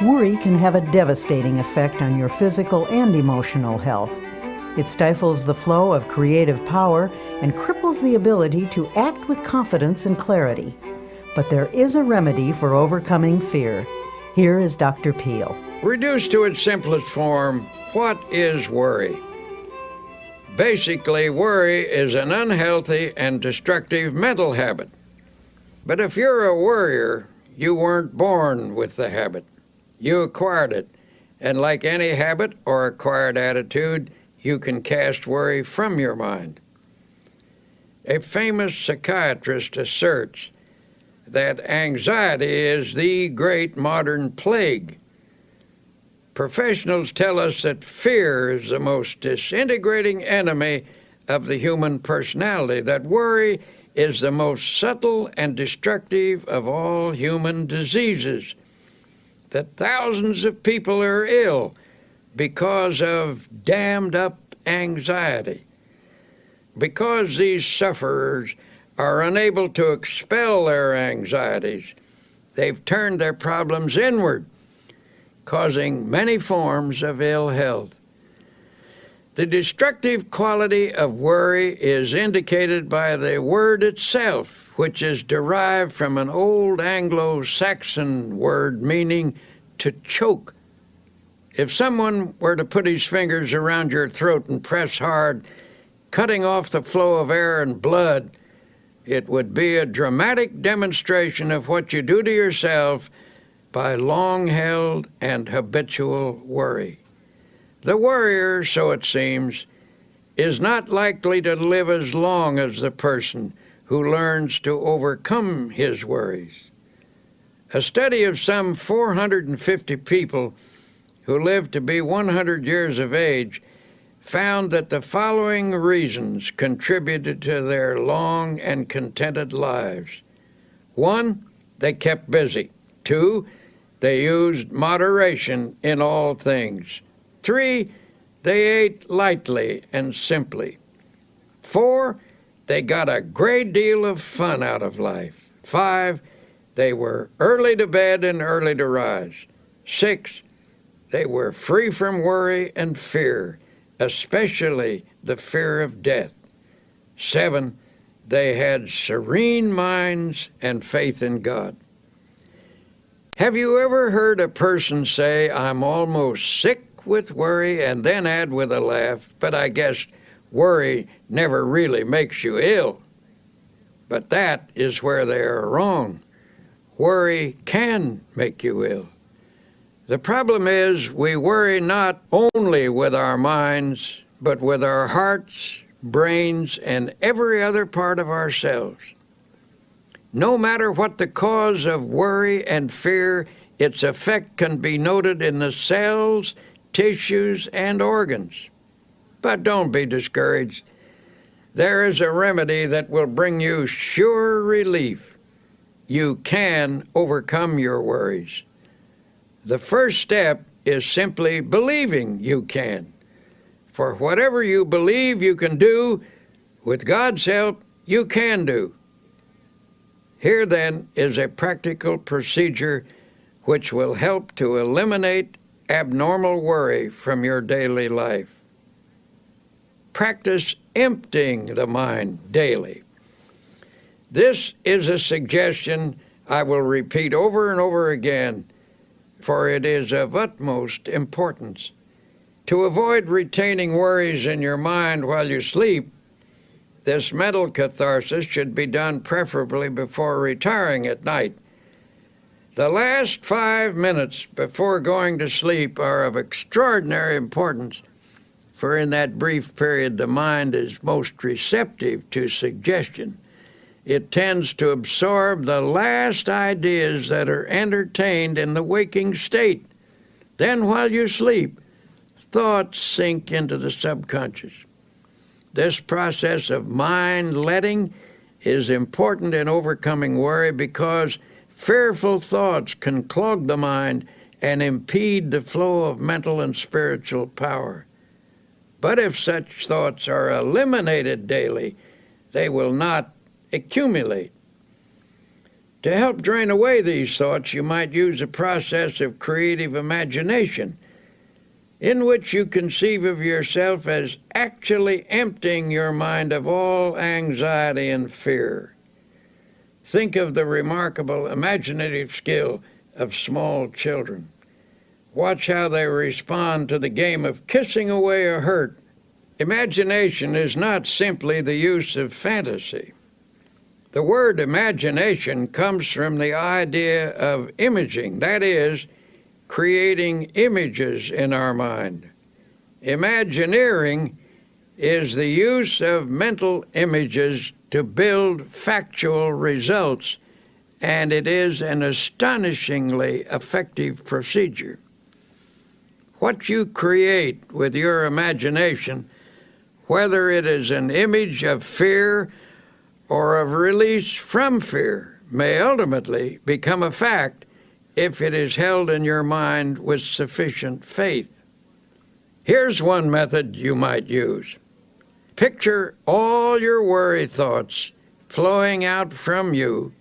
Worry can have a devastating effect on your physical and emotional health. It stifles the flow of creative power and cripples the ability to act with confidence and clarity. But there is a remedy for overcoming fear. Here is Dr. Peale. Reduced to its simplest form, what is worry? Basically, worry is an unhealthy and destructive mental habit. But if you're a worrier, you weren't born with the habit. You acquired it. And like any habit or acquired attitude, you can cast worry from your mind. A famous psychiatrist asserts that anxiety is the great modern plague. Professionals tell us that fear is the most disintegrating enemy of the human personality, that worry is the most subtle and destructive of all human diseases, that thousands of people are ill because of dammed-up anxiety. Because these sufferers are unable to expel their anxieties, they've turned their problems inward, causing many forms of ill health. The destructive quality of worry is indicated by the word itself, which is derived from an old Anglo-Saxon word meaning to choke. If someone were to put his fingers around your throat and press hard, cutting off the flow of air and blood, it would be a dramatic demonstration of what you do to yourself by long-held and habitual worry. The worrier, so it seems, is not likely to live as long as the person who learns to overcome his worries. A study of some 450 people who lived to be 100 years of age found that the following reasons contributed to their long and contented lives. 1, they kept busy. 2, they used moderation in all things. 3, they ate lightly and simply. 4, they got a great deal of fun out of life. 5, they were early to bed and early to rise. 6, they were free from worry and fear, especially the fear of death. 7, they had serene minds and faith in God. Have you ever heard a person say, "I'm almost sick with worry," and then add with a laugh, "But I guess worry never really makes you ill"? But that is where they are wrong. Worry can make you ill. The problem is we worry not only with our minds, but with our hearts, brains, and every other part of ourselves. No matter what the cause of worry and fear, its effect can be noted in the cells, tissues, and organs. But don't be discouraged. There is a remedy that will bring you sure relief. You can overcome your worries. The first step is simply believing you can. For whatever you believe you can do, with God's help, you can do. Here, then, is a practical procedure which will help to eliminate abnormal worry from your daily life. Practice emptying the mind daily. This is a suggestion I will repeat over and over again, for it is of utmost importance. To avoid retaining worries in your mind while you sleep, this mental catharsis should be done preferably before retiring at night. The last 5 minutes before going to sleep are of extraordinary importance, for in that brief period the mind is most receptive to suggestion. It tends to absorb the last ideas that are entertained in the waking state. Then while you sleep, thoughts sink into the subconscious. This process of mind letting is important in overcoming worry because fearful thoughts can clog the mind and impede the flow of mental and spiritual power. But if such thoughts are eliminated daily, they will not accumulate. To help drain away these thoughts, you might use a process of creative imagination, in which you conceive of yourself as actually emptying your mind of all anxiety and fear. Think of the remarkable imaginative skill of small children. Watch how they respond to the game of kissing away a hurt. Imagination is not simply the use of fantasy. The word imagination comes from the idea of imaging, that is, creating images in our mind. Imagineering is the use of mental images to build factual results, and it is an astonishingly effective procedure. What you create with your imagination, whether it is an image of fear or of release from fear, may ultimately become a fact if it is held in your mind with sufficient faith. Here's one method you might use. Picture all your worry thoughts flowing out from you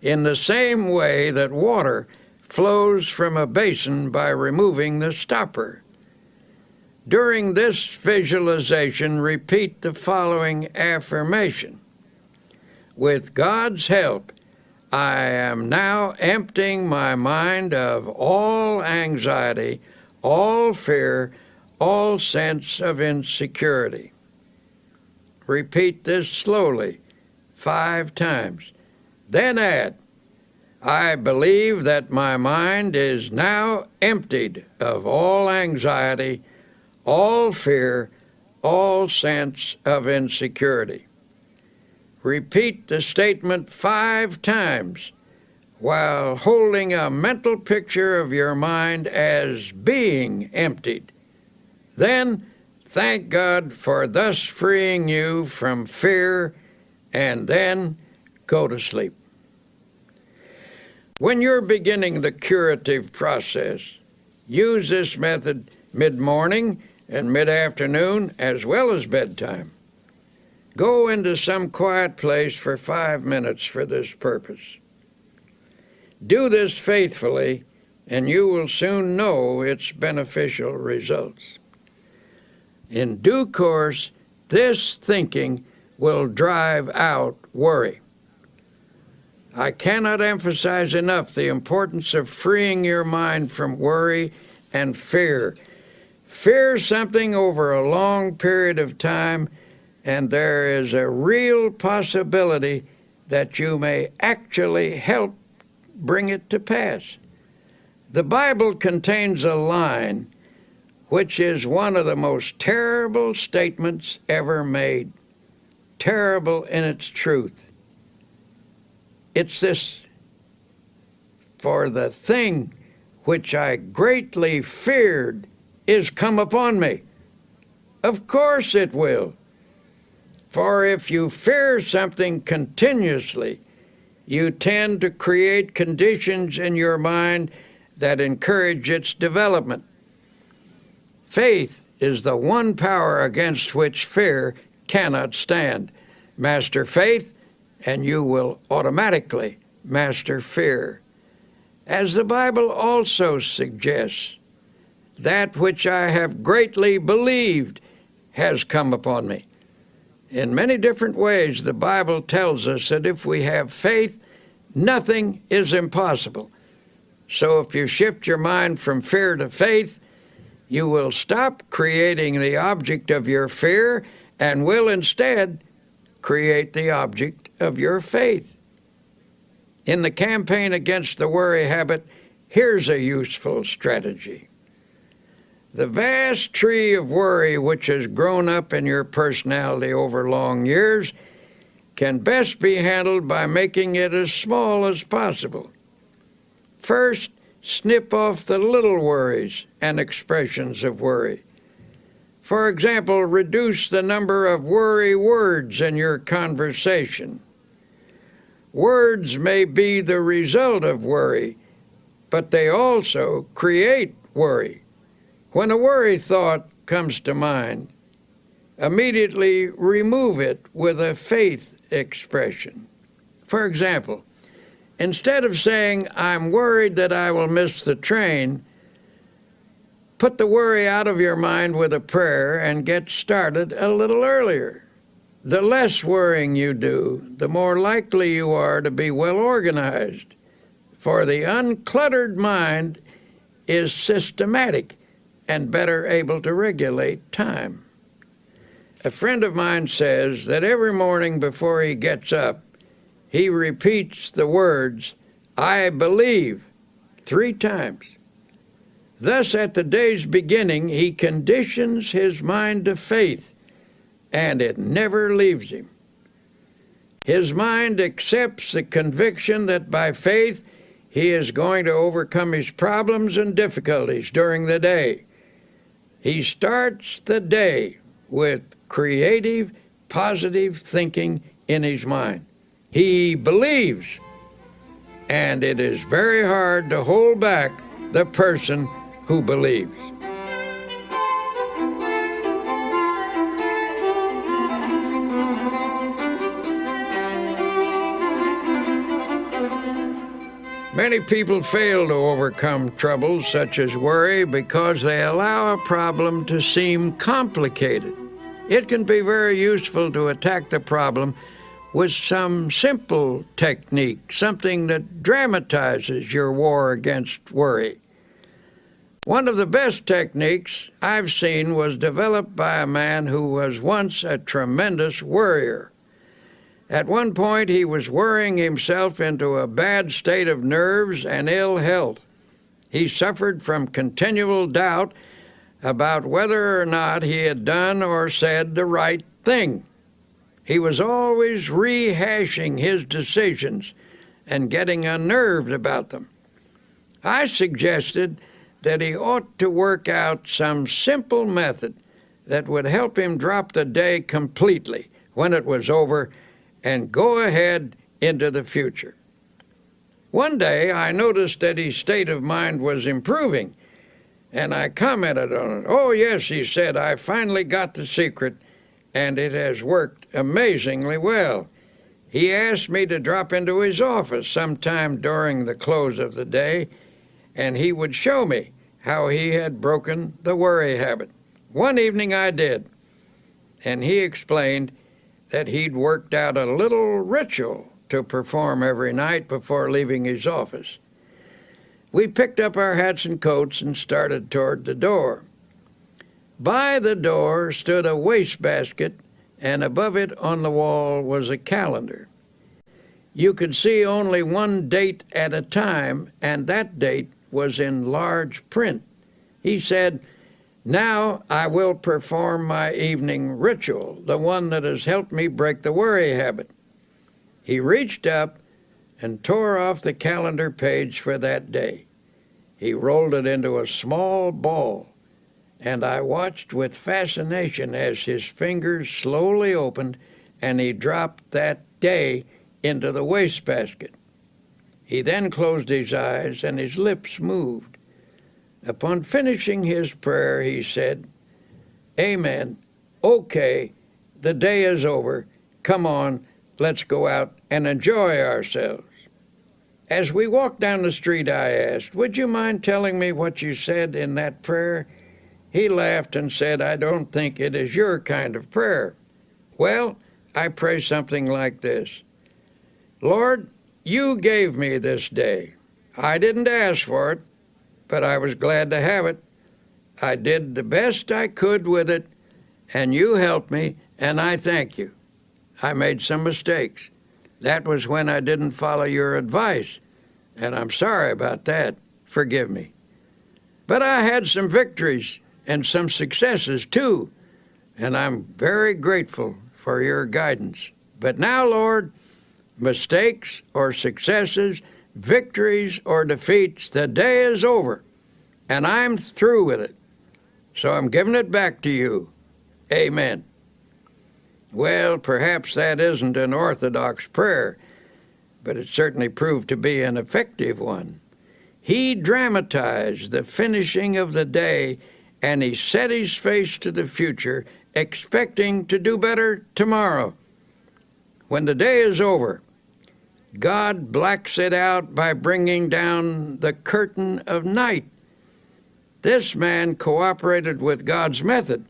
in the same way that water flows from a basin by removing the stopper. During this visualization, repeat the following affirmation. With God's help, I am now emptying my mind of all anxiety, all fear, all sense of insecurity. Repeat this slowly 5 times. Then add, I believe that my mind is now emptied of all anxiety, all fear, all sense of insecurity. Repeat the statement 5 times while holding a mental picture of your mind as being emptied. Then thank God for thus freeing you from fear, and then go to sleep. When you're beginning the curative process, use this method mid-morning and mid-afternoon as well as bedtime. Go into some quiet place for 5 minutes for this purpose. Do this faithfully, and you will soon know its beneficial results. In due course, this thinking will drive out worry. I cannot emphasize enough the importance of freeing your mind from worry and fear. Fear something over a long period of time, and there is a real possibility that you may actually help bring it to pass. The Bible contains a line which is one of the most terrible statements ever made, terrible in its truth. It's this, for the thing which I greatly feared is come upon me. Of course it will. For if you fear something continuously, you tend to create conditions in your mind that encourage its development. Faith is the one power against which fear cannot stand. Master faith, and you will automatically master fear. As the Bible also suggests, that which I have greatly believed has come upon me. In many different ways, the Bible tells us that if we have faith, nothing is impossible. So if you shift your mind from fear to faith, you will stop creating the object of your fear and will instead create the object of your faith. In the campaign against the worry habit, here's a useful strategy. The vast tree of worry which has grown up in your personality over long years can best be handled by making it as small as possible. First, snip off the little worries and expressions of worry. For example, reduce the number of worry words in your conversation. Words may be the result of worry, but they also create worry. When a worry thought comes to mind, immediately remove it with a faith expression. For example, instead of saying, "I'm worried that I will miss the train," put the worry out of your mind with a prayer and get started a little earlier. The less worrying you do, the more likely you are to be well organized, for the uncluttered mind is systematic and better able to regulate time. A friend of mine says that every morning before he gets up, he repeats the words, "I believe," 3 times. Thus, at the day's beginning, he conditions his mind to faith, and it never leaves him. His mind accepts the conviction that by faith he is going to overcome his problems and difficulties during the day. He starts the day with creative, positive thinking in his mind. He believes, and it is very hard to hold back the person who believes. Many people fail to overcome troubles such as worry because they allow a problem to seem complicated. It can be very useful to attack the problem with some simple technique, something that dramatizes your war against worry. One of the best techniques I've seen was developed by a man who was once a tremendous worrier. At one point, he was worrying himself into a bad state of nerves and ill health. He suffered from continual doubt about whether or not he had done or said the right thing. He was always rehashing his decisions and getting unnerved about them. I suggested that he ought to work out some simple method that would help him drop the day completely when it was over and go ahead into the future. One day, I noticed that his state of mind was improving, and I commented on it. "Oh, yes," he said, "I finally got the secret, and it has worked amazingly well." He asked me to drop into his office sometime during the close of the day, and he would show me how he had broken the worry habit. One evening I did, and he explained that he'd worked out a little ritual to perform every night before leaving his office. We picked up our hats and coats and started toward the door. By the door stood a wastebasket, and above it on the wall was a calendar. You could see only one date at a time, and that date was in large print. He said, "Now I will perform my evening ritual, the one that has helped me break the worry habit." He reached up and tore off the calendar page for that day. He rolled it into a small ball, and I watched with fascination as his fingers slowly opened and he dropped that day into the wastebasket. He then closed his eyes and his lips moved. Upon finishing his prayer, he said, "Amen. Okay, the day is over. Come on, let's go out and enjoy ourselves." As we walked down the street, I asked, "Would you mind telling me what you said in that prayer?" He laughed and said, "I don't think it is your kind of prayer." "Well, I pray something like this: Lord, you gave me this day. I didn't ask for it, but I was glad to have it. I did the best I could with it, and you helped me, and I thank you. I made some mistakes. That was when I didn't follow your advice, and I'm sorry about that. Forgive me. But I had some victories and some successes too, and I'm very grateful for your guidance. But now, Lord, mistakes or successes, victories or defeats, the day is over, and I'm through with it. So I'm giving it back to you. Amen. Well, perhaps that isn't an orthodox prayer, but it certainly proved to be an effective one. He dramatized the finishing of the day, and he set his face to the future, expecting to do better tomorrow. When the day is over, God blacks it out by bringing down the curtain of night. This man cooperated with God's method,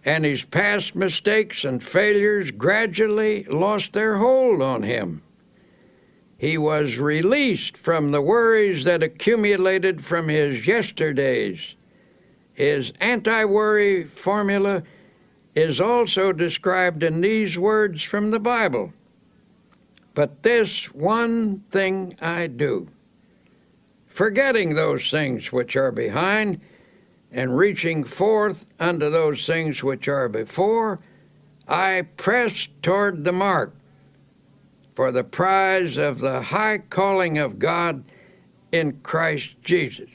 and his past mistakes and failures gradually lost their hold on him. He was released from the worries that accumulated from his yesterdays. His anti-worry formula is also described in these words from the Bible. But this one thing I do, forgetting those things which are behind, and reaching forth unto those things which are before, I press toward the mark for the prize of the high calling of God in Christ Jesus.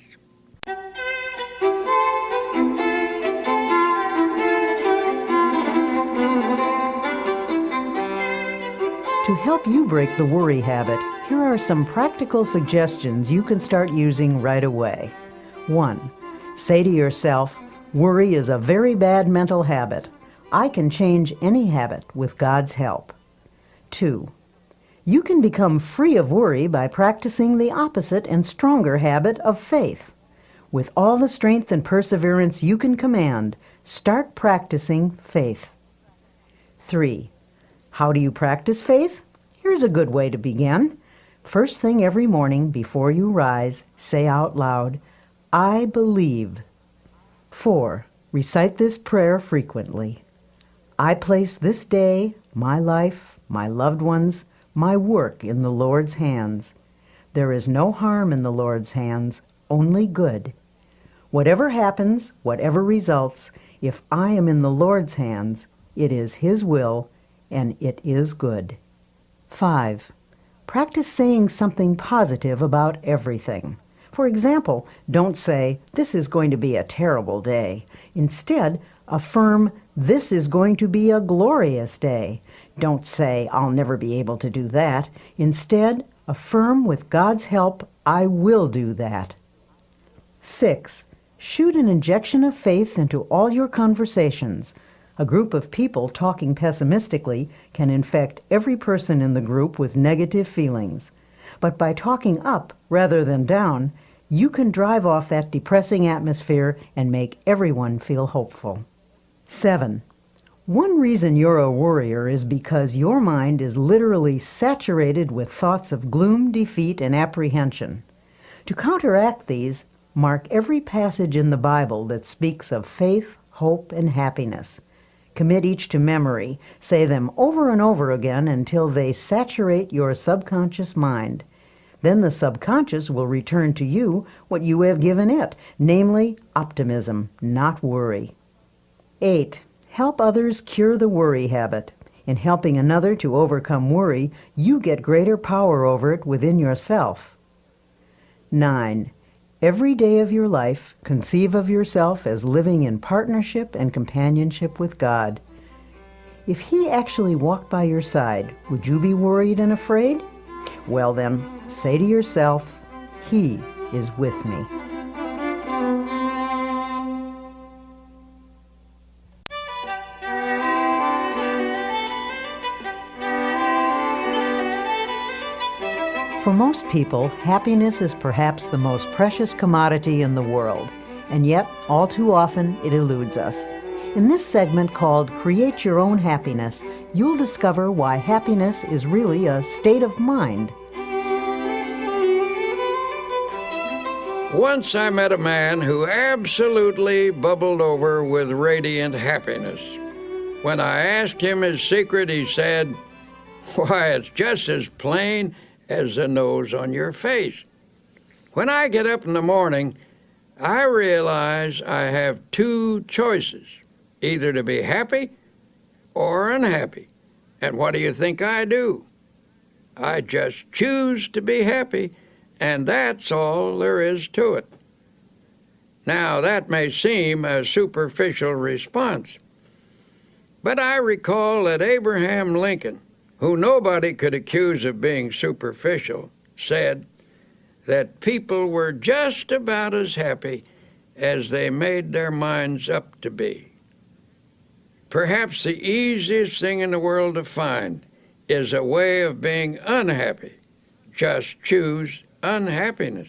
To help you break the worry habit, here are some practical suggestions you can start using right away. 1. Say to yourself, worry is a very bad mental habit. I can change any habit with God's help. 2. You can become free of worry by practicing the opposite and stronger habit of faith. With all the strength and perseverance you can command, start practicing faith. 3. How do you practice faith? Here's a good way to begin. First thing every morning before you rise, say out loud, I believe. 4. Recite this prayer frequently. I place this day, my life, my loved ones, my work in the Lord's hands. There is no harm in the Lord's hands, only good. Whatever happens, whatever results, if I am in the Lord's hands, it is His will, and it is good. 5. Practice saying something positive about everything. For example, don't say, this is going to be a terrible day. Instead, affirm, this is going to be a glorious day. Don't say, I'll never be able to do that. Instead, affirm with God's help, I will do that. 6. Shoot an injection of faith into all your conversations. A group of people talking pessimistically can infect every person in the group with negative feelings. But by talking up rather than down, you can drive off that depressing atmosphere and make everyone feel hopeful. 7. One reason you're a worrier is because your mind is literally saturated with thoughts of gloom, defeat, and apprehension. To counteract these, mark every passage in the Bible that speaks of faith, hope, and happiness. Commit each to memory. Say them over and over again until they saturate your subconscious mind. Then the subconscious will return to you what you have given it, namely optimism, not worry. 8. Help others cure the worry habit. In helping another to overcome worry, you get greater power over it within yourself. 9. Every day of your life, conceive of yourself as living in partnership and companionship with God. If He actually walked by your side, would you be worried and afraid? Well then, say to yourself, He is with me. For most people, happiness is perhaps the most precious commodity in the world, and yet, all too often, it eludes us. In this segment called Create Your Own Happiness, you'll discover why happiness is really a state of mind. Once I met a man who absolutely bubbled over with radiant happiness. When I asked him his secret, he said, "Why, it's just as plain as the nose on your face. When I get up in the morning, I realize I have two choices, either to be happy or unhappy. And what do you think I do? I just choose to be happy, and that's all there is to it." Now, that may seem a superficial response, But I recall that Abraham Lincoln, who nobody could accuse of being superficial, said that people were just about as happy as they made their minds up to be. Perhaps the easiest thing in the world to find is a way of being unhappy. Just choose unhappiness.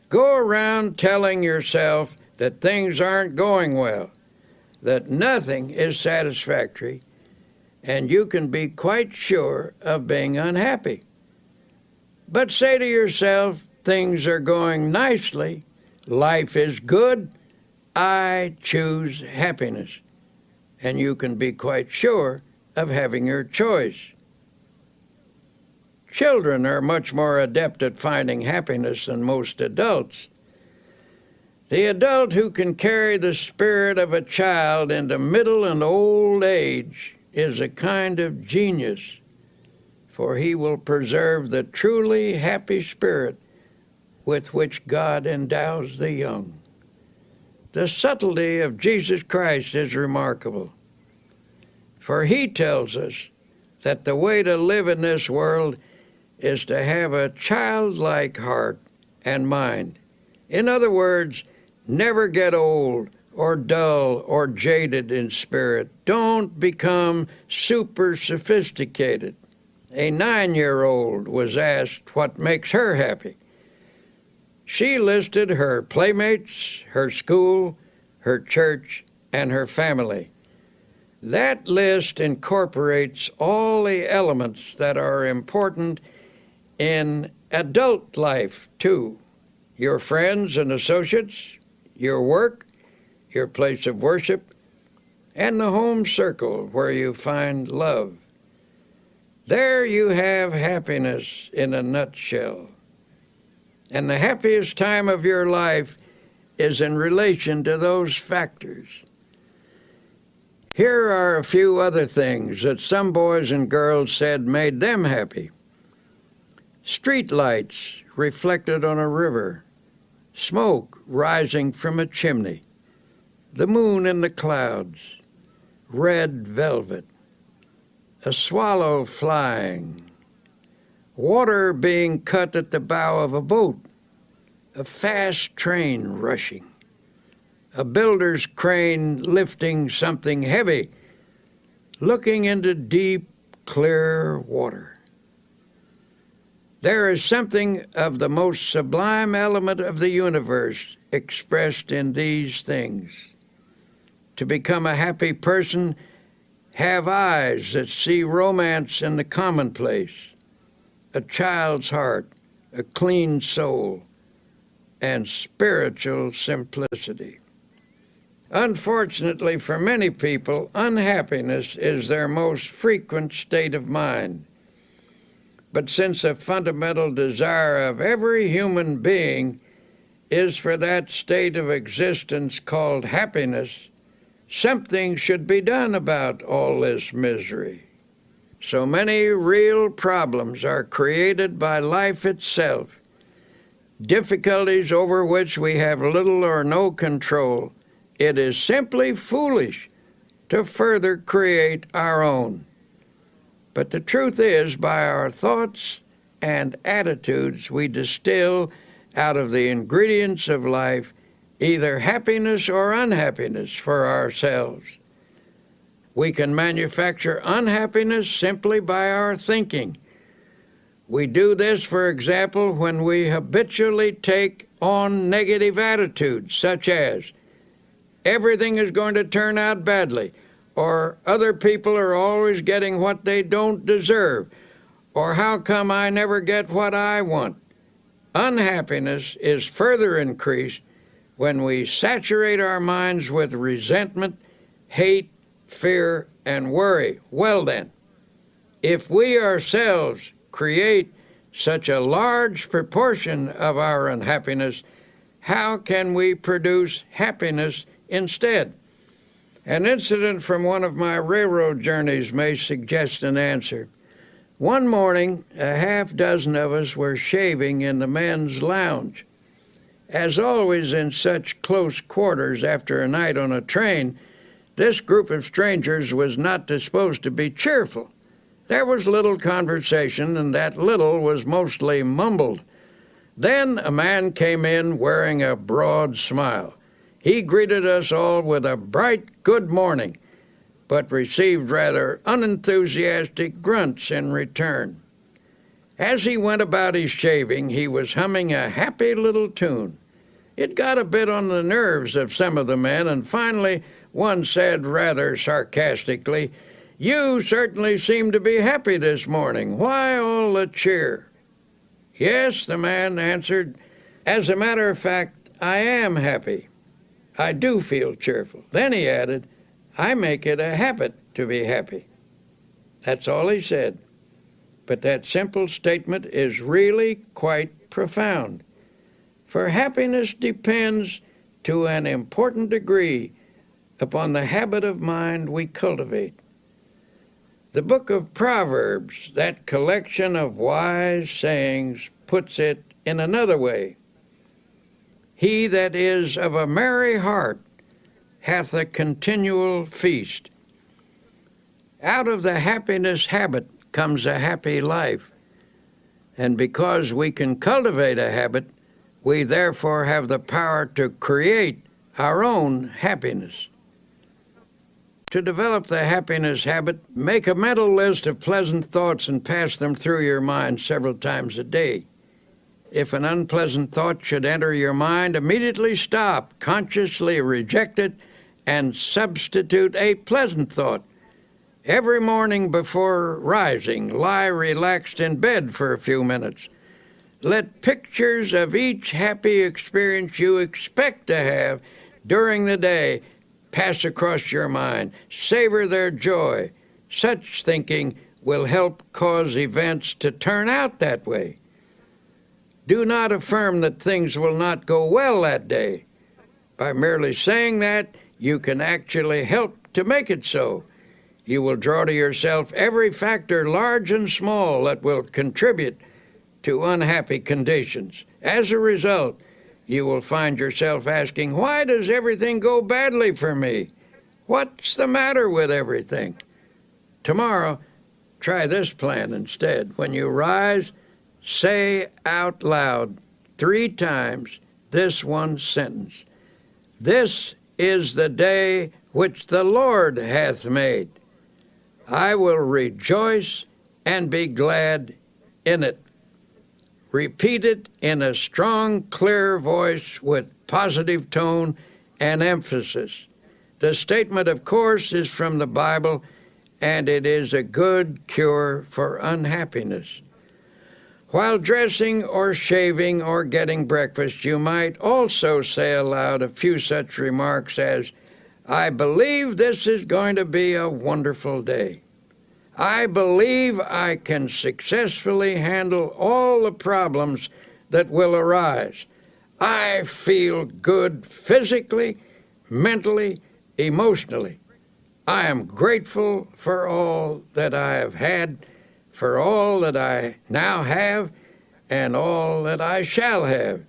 Go around telling yourself that things aren't going well, that nothing is satisfactory, and you can be quite sure of being unhappy. But say to yourself, things are going nicely, life is good, I choose happiness, and you can be quite sure of having your choice. Children are much more adept at finding happiness than most adults. The adult who can carry the spirit of a child into middle and old age is a kind of genius, for he will preserve the truly happy spirit with which God endows the young. The subtlety of Jesus Christ is remarkable, for he tells us that the way to live in this world is to have a childlike heart and mind. In other words, never get old or dull or jaded in spirit. Don't become super sophisticated. A 9-year-old was asked what makes her happy. She listed her playmates, her school, her church, and her family. That list incorporates all the elements that are important in adult life, too. Your friends and associates, your work, your place of worship, and the home circle where you find love. There you have happiness in a nutshell. And the happiest time of your life is in relation to those factors. Here are a few other things that some boys and girls said made them happy. Street lights reflected on a river, smoke rising from a chimney, the moon in the clouds, red velvet, a swallow flying, water being cut at the bow of a boat, a fast train rushing, a builder's crane lifting something heavy, looking into deep, clear water. There is something of the most sublime element of the universe expressed in these things. To become a happy person, have eyes that see romance in the commonplace, a child's heart, a clean soul, and spiritual simplicity. Unfortunately for many people, unhappiness is their most frequent state of mind. But since a fundamental desire of every human being is for that state of existence called happiness, something should be done about all this misery. So many real problems are created by life itself, difficulties over which we have little or no control. It is simply foolish to further create our own. But the truth is, by our thoughts and attitudes, we distill out of the ingredients of life either happiness or unhappiness for ourselves. We can manufacture unhappiness simply by our thinking. We do this, for example, when we habitually take on negative attitudes, such as, everything is going to turn out badly, or other people are always getting what they don't deserve, or how come I never get what I want. Unhappiness is further increased when we saturate our minds with resentment, hate, fear, and worry. Well then, if we ourselves create such a large proportion of our unhappiness, how can we produce happiness instead? An incident from one of my railroad journeys may suggest an answer. One morning, a half dozen of us were shaving in the men's lounge. As always in such close quarters after a night on a train, This group of strangers was not disposed to be cheerful. There was little conversation, and that little was mostly mumbled. Then a man came in wearing a broad smile. He greeted us all with a bright good morning, but received rather unenthusiastic grunts in return. As he went about his shaving, he was humming a happy little tune. It got a bit on the nerves of some of the men, and finally one said rather sarcastically, "You certainly seem to be happy this morning. Why all the cheer?" "Yes," the man answered. "As a matter of fact, I am happy. I do feel cheerful." Then he added, "I make it a habit to be happy." That's all he said. But that simple statement is really quite profound. For happiness depends, to an important degree, upon the habit of mind we cultivate. The book of Proverbs, that collection of wise sayings, puts it in another way. He that is of a merry heart hath a continual feast. Out of the happiness habit comes a happy life. And because we can cultivate a habit, we therefore have the power to create our own happiness. To develop the happiness habit, make a mental list of pleasant thoughts and pass them through your mind several times a day. If an unpleasant thought should enter your mind, immediately stop, consciously reject it, and substitute a pleasant thought. Every morning before rising, lie relaxed in bed for a few minutes. Let pictures of each happy experience you expect to have during the day pass across your mind. Savor their joy. Such thinking will help cause events to turn out that way. Do not affirm that things will not go well that day. By merely saying that, you can actually help to make it so. You will draw to yourself every factor, large and small, that will contribute to unhappy conditions. As a result, you will find yourself asking, why does everything go badly for me? What's the matter with everything? Tomorrow, try this plan instead. When you rise, say out loud 3 times this one sentence. This is the day which the Lord hath made. I will rejoice and be glad in it. Repeat it in a strong, clear voice with positive tone and emphasis. The statement, of course, is from the Bible, and it is a good cure for unhappiness. While dressing or shaving or getting breakfast, you might also say aloud a few such remarks as, I believe this is going to be a wonderful day. I believe I can successfully handle all the problems that will arise. I feel good physically, mentally, emotionally. I am grateful for all that I have had, for all that I now have, and all that I shall have.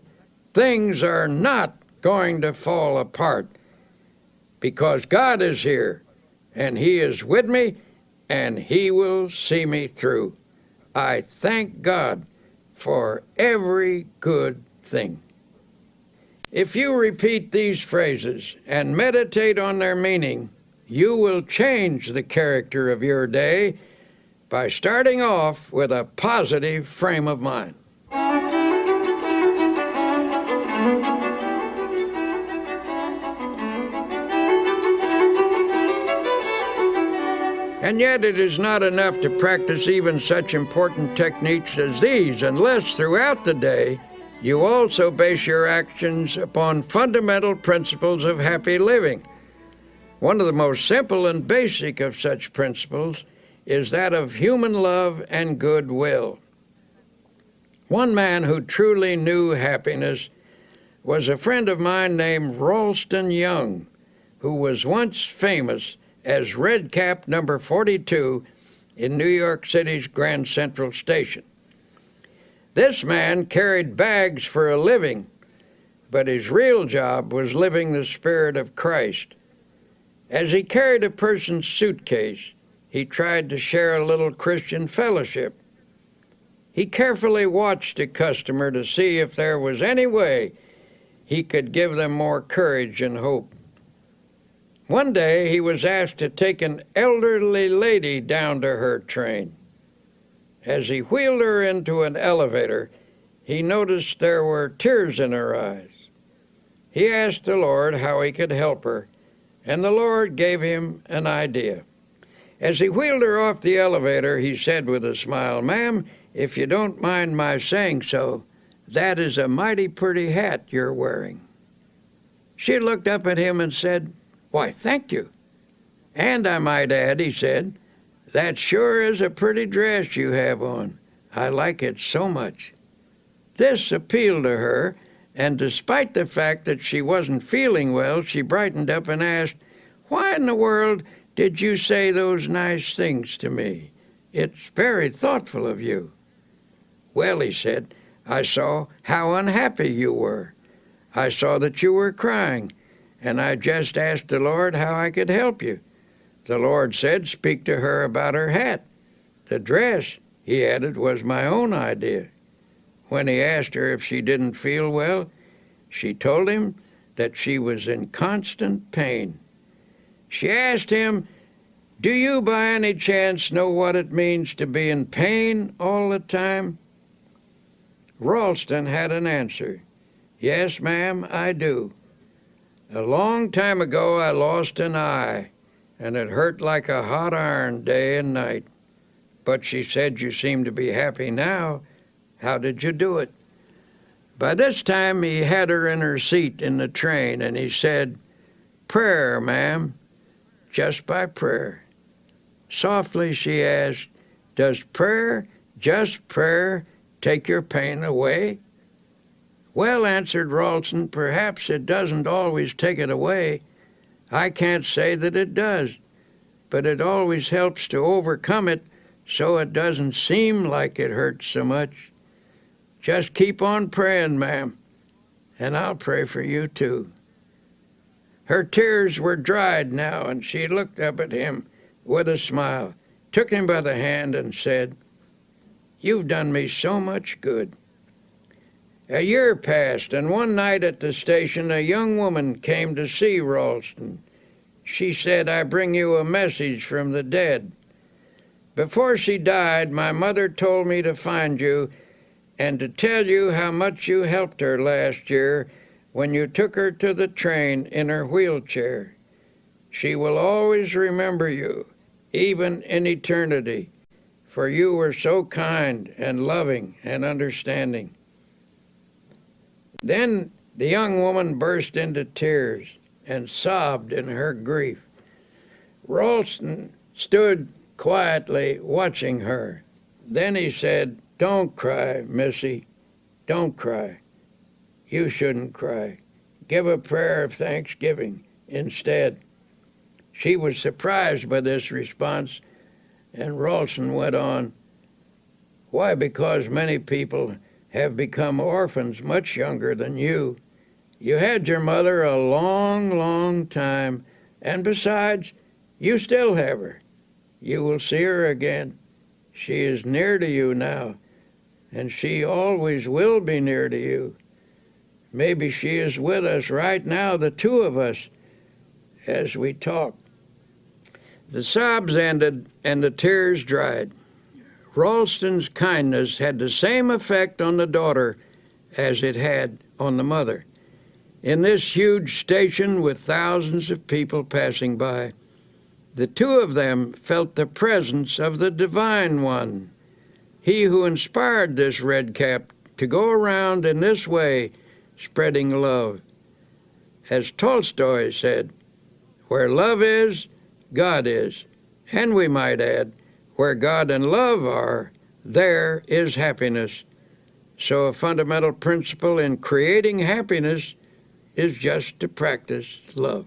Things are not going to fall apart because God is here, and He is with me, and He will see me through. I thank God for every good thing. If you repeat these phrases and meditate on their meaning, you will change the character of your day by starting off with a positive frame of mind. And yet it is not enough to practice even such important techniques as these unless throughout the day you also base your actions upon fundamental principles of happy living. One of the most simple and basic of such principles is that of human love and goodwill. One man who truly knew happiness was a friend of mine named Ralston Young, who was once famous as Red Cap number 42 in New York City's Grand Central Station. This man carried bags for a living, but his real job was living the spirit of Christ. As he carried a person's suitcase, he tried to share a little Christian fellowship. He carefully watched a customer to see if there was any way he could give them more courage and hope. One day he was asked to take an elderly lady down to her train. As he wheeled her into an elevator, he noticed there were tears in her eyes. He asked the Lord how he could help her, and the Lord gave him an idea. As he wheeled her off the elevator, he said with a smile, "Ma'am, if you don't mind my saying so, that is a mighty pretty hat you're wearing." She looked up at him and said, "Why, thank you. And I might add," he said, "that sure is a pretty dress you have on. I like it so much." This appealed to her, and despite the fact that she wasn't feeling well, she brightened up and asked, "Why in the world did you say those nice things to me? It's very thoughtful of you." "Well," he said, "I saw how unhappy you were. I saw that you were crying, and I just asked the Lord how I could help you. The Lord said, speak to her about her hat. The dress," he added, "was my own idea." When he asked her if she didn't feel well, she told him that she was in constant pain. She asked him, "Do you by any chance know what it means to be in pain all the time?" Ralston had an answer. "Yes, ma'am, I do. A long time ago I lost an eye, and it hurt like a hot iron day and night. But," she said, "you seem to be happy now. How did you do it?" By this time he had her in her seat in the train, and he said, "Prayer, ma'am, just by prayer." Softly she asked, "Does prayer, just prayer, take your pain away?" "Well," answered Ralston, "perhaps it doesn't always take it away. I can't say that it does, but it always helps to overcome it so it doesn't seem like it hurts so much. Just keep on praying, ma'am, and I'll pray for you too." Her tears were dried now, and she looked up at him with a smile, took him by the hand, and said, "You've done me so much good." A year passed, and one night at the station a young woman came to see Ralston. She said, "I bring you a message from the dead. Before she died, my mother told me to find you and to tell you how much you helped her last year when you took her to the train in her wheelchair. She will always remember you, even in eternity, for you were so kind and loving and understanding." Then the young woman burst into tears and sobbed in her grief. Ralston stood quietly watching her. Then he said, "Don't cry, Missy. Don't cry. You shouldn't cry. Give a prayer of thanksgiving instead." She was surprised by this response, and Ralston went on, "Why, because many people have become orphans much younger than you. You had your mother a long, long time, and besides, you still have her. You will see her again. She is near to you now, and she always will be near to you. Maybe she is with us right now, the two of us, as we talk." The sobs ended, and the tears dried. Ralston's kindness had the same effect on the daughter as it had on the mother. In this huge station with thousands of people passing by, the two of them felt the presence of the Divine One, he who inspired this red cap to go around in this way, spreading love. As Tolstoy said, "Where love is, God is." And we might add, where God and love are, there is happiness. So a fundamental principle in creating happiness is just to practice love.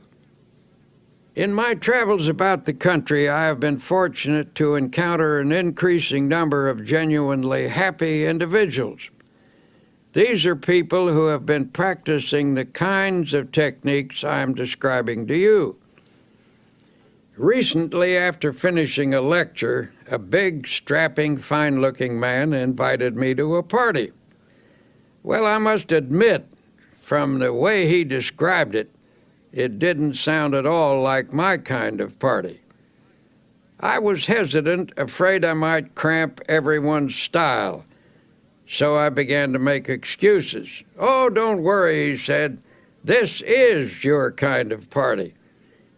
In my travels about the country, I have been fortunate to encounter an increasing number of genuinely happy individuals. These are people who have been practicing the kinds of techniques I am describing to you. Recently, after finishing a lecture, a big, strapping, fine-looking man invited me to a party. Well, I must admit, from the way he described it, it didn't sound at all like my kind of party. I was hesitant, afraid I might cramp everyone's style, so I began to make excuses. "Oh, don't worry," he said. "This is your kind of party.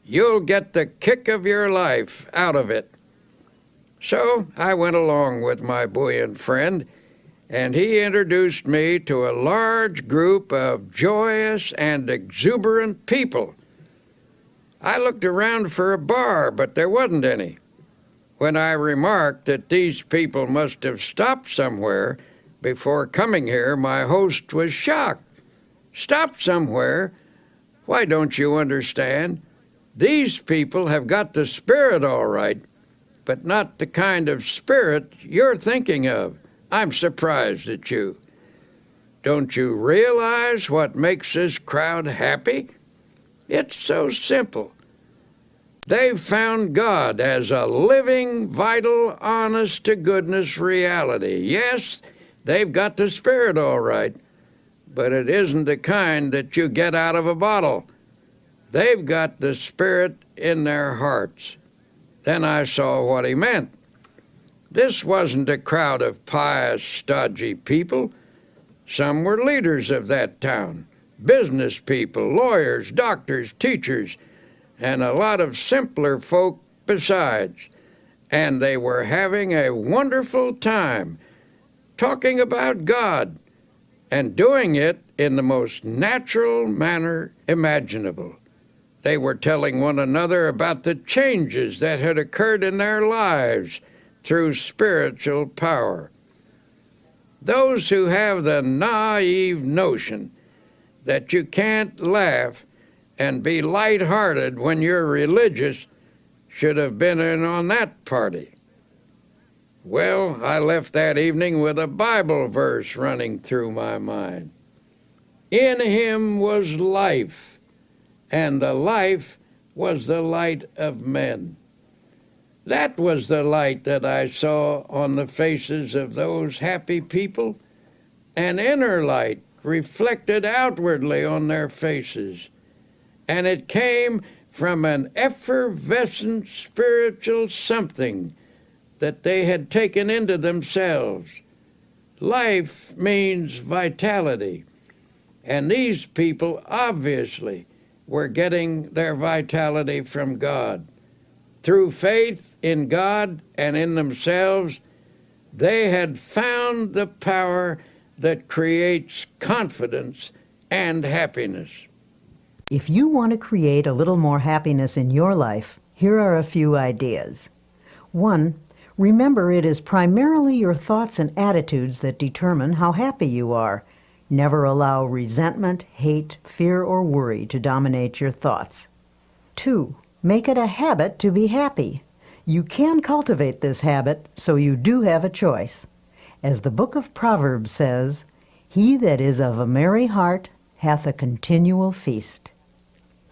You'll get the kick of your life out of it." So I went along with my buoyant friend, and he introduced me to a large group of joyous and exuberant people. I looked around for a bar, but there wasn't any. When I remarked that these people must have stopped somewhere before coming here, my host was shocked. "Stopped somewhere? Why, don't you understand? These people have got the spirit all right, but not the kind of spirit you're thinking of. I'm surprised at you. Don't you realize what makes this crowd happy? It's so simple. They've found God as a living, vital, honest-to-goodness reality. Yes, they've got the spirit all right, but it isn't the kind that you get out of a bottle. They've got the spirit in their hearts." Then I saw what he meant. This wasn't a crowd of pious, stodgy people. Some were leaders of that town, business people, lawyers, doctors, teachers, and a lot of simpler folk besides. And they were having a wonderful time, talking about God, and doing it in the most natural manner imaginable. They were telling one another about the changes that had occurred in their lives through spiritual power. Those who have the naive notion that you can't laugh and be light-hearted when you're religious should have been in on that party. Well, I left that evening with a Bible verse running through my mind. "In him was life, and the life was the light of men." That was the light that I saw on the faces of those happy people, an inner light reflected outwardly on their faces. And it came from an effervescent spiritual something that they had taken into themselves. Life means vitality, and these people obviously were getting their vitality from God. Through faith in God and in themselves, they had found the power that creates confidence and happiness. If you want to create a little more happiness in your life, here are a few ideas. 1. Remember it is primarily your thoughts and attitudes that determine how happy you are. Never allow resentment, hate, fear, or worry to dominate your thoughts. 2. Make it a habit to be happy. You can cultivate this habit, so you do have a choice. As the book of Proverbs says, "He that is of a merry heart hath a continual feast."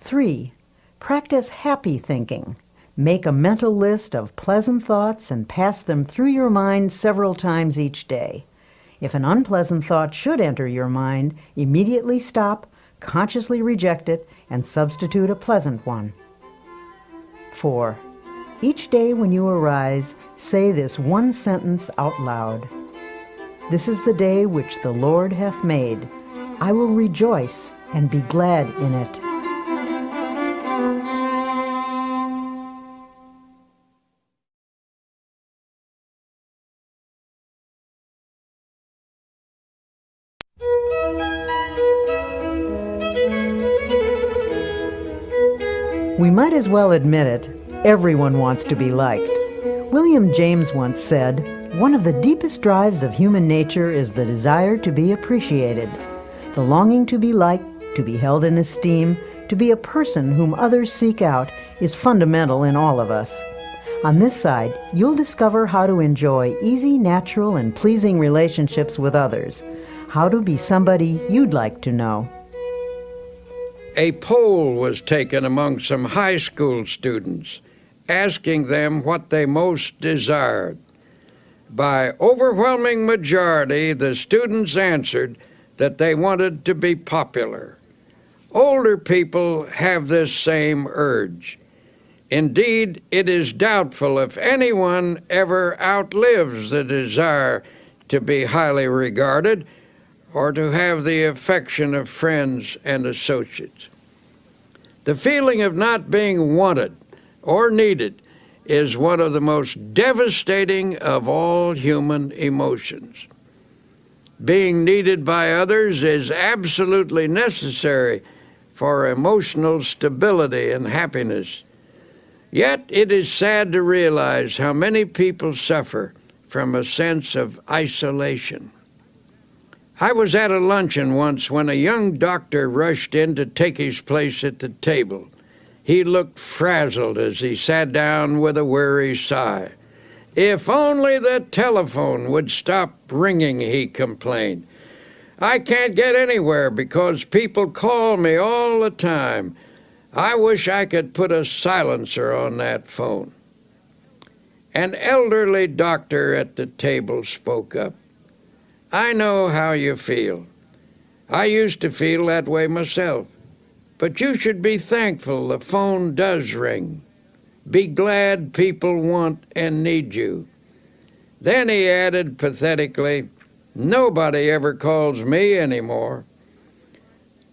3. Practice happy thinking. Make a mental list of pleasant thoughts and pass them through your mind several times each day. If an unpleasant thought should enter your mind, immediately stop, consciously reject it, and substitute a pleasant one. 4. Each day when you arise, say this one sentence out loud. "This is the day which the Lord hath made. I will rejoice and be glad in it." We might as well admit it, everyone wants to be liked. William James once said, "One of the deepest drives of human nature is the desire to be appreciated. The longing to be liked, to be held in esteem, to be a person whom others seek out is fundamental in all of us." On this side, you'll discover how to enjoy easy, natural, and pleasing relationships with others, how to be somebody you'd like to know. A poll was taken among some high school students, asking them what they most desired. By overwhelming majority, the students answered that they wanted to be popular. Older people have this same urge. Indeed, it is doubtful if anyone ever outlives the desire to be highly regarded or to have the affection of friends and associates. The feeling of not being wanted or needed is one of the most devastating of all human emotions. Being needed by others is absolutely necessary for emotional stability and happiness. Yet it is sad to realize how many people suffer from a sense of isolation. I was at a luncheon once when a young doctor rushed in to take his place at the table. He looked frazzled as he sat down with a weary sigh. "If only the telephone would stop ringing," he complained. "I can't get anywhere because people call me all the time. I wish I could put a silencer on that phone." An elderly doctor at the table spoke up. "I know how you feel. I used to feel that way myself. But you should be thankful the phone does ring. Be glad people want and need you." Then he added pathetically, "Nobody ever calls me anymore.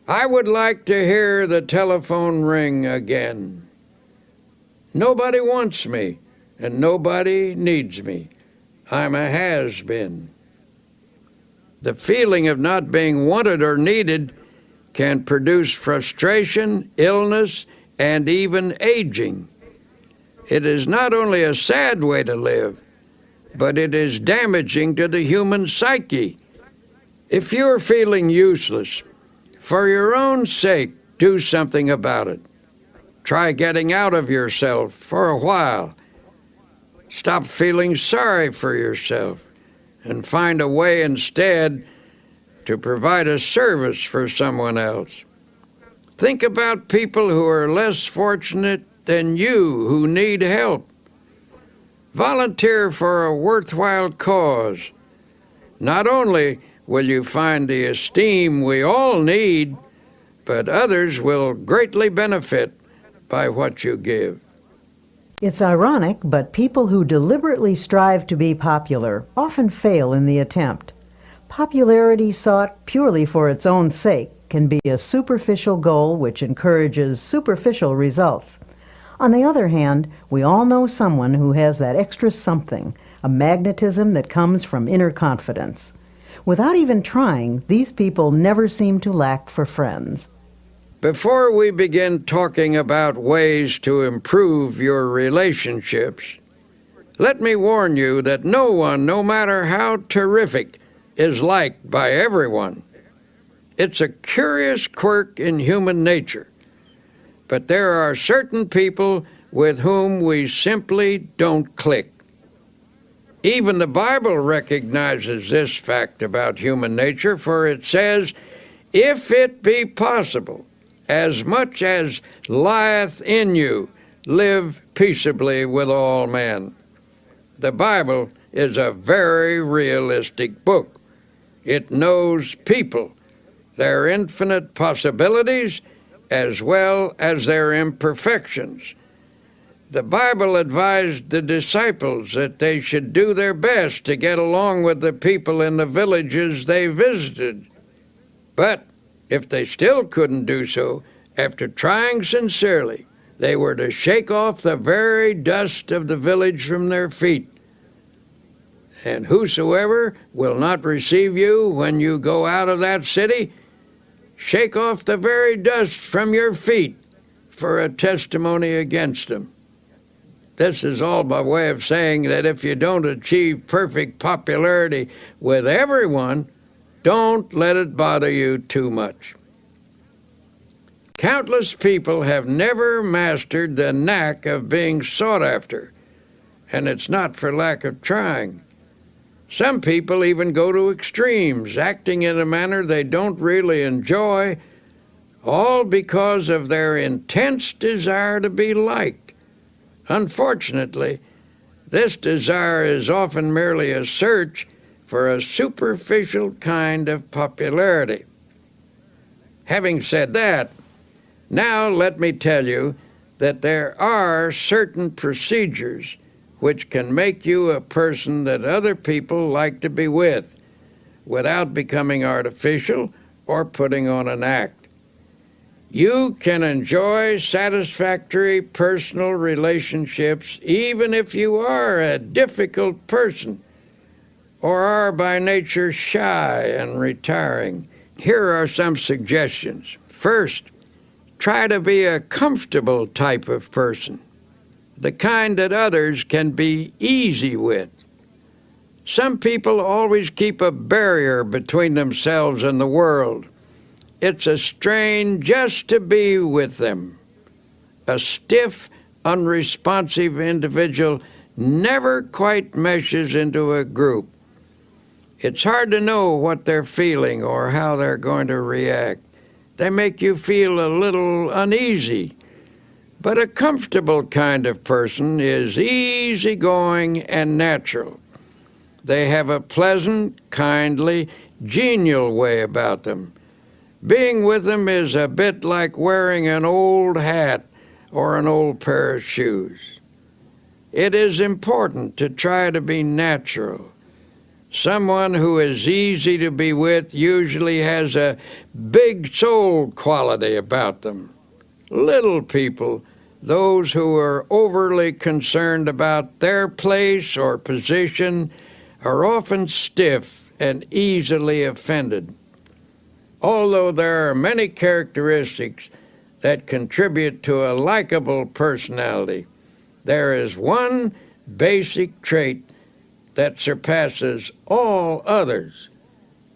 I would like to hear the telephone ring again. Nobody wants me, and nobody needs me. I'm a has-been." The feeling of not being wanted or needed can produce frustration, illness, and even aging. It is not only a sad way to live, but it is damaging to the human psyche. If you're feeling useless, for your own sake, do something about it. Try getting out of yourself for a while. Stop feeling sorry for yourself and find a way instead to provide a service for someone else. Think about people who are less fortunate than you who need help. Volunteer for a worthwhile cause. Not only will you find the esteem we all need, but others will greatly benefit by what you give. It's ironic, but people who deliberately strive to be popular often fail in the attempt. Popularity sought purely for its own sake can be a superficial goal which encourages superficial results. On the other hand, we all know someone who has that extra something, a magnetism that comes from inner confidence. Without even trying, these people never seem to lack for friends. Before we begin talking about ways to improve your relationships, let me warn you that no one, no matter how terrific, is liked by everyone. It's a curious quirk in human nature, but there are certain people with whom we simply don't click. Even the Bible recognizes this fact about human nature, for it says, "If it be possible, as much as lieth in you, live peaceably with all men." The Bible is a very realistic book. It knows people, their infinite possibilities, as well as their imperfections. The Bible advised the disciples that they should do their best to get along with the people in the villages they visited. But if they still couldn't do so, after trying sincerely, they were to shake off the very dust of the village from their feet. "And whosoever will not receive you when you go out of that city, shake off the very dust from your feet for a testimony against them." This is all by way of saying that if you don't achieve perfect popularity with everyone, don't let it bother you too much. Countless people have never mastered the knack of being sought after, and it's not for lack of trying. Some people even go to extremes, acting in a manner they don't really enjoy, all because of their intense desire to be liked. Unfortunately, this desire is often merely a search for a superficial kind of popularity. Having said that, now let me tell you that there are certain procedures which can make you a person that other people like to be with, without becoming artificial or putting on an act. You can enjoy satisfactory personal relationships even if you are a difficult person or are by nature shy and retiring. Here are some suggestions. First, try to be a comfortable type of person, the kind that others can be easy with. Some people always keep a barrier between themselves and the world. It's a strain just to be with them. A stiff, unresponsive individual never quite meshes into a group. It's hard to know what they're feeling or how they're going to react. They make you feel a little uneasy. But a comfortable kind of person is easygoing and natural. They have a pleasant, kindly, genial way about them. Being with them is a bit like wearing an old hat or an old pair of shoes. It is important to try to be natural. Someone who is easy to be with usually has a big soul quality about them. Little people, those who are overly concerned about their place or position, are often stiff and easily offended. Although there are many characteristics that contribute to a likable personality, there is one basic trait that surpasses all others.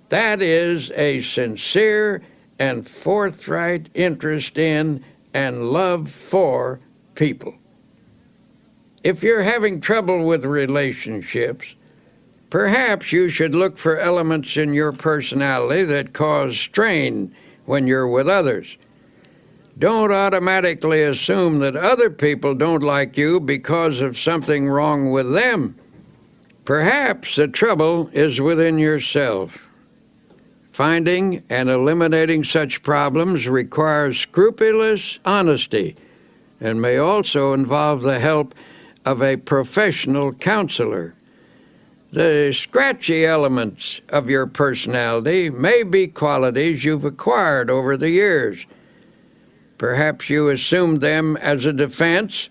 That is a sincere and forthright interest in and love for people. If you're having trouble with relationships, perhaps you should look for elements in your personality that cause strain when you're with others. Don't automatically assume that other people don't like you because of something wrong with them. Perhaps the trouble is within yourself. Finding and eliminating such problems requires scrupulous honesty and may also involve the help of a professional counselor. The scratchy elements of your personality may be qualities you've acquired over the years. Perhaps you assumed them as a defense,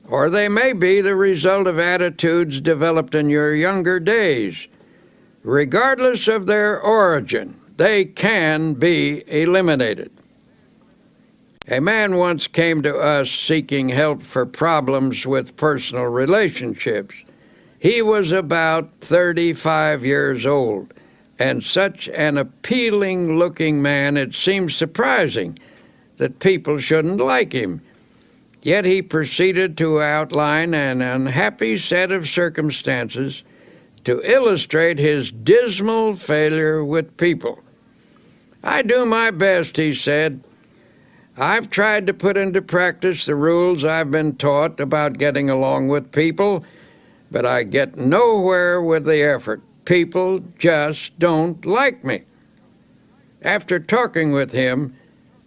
or they may be the result of attitudes developed in your younger days. Regardless of their origin, they can be eliminated. A man once came to us seeking help for problems with personal relationships. He was about 35 years old, and such an appealing-looking man it seemed surprising that people shouldn't like him. Yet he proceeded to outline an unhappy set of circumstances to illustrate his dismal failure with people. "I do my best," he said. "I've tried to put into practice the rules I've been taught about getting along with people, but I get nowhere with the effort. People just don't like me." After talking with him,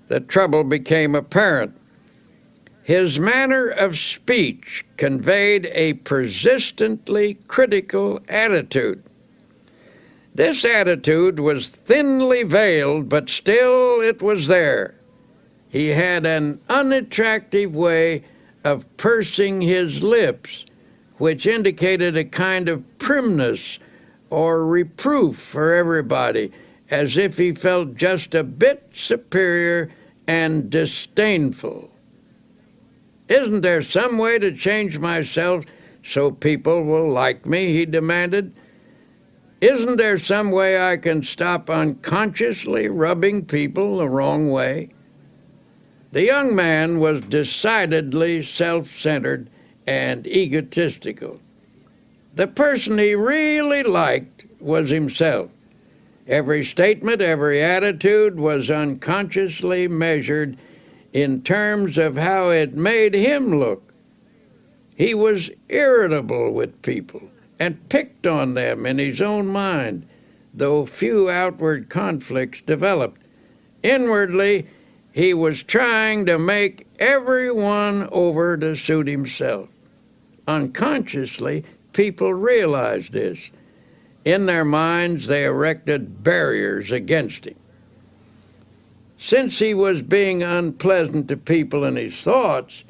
the trouble became apparent. His manner of speech conveyed a persistently critical attitude. This attitude was thinly veiled, but still it was there. He had an unattractive way of pursing his lips, which indicated a kind of primness or reproof for everybody, as if he felt just a bit superior and disdainful. "Isn't there some way to change myself so people will like me?" he demanded. "Isn't there some way I can stop unconsciously rubbing people the wrong way?" The young man was decidedly self-centered and egotistical. The person he really liked was himself. Every statement, every attitude was unconsciously measured in terms of how it made him look. He was irritable with people and picked on them in his own mind, though few outward conflicts developed. Inwardly, he was trying to make everyone over to suit himself. Unconsciously, people realized this. In their minds, they erected barriers against him. Since he was being unpleasant to people in his thoughts,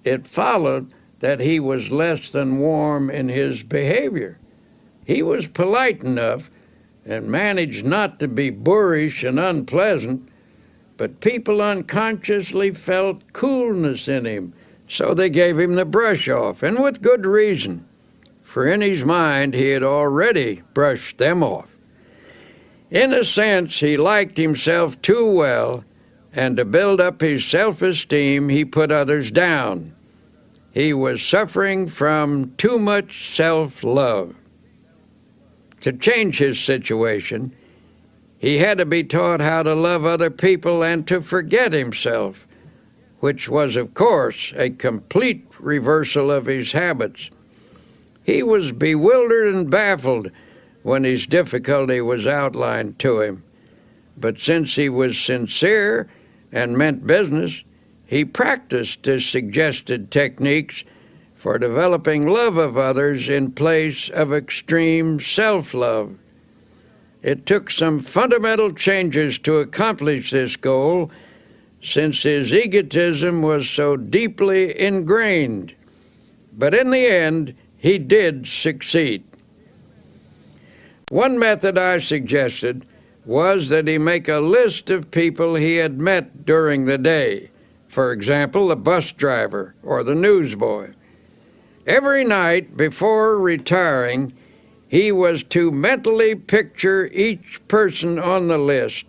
it followed that he was less than warm in his behavior. He was polite enough and managed not to be boorish and unpleasant, but people unconsciously felt coolness in him, so they gave him the brush off, and with good reason, for in his mind he had already brushed them off. In a sense, he liked himself too well, and to build up his self-esteem, he put others down. He was suffering from too much self-love. To change his situation, he had to be taught how to love other people and to forget himself, which was, of course, a complete reversal of his habits. He was bewildered and baffled when his difficulty was outlined to him. But since he was sincere and meant business, he practiced his suggested techniques for developing love of others in place of extreme self-love. It took some fundamental changes to accomplish this goal, since his egotism was so deeply ingrained. But in the end, he did succeed. One method I suggested was that he make a list of people he had met during the day. For example, the bus driver or the newsboy. Every night before retiring, he was to mentally picture each person on the list,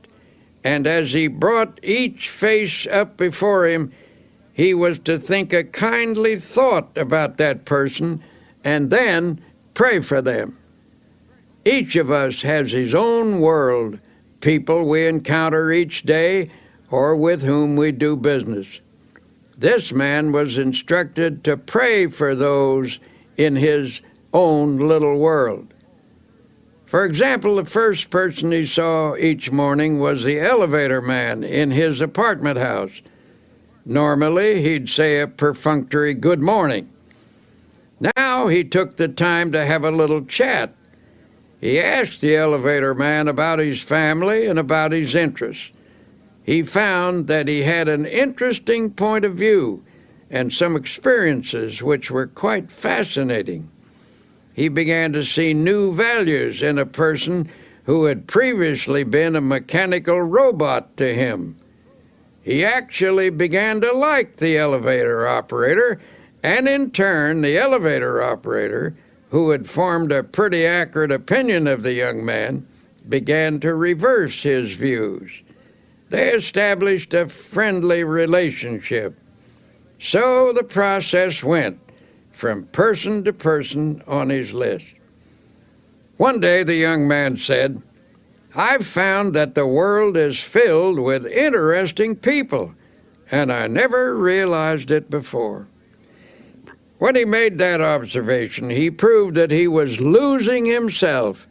and as he brought each face up before him, he was to think a kindly thought about that person and then pray for them. Each of us has his own world, people we encounter each day or with whom we do business. This man was instructed to pray for those in his own little world. For example, the first person he saw each morning was the elevator man in his apartment house. Normally, he'd say a perfunctory good morning. Now he took the time to have a little chat. He asked the elevator man about his family and about his interests. He found that he had an interesting point of view and some experiences which were quite fascinating. He began to see new values in a person who had previously been a mechanical robot to him. He actually began to like the elevator operator, and in turn, the elevator operator, who had formed a pretty accurate opinion of the young man, began to reverse his views. They established a friendly relationship. So the process went from person to person on his list. One day the young man said, "I've found that the world is filled with interesting people, and I never realized it before." When he made that observation, he proved that he was losing himself.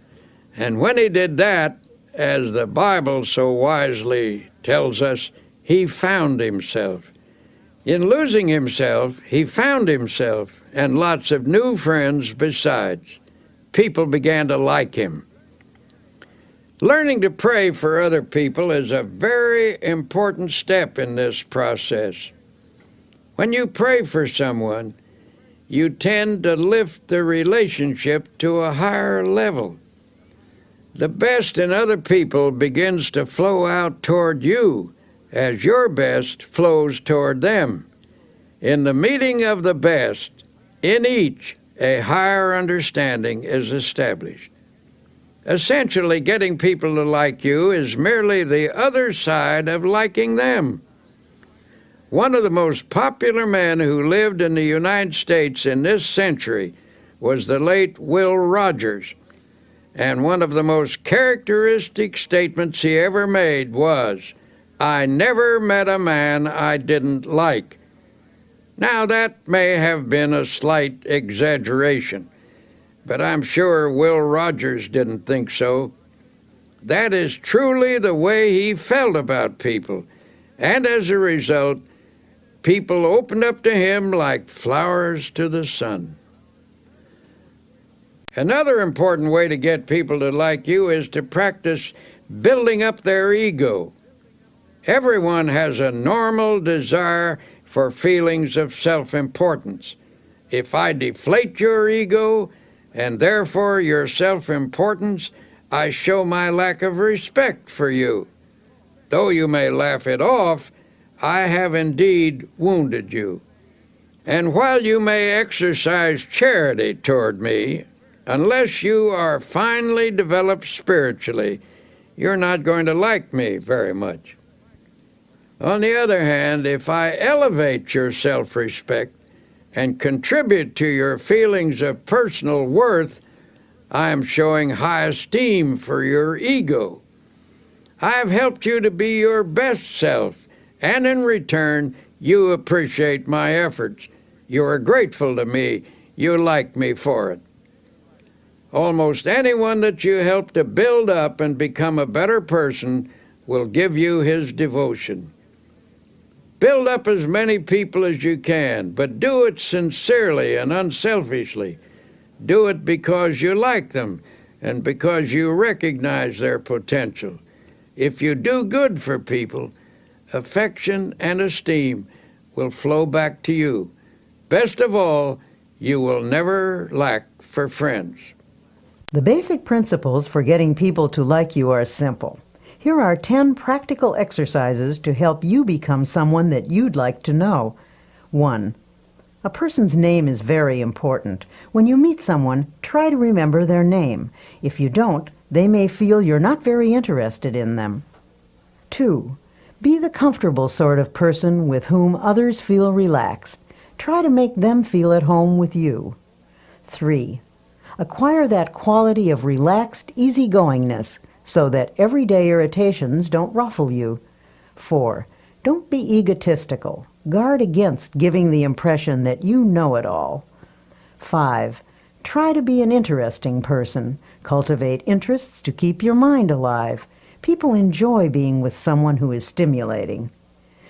And when he did that, as the Bible so wisely tells us, he found himself. In losing himself, he found himself and lots of new friends besides. People began to like him. Learning to pray for other people is a very important step in this process. When you pray for someone, you tend to lift the relationship to a higher level. The best in other people begins to flow out toward you as your best flows toward them. In the meeting of the best, in each, a higher understanding is established. Essentially, getting people to like you is merely the other side of liking them. One of the most popular men who lived in the United States in this century was the late Will Rogers, and one of the most characteristic statements he ever made was, "I never met a man I didn't like." Now, that may have been a slight exaggeration, but I'm sure Will Rogers didn't think so. That is truly the way he felt about people, and as a result, people opened up to him like flowers to the sun. Another important way to get people to like you is to practice building up their ego. Everyone has a normal desire for feelings of self-importance. If I deflate your ego, and therefore your self-importance, I show my lack of respect for you. Though you may laugh it off, I have indeed wounded you. And while you may exercise charity toward me, unless you are finely developed spiritually, you're not going to like me very much. On the other hand, if I elevate your self-respect and contribute to your feelings of personal worth, I am showing high esteem for your ego. I have helped you to be your best self, and in return, you appreciate my efforts. You are grateful to me. You like me for it. Almost anyone that you help to build up and become a better person will give you his devotion. Build up as many people as you can, but do it sincerely and unselfishly. Do it because you like them and because you recognize their potential. If you do good for people, affection and esteem will flow back to you. Best of all, you will never lack for friends. The basic principles for getting people to like you are simple. Here are 10 practical exercises to help you become someone that you'd like to know. 1. A person's name is very important. When you meet someone, try to remember their name. If you don't, they may feel you're not very interested in them. 2. Be the comfortable sort of person with whom others feel relaxed. Try to make them feel at home with you. 3. Acquire that quality of relaxed easygoingness so that everyday irritations don't ruffle you. 4. Don't be egotistical. Guard against giving the impression that you know it all. 5. Try to be an interesting person. Cultivate interests to keep your mind alive. People enjoy being with someone who is stimulating.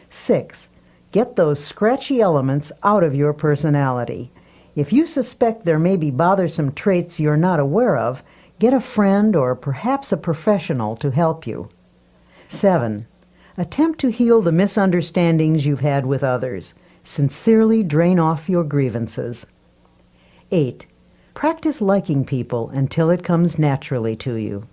6. Get those scratchy elements out of your personality. If you suspect there may be bothersome traits you're not aware of, get a friend or perhaps a professional to help you. 7. Attempt to heal the misunderstandings you've had with others. Sincerely drain off your grievances. 8. Practice liking people until it comes naturally to you.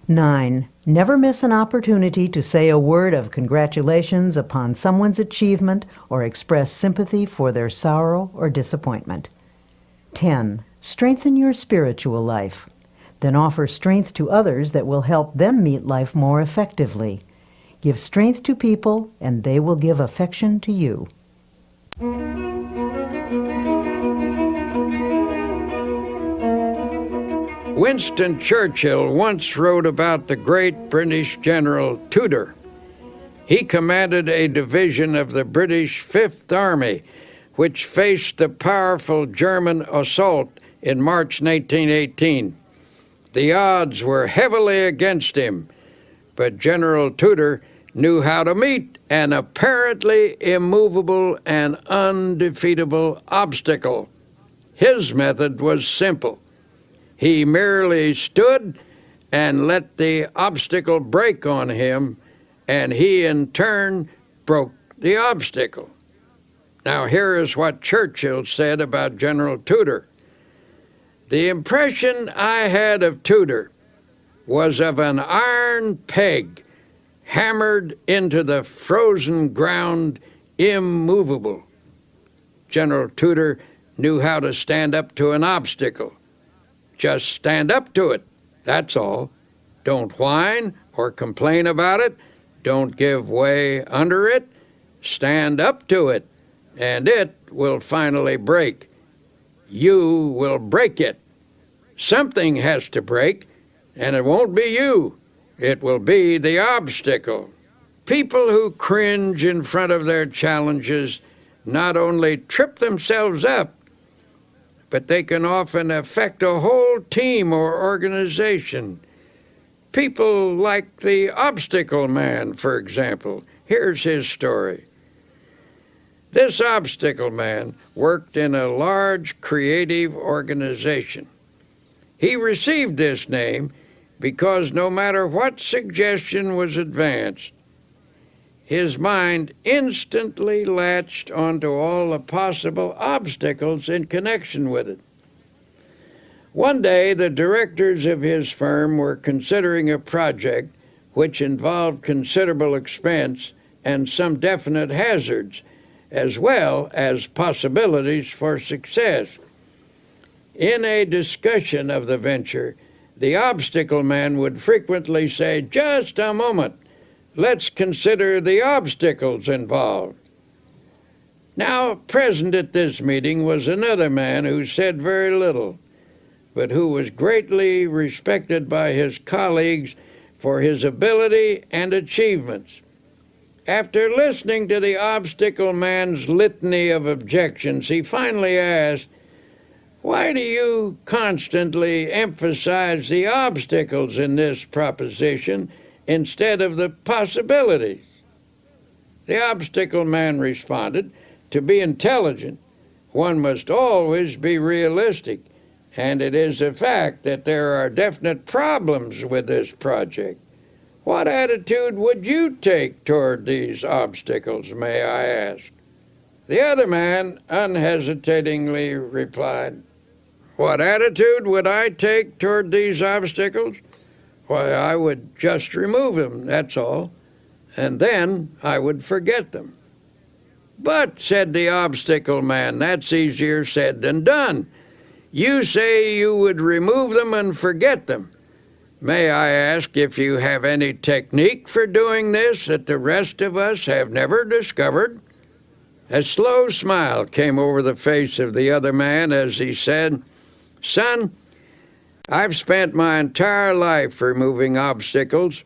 9. Never miss an opportunity to say a word of congratulations upon someone's achievement or express sympathy for their sorrow or disappointment. 10. Strengthen your spiritual life. Then offer strength to others that will help them meet life more effectively. Give strength to people, and they will give affection to you. Winston Churchill once wrote about the great British General Tudor. He commanded a division of the British Fifth Army, which faced the powerful German assault in March 1918. The odds were heavily against him, but General Tudor knew how to meet an apparently immovable and undefeatable obstacle. His method was simple. He merely stood and let the obstacle break on him, and he in turn broke the obstacle. Now here is what Churchill said about General Tudor. The impression I had of Tudor was of an iron peg hammered into the frozen ground, immovable. General Tudor knew how to stand up to an obstacle. Just stand up to it, that's all. Don't whine or complain about it. Don't give way under it. Stand up to it, and it will finally break. You will break it. Something has to break, and it won't be you. It will be the obstacle. People who cringe in front of their challenges not only trip themselves up, but they can often affect a whole team or organization. People like the obstacle man, for example. Here's his story. This obstacle man worked in a large creative organization. He received this name because no matter what suggestion was advanced, his mind instantly latched onto all the possible obstacles in connection with it. One day, the directors of his firm were considering a project which involved considerable expense and some definite hazards, as well as possibilities for success. In a discussion of the venture, the obstacle man would frequently say, "Just a moment, let's consider the obstacles involved." Now, present at this meeting was another man who said very little, but who was greatly respected by his colleagues for his ability and achievements. After listening to the obstacle man's litany of objections, he finally asked, "Why do you constantly emphasize the obstacles in this proposition instead of the possibilities?" The obstacle man responded, "To be intelligent, one must always be realistic, and it is a fact that there are definite problems with this project. What attitude would you take toward these obstacles, may I ask?" The other man unhesitatingly replied, "What attitude would I take toward these obstacles? Why, I would just remove them, that's all, and then I would forget them." "But," said the obstacle man, "that's easier said than done. You say you would remove them and forget them. May I ask if you have any technique for doing this that the rest of us have never discovered?" A slow smile came over the face of the other man as he said, "Son, I've spent my entire life removing obstacles,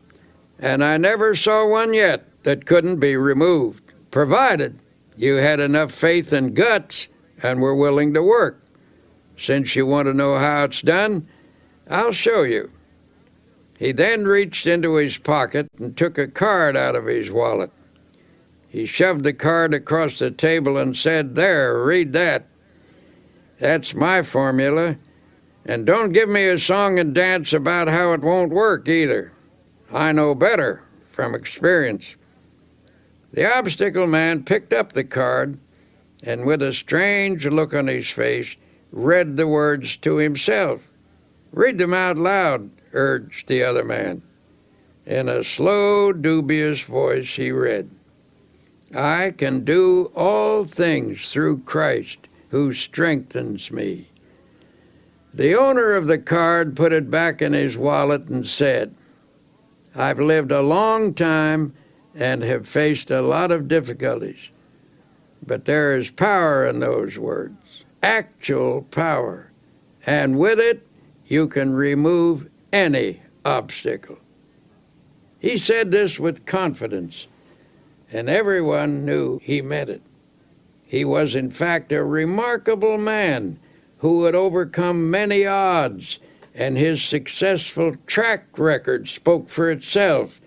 and I never saw one yet that couldn't be removed, provided you had enough faith and guts and were willing to work. Since you want to know how it's done, I'll show you." He then reached into his pocket and took a card out of his wallet. He shoved the card across the table and said, "There, read that. That's my formula. And don't give me a song and dance about how it won't work either. I know better from experience." The obstacle man picked up the card and with a strange look on his face read the words to himself. "Read them out loud," urged the other man. In a slow, dubious voice he read, "I can do all things through Christ who strengthens me." The owner of the card put it back in his wallet and said, "I've lived a long time and have faced a lot of difficulties, but there is power in those words, actual power, and with it you can remove any obstacle." He said this with confidence, and everyone knew he meant it. He was, in fact, a remarkable man who had overcome many odds, and his successful track record spoke for itself.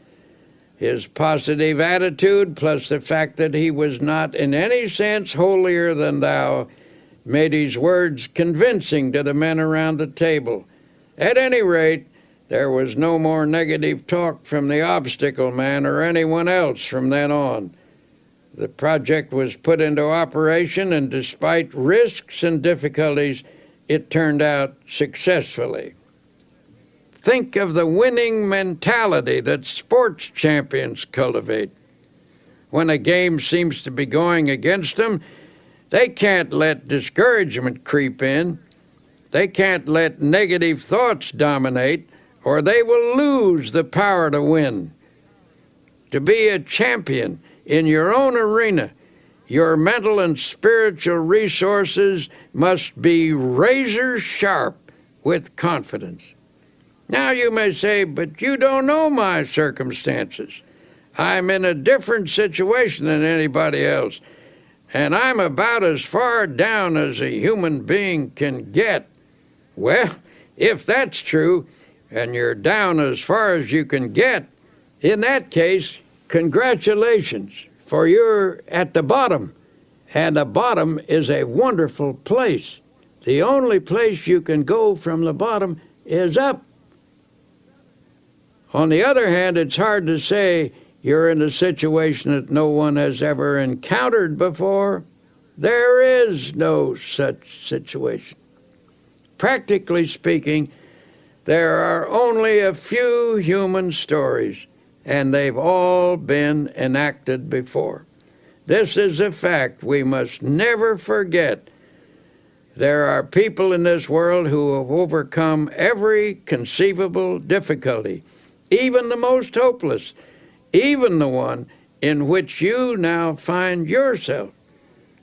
His positive attitude, plus the fact that he was not in any sense holier than thou, made his words convincing to the men around the table. At any rate, there was no more negative talk from the obstacle man or anyone else from then on. The project was put into operation, and despite risks and difficulties, it turned out successfully. Think of the winning mentality that sports champions cultivate. When a game seems to be going against them, they can't let discouragement creep in. They can't let negative thoughts dominate, or they will lose the power to win. To be a champion in your own arena, your mental and spiritual resources must be razor sharp with confidence. Now you may say, "But you don't know my circumstances. I'm in a different situation than anybody else. and I'm about as far down as a human being can get. Well, if that's true, and you're down as far as you can get, in that case, congratulations, for you're at the bottom. And the bottom is a wonderful place. The only place you can go from the bottom is up. On the other hand, it's hard to say you're in a situation that no one has ever encountered before. There is no such situation. Practically speaking, there are only a few human stories, and they've all been enacted before. This is a fact we must never forget. There are people in this world who have overcome every conceivable difficulty, even the most hopeless, even the one in which you now find yourself.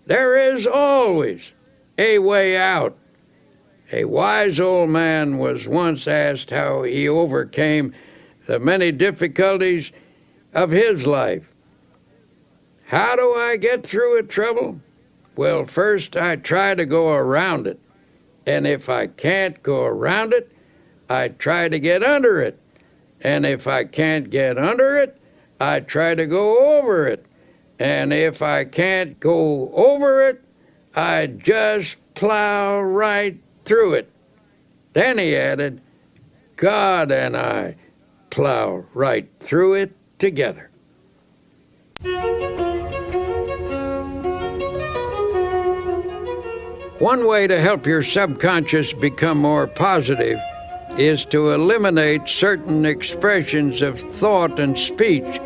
There is always a way out. A wise old man was once asked how he overcame the many difficulties of his life. How do I get through a trouble? Well, first I try to go around it. And if I can't go around it, I try to get under it. And if I can't get under it, I try to go over it. And if I can't go over it, I just plow right through it. Then he added, God and I plow right through it together. One way to help your subconscious become more positive is to eliminate certain expressions of thought and speech,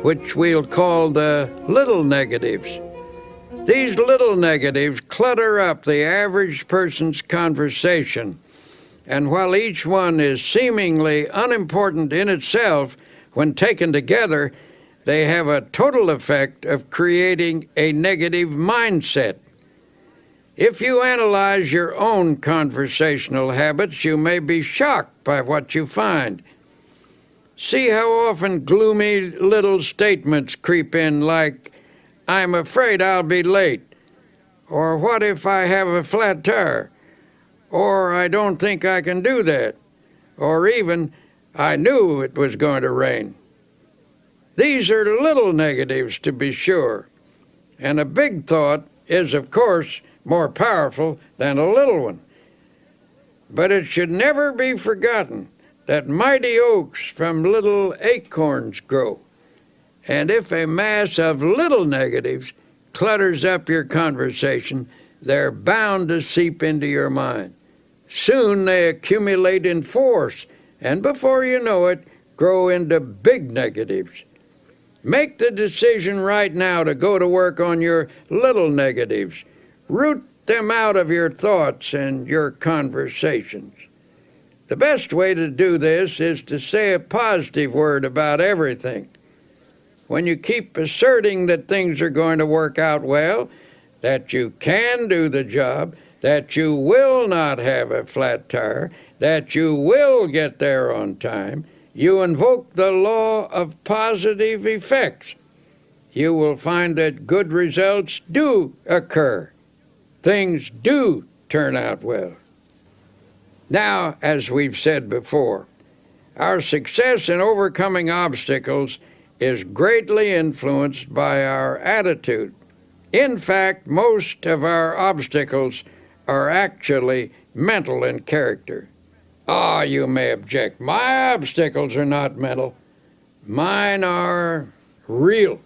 which we'll call the little negatives. These little negatives clutter up the average person's conversation, and while each one is seemingly unimportant in itself, when taken together, they have a total effect of creating a negative mindset. If you analyze your own conversational habits, you may be shocked by what you find. See how often gloomy little statements creep in like, I'm afraid I'll be late, or what if I have a flat tire, or I don't think I can do that, or even, I knew it was going to rain. These are little negatives, to be sure, and a big thought is, of course, more powerful than a little one. But it should never be forgotten that mighty oaks from little acorns grow. And if a mass of little negatives clutters up your conversation, they're bound to seep into your mind. Soon they accumulate in force, and before you know it, grow into big negatives. Make the decision right now to go to work on your little negatives. Root them out of your thoughts and your conversations. The best way to do this is to say a positive word about everything. When you keep asserting that things are going to work out well, that you can do the job, that you will not have a flat tire, that you will get there on time, you invoke the law of positive effects. You will find that good results do occur. Things do turn out well. Now, as we've said before, our success in overcoming obstacles is greatly influenced by our attitude. In fact, most of our obstacles are actually mental in character. Ah, you may object, my obstacles are not mental. Mine are real.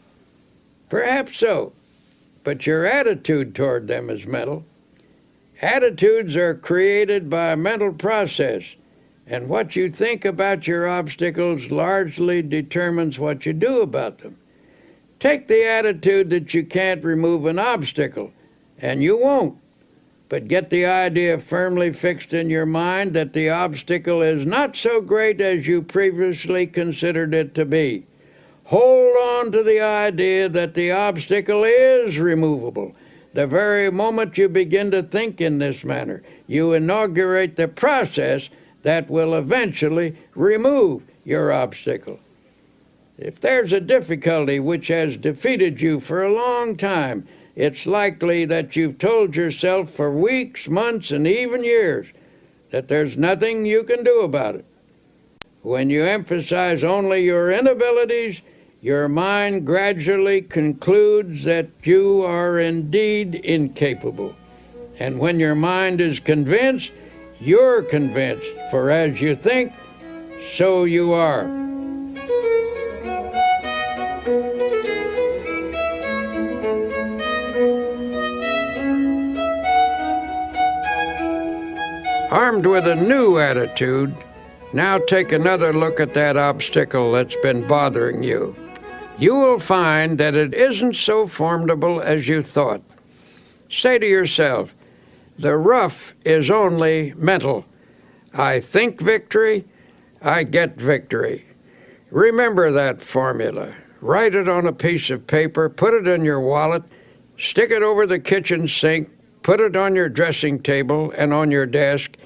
Perhaps so, but your attitude toward them is mental. Attitudes are created by a mental process, and what you think about your obstacles largely determines what you do about them. Take the attitude that you can't remove an obstacle, and you won't. But get the idea firmly fixed in your mind that the obstacle is not so great as you previously considered it to be. Hold on to the idea that the obstacle is removable. The very moment you begin to think in this manner, you inaugurate the process that will eventually remove your obstacle. If there's a difficulty which has defeated you for a long time, it's likely that you've told yourself for weeks, months, and even years that there's nothing you can do about it. When you emphasize only your inabilities, your mind gradually concludes that you are indeed incapable. And when your mind is convinced, you're convinced, for as you think, so you are. Armed with a new attitude, now take another look at that obstacle that's been bothering you. You will find that it isn't so formidable as you thought. Say to yourself, the rough is only mental. I think victory, I get victory. Remember that formula. Write it on a piece of paper, put it in your wallet, stick it over the kitchen sink, put it on your dressing table and on your desk.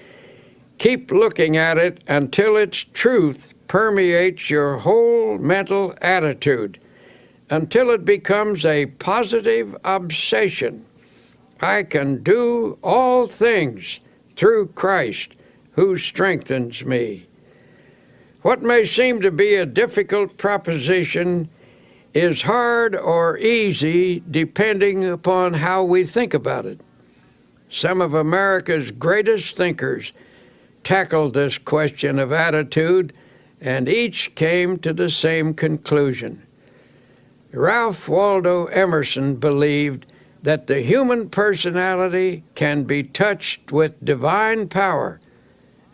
Keep looking at it until its truth permeates your whole mental attitude, until it becomes a positive obsession. I can do all things through Christ who strengthens me. What may seem to be a difficult proposition is hard or easy depending upon how we think about it. Some of America's greatest thinkers tackled this question of attitude, and each came to the same conclusion. Ralph Waldo Emerson believed that the human personality can be touched with divine power,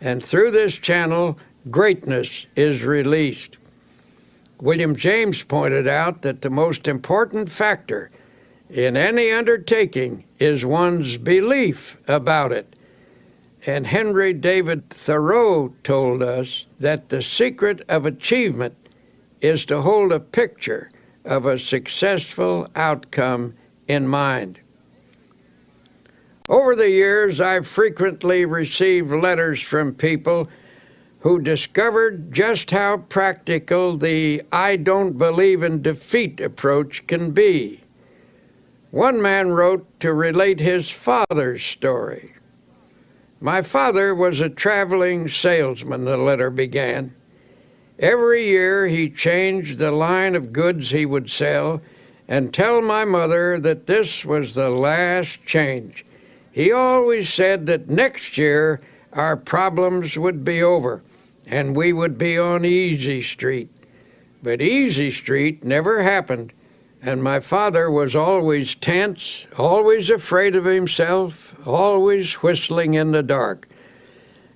and through this channel, greatness is released. William James pointed out that the most important factor in any undertaking is one's belief about it. And Henry David Thoreau told us that the secret of achievement is to hold a picture of a successful outcome in mind. Over the years, I've frequently received letters from people who discovered just how practical the I don't believe in defeat approach can be. One man wrote to relate his father's story. My father was a traveling salesman, the letter began. Every year he changed the line of goods he would sell and tell my mother that this was the last change. He always said that next year our problems would be over and we would be on Easy Street. But Easy Street never happened, and my father was always tense, always afraid of himself, always whistling in the dark.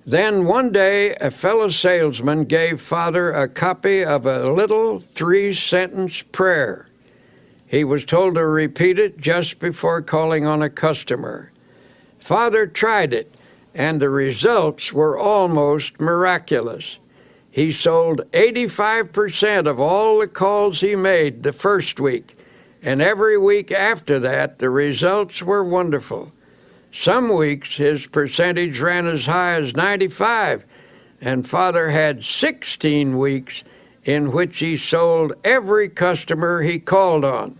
Then one day a fellow salesman gave Father a copy of a little 3-sentence prayer. He was told to repeat it just before calling on a customer. Father tried it, and the results were almost miraculous. He sold 85% of all the calls he made the first week, and every week after that the results were wonderful. Some weeks his percentage ran as high as 95, and Father had 16 weeks in which he sold every customer he called on.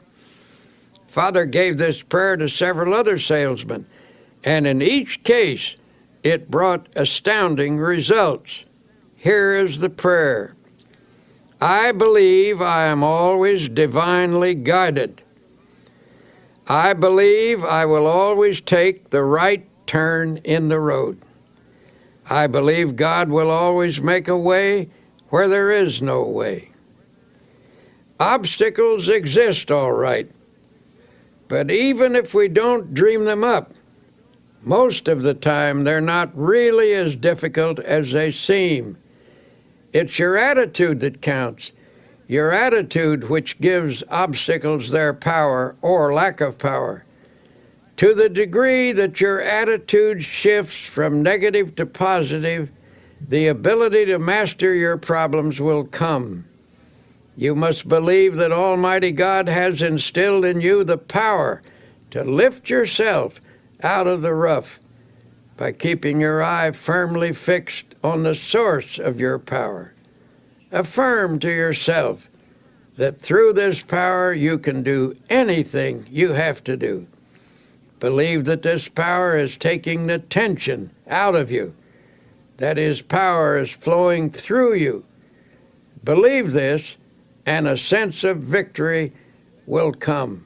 Father gave this prayer to several other salesmen, and in each case it brought astounding results. Here is the prayer. I believe I am always divinely guided. I believe I will always take the right turn in the road. I believe God will always make a way where there is no way. Obstacles exist, all right, but even if we don't dream them up, most of the time they're not really as difficult as they seem. It's your attitude that counts. Your attitude which gives obstacles their power or lack of power. To the degree that your attitude shifts from negative to positive, the ability to master your problems will come. You must believe that Almighty God has instilled in you the power to lift yourself out of the rough by keeping your eye firmly fixed on the source of your power. Affirm to yourself that through this power you can do anything you have to do. Believe that this power is taking the tension out of you, that His power is flowing through you. Believe this, and a sense of victory will come.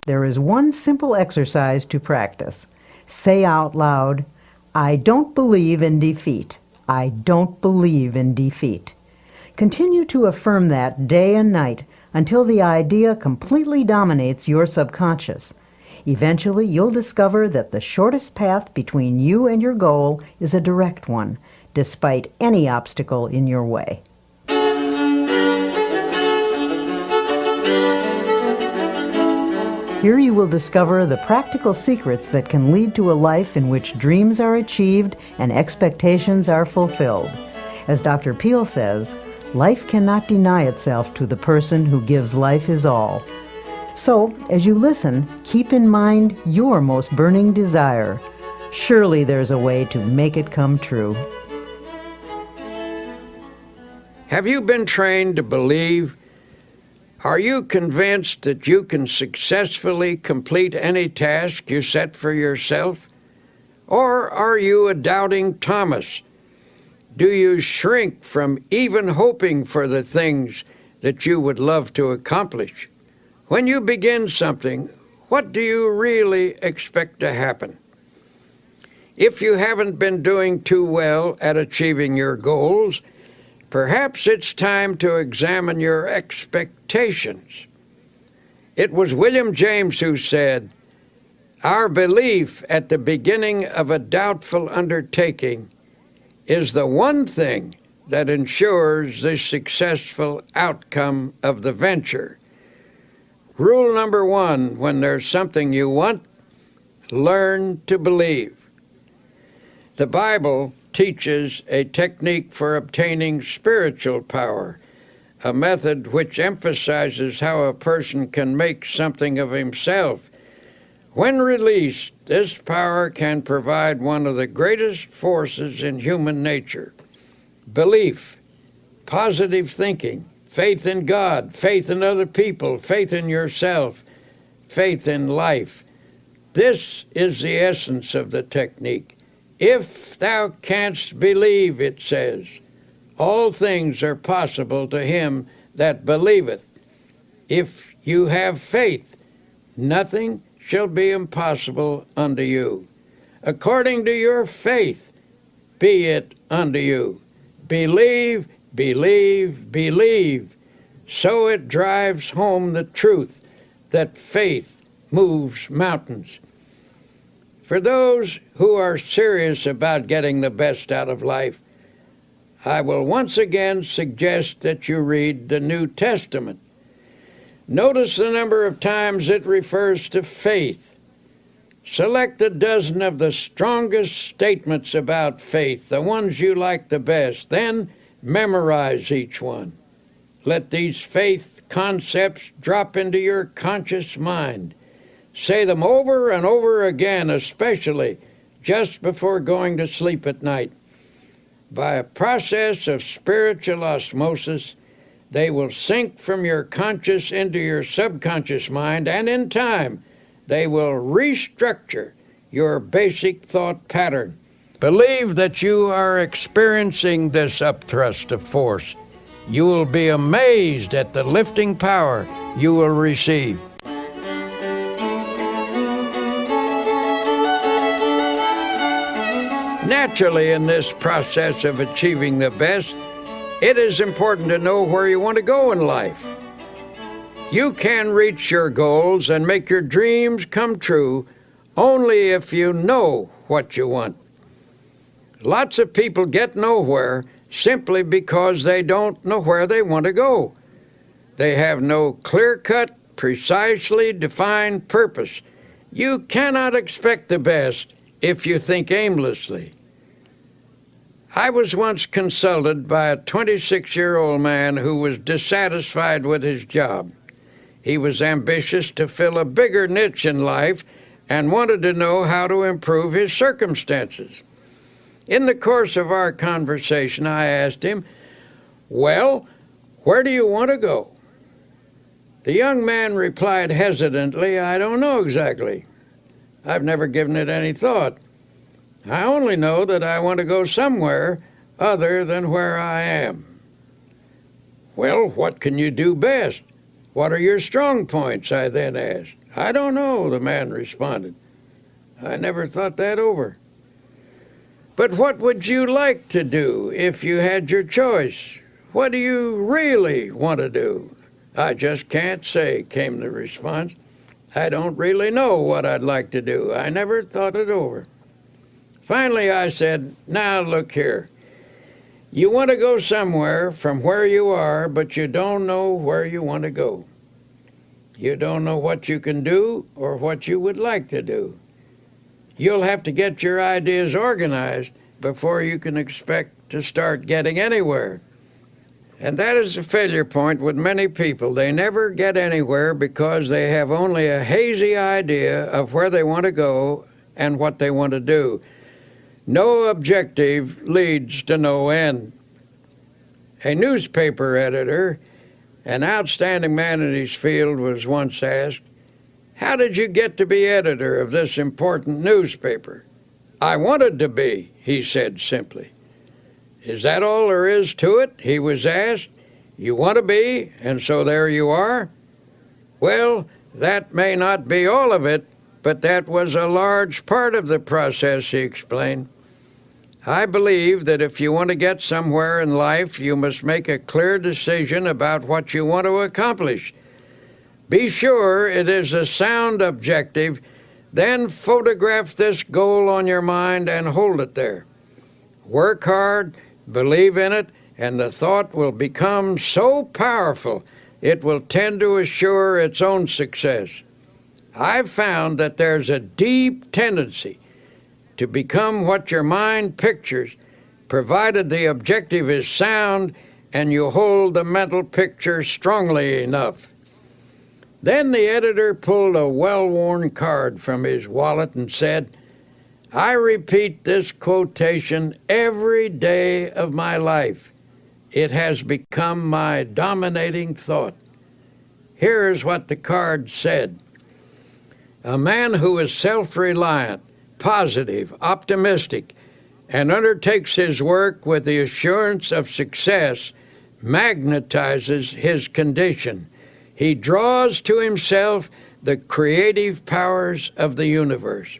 There is one simple exercise to practice. Say out loud, "I don't believe in defeat. I don't believe in defeat." Continue to affirm that day and night until the idea completely dominates your subconscious. Eventually, you'll discover that the shortest path between you and your goal is a direct one, despite any obstacle in your way. Here you will discover the practical secrets that can lead to a life in which dreams are achieved and expectations are fulfilled. As Dr. Peale says, life cannot deny itself to the person who gives life his all. So, as you listen, keep in mind your most burning desire. Surely there's a way to make it come true. Have you been trained to believe? Are you convinced that you can successfully complete any task you set for yourself? Or are you a doubting Thomas? Do you shrink from even hoping for the things that you would love to accomplish? When you begin something, what do you really expect to happen? If you haven't been doing too well at achieving your goals, perhaps it's time to examine your expectations. It was William James who said, "Our belief at the beginning of a doubtful undertaking is the one thing that ensures the successful outcome of the venture." Rule number 1, when there's something you want, learn to believe. The Bible teaches a technique for obtaining spiritual power, a method which emphasizes how a person can make something of himself. When released, this power can provide one of the greatest forces in human nature: belief, positive thinking, faith in God, faith in other people, faith in yourself, faith in life. This is the essence of the technique. If thou canst believe, it says, all things are possible to him that believeth. If you have faith, nothing shall be impossible unto you. According to your faith, be it unto you. Believe, believe, believe. So it drives home the truth that faith moves mountains. For those who are serious about getting the best out of life, I will once again suggest that you read the New Testament. Notice the number of times it refers to faith. Select a dozen of the strongest statements about faith, the ones you like the best, then memorize each one. Let these faith concepts drop into your conscious mind. Say them over and over again, especially just before going to sleep at night. By a process of spiritual osmosis, they will sink from your conscious into your subconscious mind, and in time, they will restructure your basic thought pattern. Believe that you are experiencing this upthrust of force. You will be amazed at the lifting power you will receive. Naturally, in this process of achieving the best, it is important to know where you want to go in life. You can reach your goals and make your dreams come true only if you know what you want. Lots of people get nowhere simply because they don't know where they want to go. They have no clear-cut, precisely defined purpose. You cannot expect the best if you think aimlessly. I was once consulted by a 26-year-old man who was dissatisfied with his job. He was ambitious to fill a bigger niche in life and wanted to know how to improve his circumstances. In the course of our conversation, I asked him, "Well, where do you want to go?" The young man replied hesitantly, "I don't know exactly." I've never given it any thought. I only know that I want to go somewhere other than where I am. Well, what can you do best? What are your strong points? I then asked. I don't know, the man responded. I never thought that over. But what would you like to do if you had your choice? What do you really want to do? I just can't say, came the response. I don't really know what I'd like to do. I never thought it over. Finally, I said, now look here. You want to go somewhere from where you are, but you don't know where you want to go. You don't know what you can do or what you would like to do. You'll have to get your ideas organized before you can expect to start getting anywhere. And that is a failure point with many people. They never get anywhere because they have only a hazy idea of where they want to go and what they want to do. No objective leads to no end. A newspaper editor, an outstanding man in his field, was once asked, "How did you get to be editor of this important newspaper?" "I wanted to be," he said simply. "Is that all there is to it?" he was asked. "You want to be, and so there you are?" Well, that may not be all of it, but that was a large part of the process, he explained. I believe that if you want to get somewhere in life, you must make a clear decision about what you want to accomplish. Be sure it is a sound objective, then photograph this goal on your mind and hold it there. Work hard, believe in it, and the thought will become so powerful it will tend to assure its own success. I've found that there's a deep tendency to become what your mind pictures, provided the objective is sound and you hold the mental picture strongly enough. Then the editor pulled a well-worn card from his wallet and said, I repeat this quotation every day of my life. It has become my dominating thought. Here is what the card said. A man who is self-reliant, positive, optimistic, and undertakes his work with the assurance of success magnetizes his condition. He draws to himself the creative powers of the universe.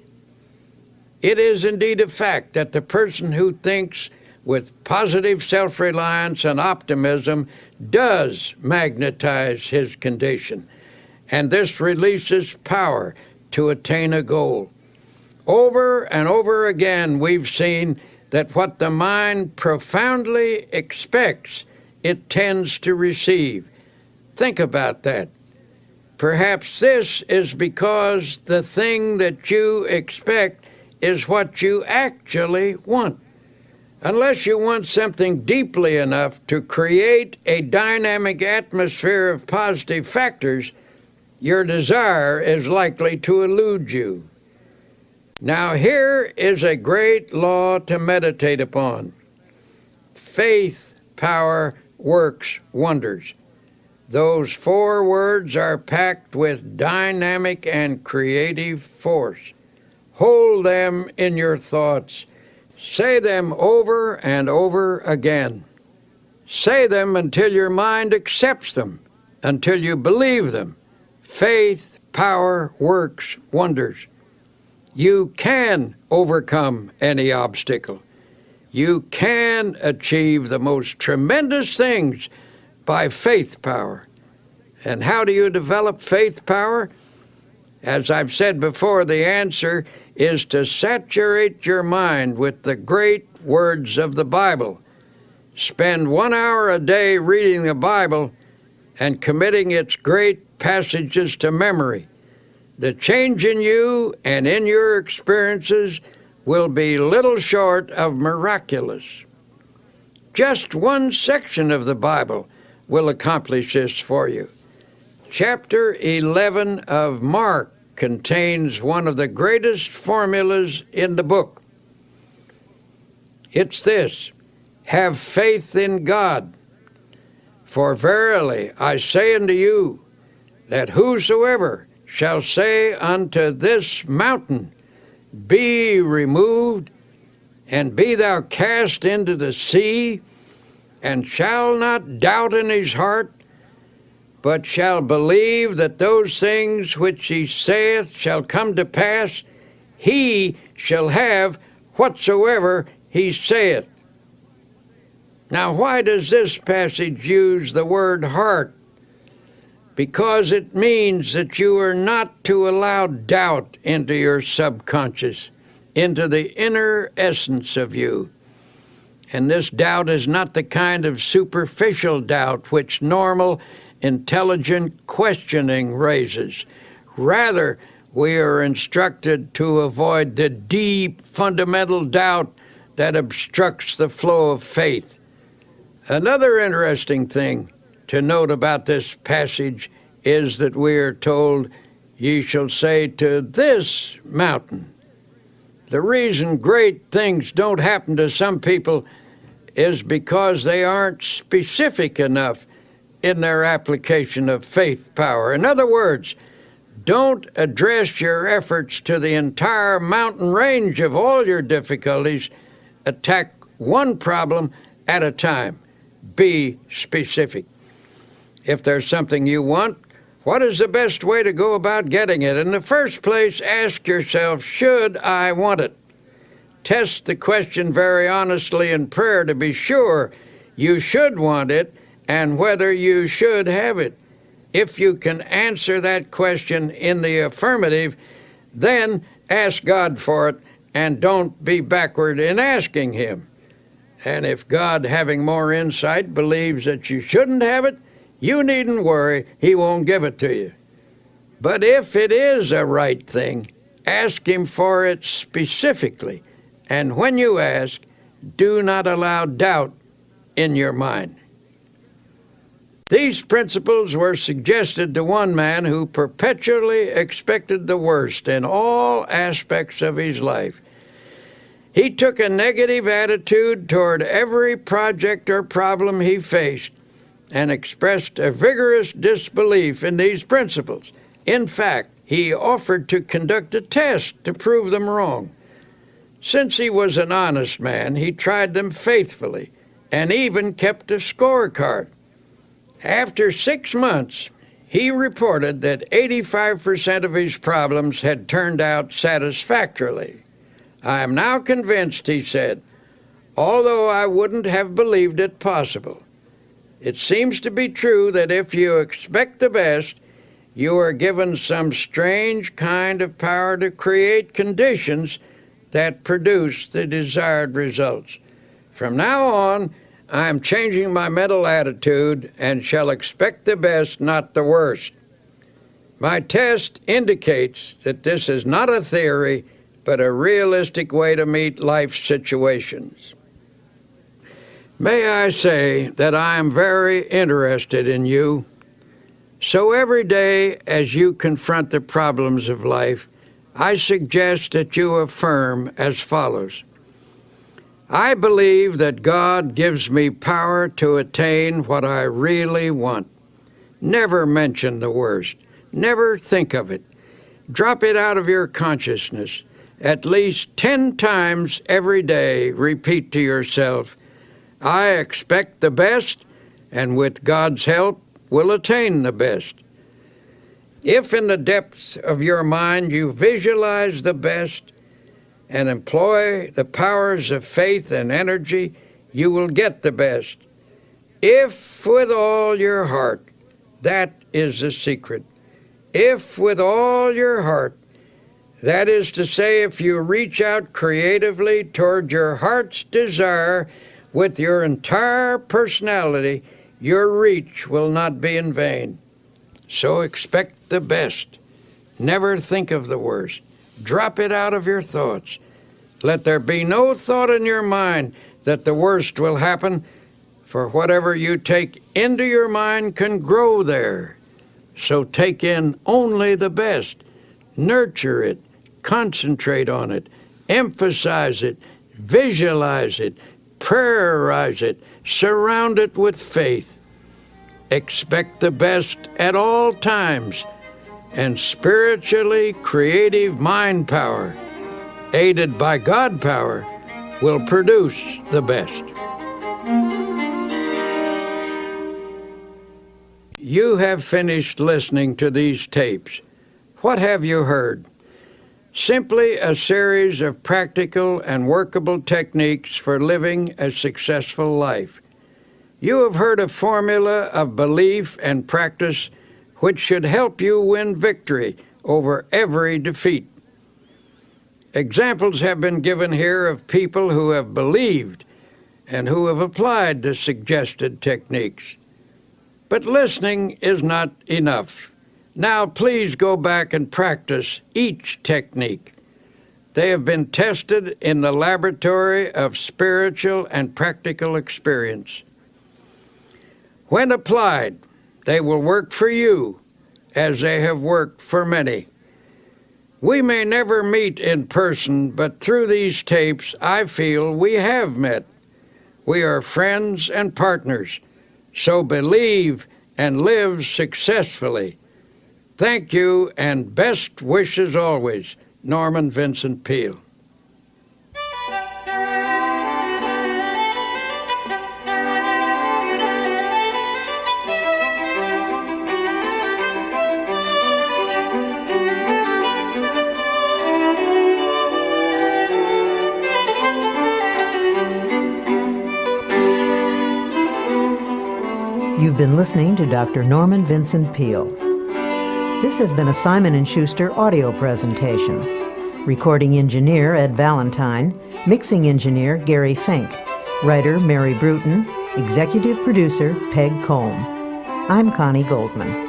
It is indeed a fact that the person who thinks with positive self-reliance and optimism does magnetize his condition, and this releases power to attain a goal. Over and over again, we've seen that what the mind profoundly expects, it tends to receive. Think about that. Perhaps this is because the thing that you expect is what you actually want. Unless you want something deeply enough to create a dynamic atmosphere of positive factors, your desire is likely to elude you. Now here is a great law to meditate upon. Faith, power, works wonders. Those 4 words are packed with dynamic and creative force. Hold them in your thoughts. Say them over and over again. Say them until your mind accepts them, until you believe them. Faith, power, works wonders. You can overcome any obstacle. You can achieve the most tremendous things by faith power. And how do you develop faith power? As I've said before, the answer is to saturate your mind with the great words of the Bible. Spend 1 hour a day reading the Bible and committing its great passages to memory. The change in you and in your experiences will be little short of miraculous. Just one section of the Bible will accomplish this for you. Chapter 11 of Mark contains one of the greatest formulas in the book. It's this: have faith in God. For verily I say unto you, that whosoever shall say unto this mountain, Be removed, and be thou cast into the sea, and shall not doubt in his heart, but shall believe that those things which he saith shall come to pass, he shall have whatsoever he saith. Now, why does this passage use the word heart? Because it means that you are not to allow doubt into your subconscious, into the inner essence of you. And this doubt is not the kind of superficial doubt which normal, intelligent questioning raises. Rather, we are instructed to avoid the deep, fundamental doubt that obstructs the flow of faith. Another interesting thing to note about this passage is that we are told, Ye shall say to this mountain. The reason great things don't happen to some people is because they aren't specific enough in their application of faith power. In other words, don't address your efforts to the entire mountain range of all your difficulties. Attack one problem at a time. Be specific. If there's something you want, what is the best way to go about getting it? In the first place, ask yourself, should I want it? Test the question very honestly in prayer to be sure you should want it and whether you should have it. If you can answer that question in the affirmative, then ask God for it and don't be backward in asking Him. And if God, having more insight, believes that you shouldn't have it, you needn't worry, He won't give it to you. But if it is a right thing, ask Him for it specifically. And when you ask, do not allow doubt in your mind. These principles were suggested to one man who perpetually expected the worst in all aspects of his life. He took a negative attitude toward every project or problem he faced and expressed a vigorous disbelief in these principles. In fact, he offered to conduct a test to prove them wrong. Since he was an honest man, he tried them faithfully and even kept a scorecard. After 6 months, he reported that 85% of his problems had turned out satisfactorily. I am now convinced, he said, although I wouldn't have believed it possible. It seems to be true that if you expect the best, you are given some strange kind of power to create conditions that produce the desired results. From now on, I am changing my mental attitude and shall expect the best, not the worst. My test indicates that this is not a theory, but a realistic way to meet life's situations. May I say that I am very interested in you. So every day as you confront the problems of life, I suggest that you affirm as follows. I believe that God gives me power to attain what I really want. Never mention the worst. Never think of it. Drop it out of your consciousness. At least 10 times every day, repeat to yourself, I expect the best, and with God's help, will attain the best. If in the depths of your mind you visualize the best and employ the powers of faith and energy, you will get the best. If with all your heart, that is the secret. If with all your heart, that is to say, if you reach out creatively toward your heart's desire with your entire personality, your reach will not be in vain. So expect the best. Never think of the worst. Drop it out of your thoughts. Let there be no thought in your mind that the worst will happen, for whatever you take into your mind can grow there. So take in only the best. Nurture it. Concentrate on it. Emphasize it. Visualize it. Prayerize it. Surround it with faith. Expect the best at all times, and spiritually creative mind power, aided by God power, will produce the best. You have finished listening to these tapes. What have you heard? Simply a series of practical and workable techniques for living a successful life. You have heard a formula of belief and practice which should help you win victory over every defeat. Examples have been given here of people who have believed and who have applied the suggested techniques. But listening is not enough. Now please go back and practice each technique. They have been tested in the laboratory of spiritual and practical experience. When applied, they will work for you as they have worked for many. We may never meet in person, but through these tapes, I feel we have met. We are friends and partners, so believe and live successfully. Thank you, and best wishes always, Norman Vincent Peale. You've been listening to Dr. Norman Vincent Peale. This has been a Simon & Schuster audio presentation. Recording engineer Ed Valentine, mixing engineer Gary Fink, writer Mary Bruton, executive producer Peg Combe. I'm Connie Goldman.